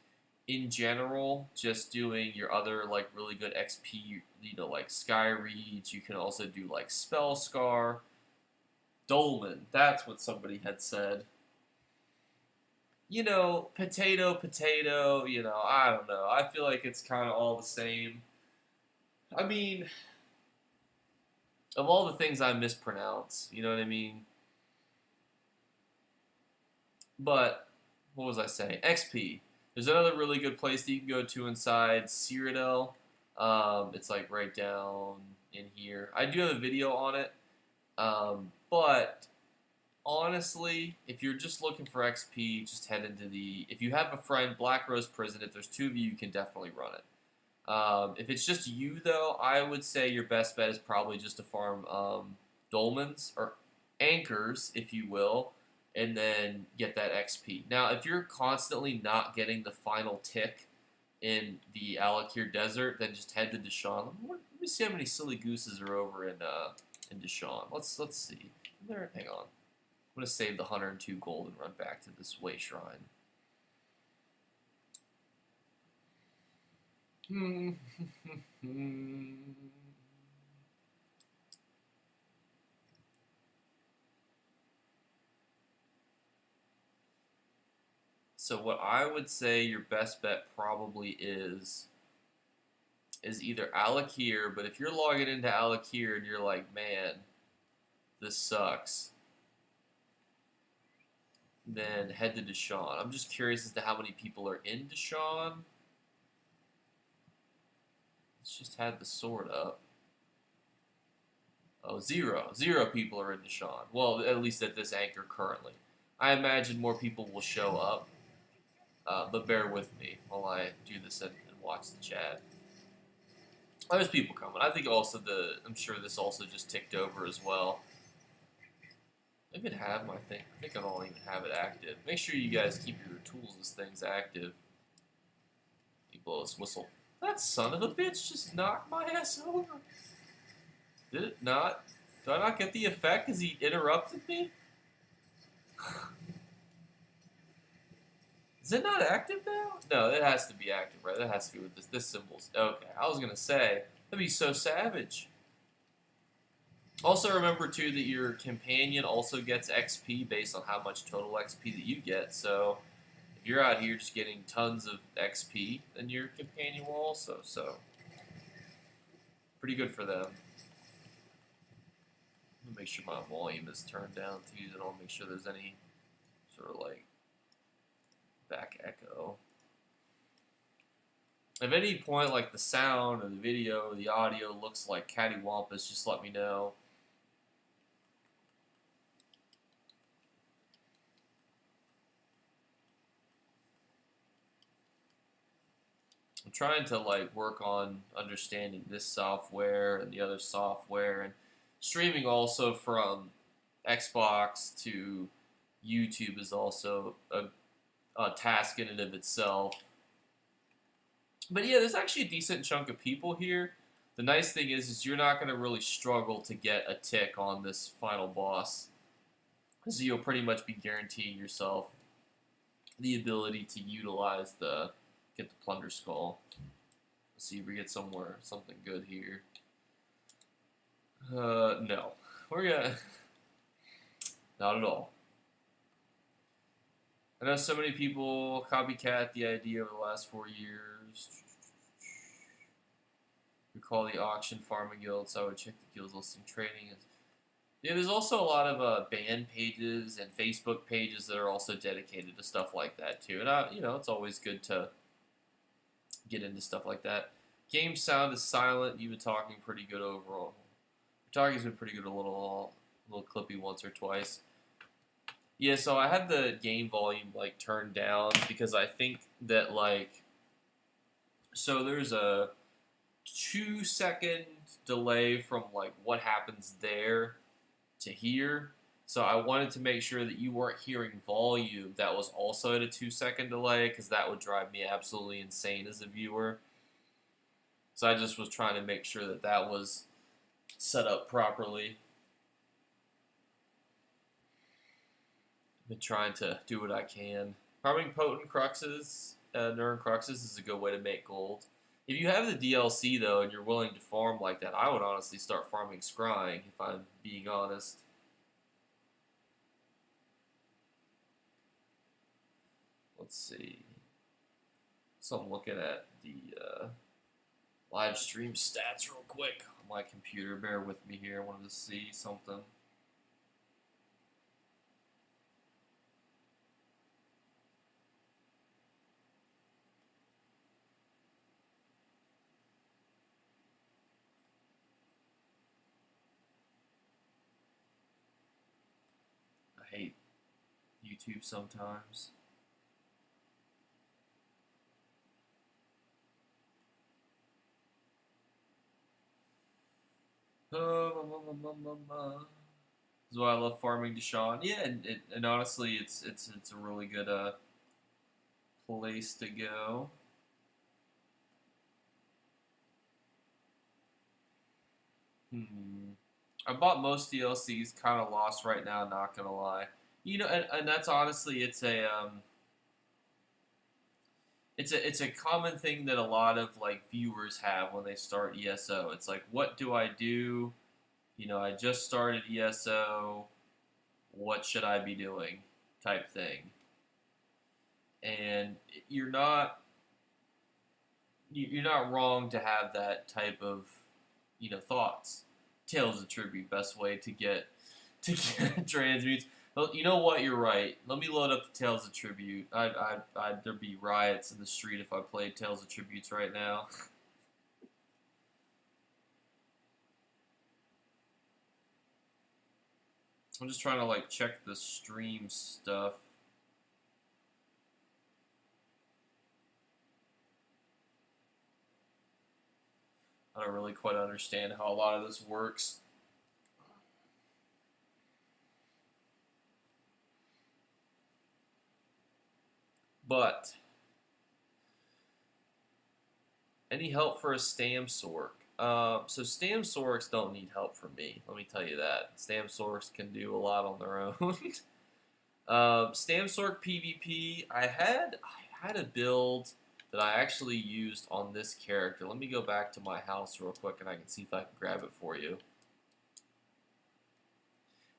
in general, just doing your other like really good XP, like Sky Reach. You can also do like Spell Scar, Dolmen. That's what somebody had said. Potato, potato. I don't know. I feel like it's kind of all the same. I mean, of all the things I mispronounce, you know what I mean? But, what was I saying? XP. There's another really good place that you can go to inside Cyrodiil. It's like right down in here. I do have a video on it. But, honestly, if you're just looking for XP, just head into if you have a friend, Black Rose Prison, if there's two of you, you can definitely run it. If it's just you, though, I would say your best bet is probably just to farm dolmens, or anchors, if you will, and then get that XP. Now, if you're constantly not getting the final tick in the Alakir Desert, then just head to Deshaun. Let me see how many silly gooses are over in Deshaun. Let's see. Hang on. I'm going to save the 102 gold and run back to this way shrine. So what I would say your best bet probably is either Alakir, but if you're logging into Alakir and you're like, man, this sucks, then head to Deshaun. I'm just curious as to how many people are in Deshaun. Let's just have the sword up. Oh, zero. Zero people are in Deshaun. Well, at least at this anchor currently. I imagine more people will show up, but bear with me while I do this and watch the chat. Oh, there's people coming. I think also I'm sure this also just ticked over as well. I even have my thing. I think I don't even have it active. Make sure you guys keep your tools as things active. He blows whistle. That son of a bitch just knocked my ass over. Did it not? Did I not get the effect because he interrupted me? Is it not active now? No, it has to be active, right? That has to be with this symbol's. Okay, I was going to say, that'd be so savage. Also remember, too, that your companion also gets XP based on how much total XP that you get. So if you're out here just getting tons of XP, then your companion will also. So pretty good for them. Let me make sure my volume is turned down, too. I don't make sure there's any sort of like back echo. If at any point like the sound or the video or the audio looks like cattywampus, just let me know. I'm trying to like work on understanding this software and the other software, and streaming also from Xbox to YouTube is also a task in and of itself. But yeah, there's actually a decent chunk of people here. The nice thing is you're not going to really struggle to get a tick on this final boss, so you'll pretty much be guaranteeing yourself the ability to utilize get the Plunder Skull. Let's see if we get something good here. No. We're gonna... Not at all. I know so many people copycat the idea over the last 4 years. Recall the auction farming guild, so I would check the guild's listing trading. Yeah, there's also a lot of band pages and Facebook pages that are also dedicated to stuff like that too. And it's always good to get into stuff like that. Game sound is silent. You've been talking pretty good overall. Your talking's been pretty good. A little clippy once or twice. Yeah, so I had the game volume like turned down because I think that so there's a 2-second delay from like what happens there to here. So I wanted to make sure that you weren't hearing volume that was also at a 2-second delay, because that would drive me absolutely insane as a viewer. So I just was trying to make sure that that was set up properly. I've been trying to do what I can. Farming potent cruxes. Nern Cruxes is a good way to make gold. If you have the DLC though, and you're willing to farm like that, I would honestly start farming scrying. If I'm being honest. Let's see. So I'm looking at the live stream stats real quick on my computer. Bear with me here. I wanted to see something. I hate YouTube sometimes. This is why I love farming Deshaun. Yeah, and honestly, it's a really good place to go. I bought most DLCs, kind of lost right now. Not gonna lie, and that's honestly, it's a common thing that a lot of like viewers have when they start ESO. It's like, what do I do? I just started ESO. What should I be doing? Type thing. And you're not wrong to have that type of thoughts. Tales of Tribute, best way to get transmutes. Well, you know what? You're right. Let me load up the Tales of Tribute. There'd be riots in the street if I played Tales of Tributes right now. I'm just trying to like check the stream stuff. I don't really quite understand how a lot of this works. But any help for a Stam Sork? So Stam Sorks don't need help from me. Let me tell you that. Stam Sorks can do a lot on their own. Stam Sork PvP. I had a build that I actually used on this character. Let me go back to my house real quick and I can see if I can grab it for you.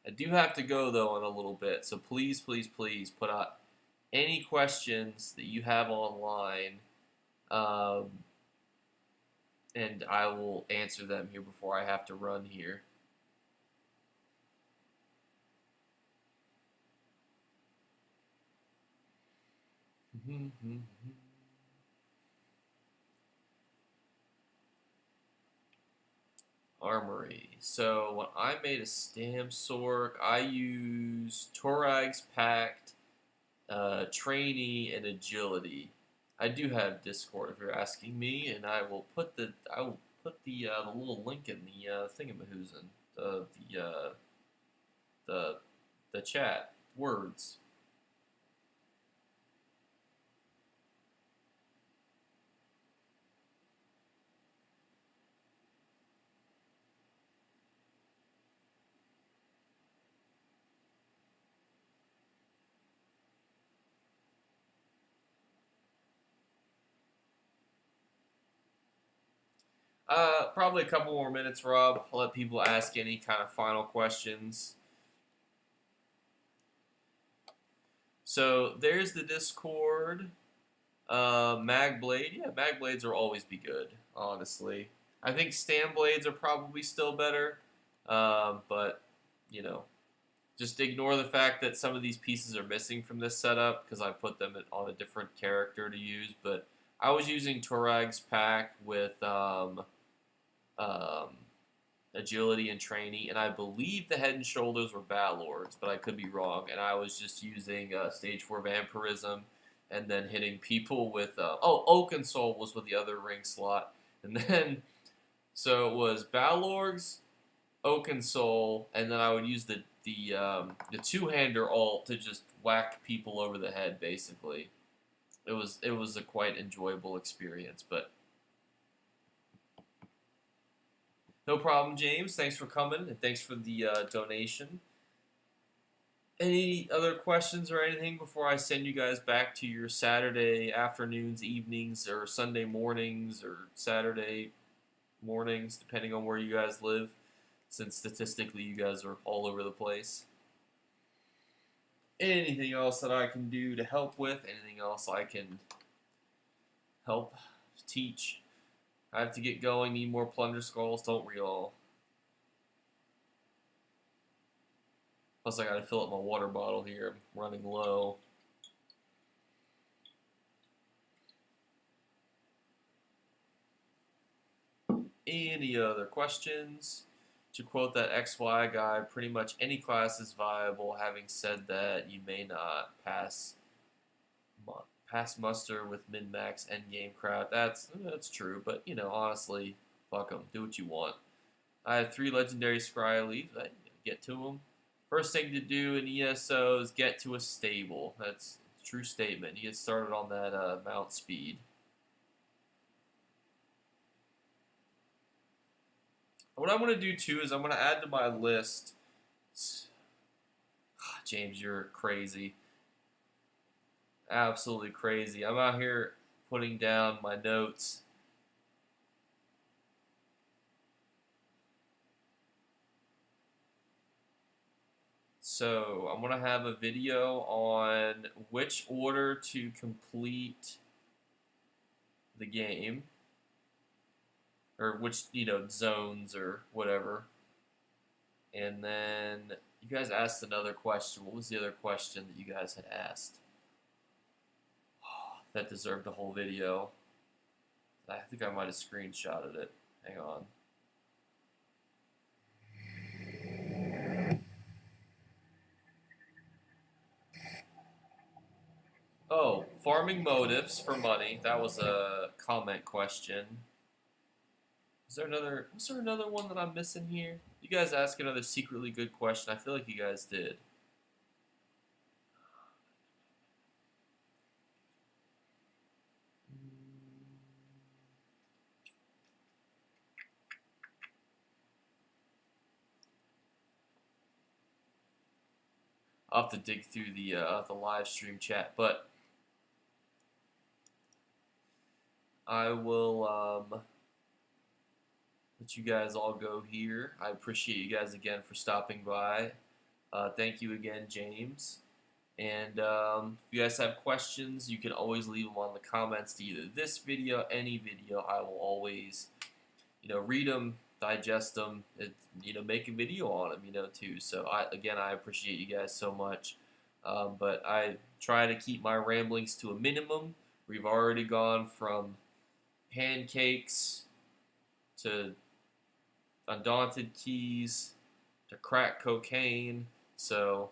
I do have to go though in a little bit, so please, please, please put out any questions that you have online, and I will answer them here before I have to run here. Armory. So when I made a Stam Sork, I used Torag's Pact, Trainee, and Agility. I do have Discord if you're asking me, and I will put the little link in the thingamahoosin, the chat words. Probably a couple more minutes, Rob. I'll let people ask any kind of final questions. So there's the Discord. Mag Blade. Yeah, Mag Blades will always be good, honestly. I think Stam Blades are probably still better. But, just ignore the fact that some of these pieces are missing from this setup because I put them on a different character to use. But I was using Torag's Pack with Agility and Trainee, and I believe the Head and Shoulders were Balords, but I could be wrong. And I was just using Stage 4 Vampirism and then hitting people with... Oaken Soul was with the other ring slot. And then... So it was Balorgs, Oaken Soul, and then I would use the two-hander ult to just whack people over the head, basically. It was a quite enjoyable experience, but... No problem, James. Thanks for coming, and thanks for the donation. Any other questions or anything before I send you guys back to your Saturday afternoons, evenings, or Sunday mornings, or Saturday mornings, depending on where you guys live, since statistically you guys are all over the place? Anything else that I can do to help with? Anything else I can help teach? I have to get going. Need more plunder skulls, don't we all? Plus, I gotta fill up my water bottle here. I'm running low. Any other questions? To quote that XY guy, pretty much any class is viable. Having said that, you may not pass muster with min-max endgame crap. That's true, but you know, honestly, fuck them. Do what you want. I have 3 legendary scry leaves. I get to them. First thing to do in ESO is get to a stable. That's a true statement. You get started on that mount speed. What I'm going to do too is I'm going to add to my list. James, you're crazy. Absolutely crazy. I'm out here putting down my notes. So I'm going to have a video on which order to complete the game, or which, zones or whatever. And then you guys asked another question. What was the other question that you guys had asked? That deserved a whole video. I think I might have screenshotted it. Hang on. Oh, farming motives for money. That was a comment question. Was there another one that I'm missing here? You guys ask another secretly good question. I feel like you guys did. I'll have to dig through the live stream chat, but I will let you guys all go here. I appreciate you guys again for stopping by. Thank you again, James. And if you guys have questions, you can always leave them on the comments to either this video, any video. I will always, read them, digest them, make a video on them, too. So I appreciate you guys so much. But I try to keep my ramblings to a minimum. We've already gone from pancakes to undaunted keys to crack cocaine. So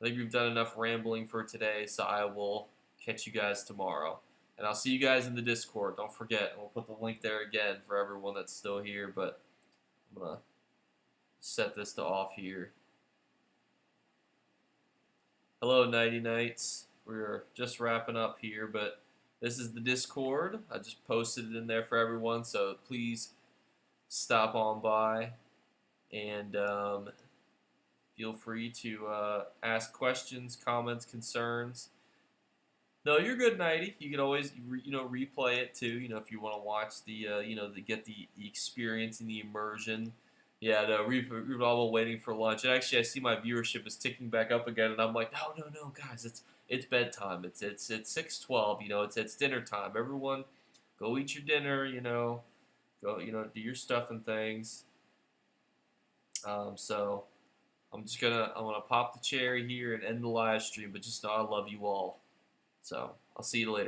I think we've done enough rambling for today, so I will catch you guys tomorrow. And I'll see you guys in the Discord. Don't forget, we'll put the link there again for everyone that's still here, but I'm going to set this to off here. Hello, Nighty Nights. We're just wrapping up here, but this is the Discord. I just posted it in there for everyone, so please stop on by and feel free to ask questions, comments, concerns. No, you're good, Nighty. You can always, replay it too. If you want to watch to get the experience and the immersion. Yeah, no, we're all waiting for lunch. And actually, I see my viewership is ticking back up again, and I'm like, no, guys, it's bedtime. It's 6:12. It's dinner time. Everyone, go eat your dinner. Go do your stuff and things. So I'm gonna pop the cherry here and end the live stream, but just know I love you all. So I'll see you later.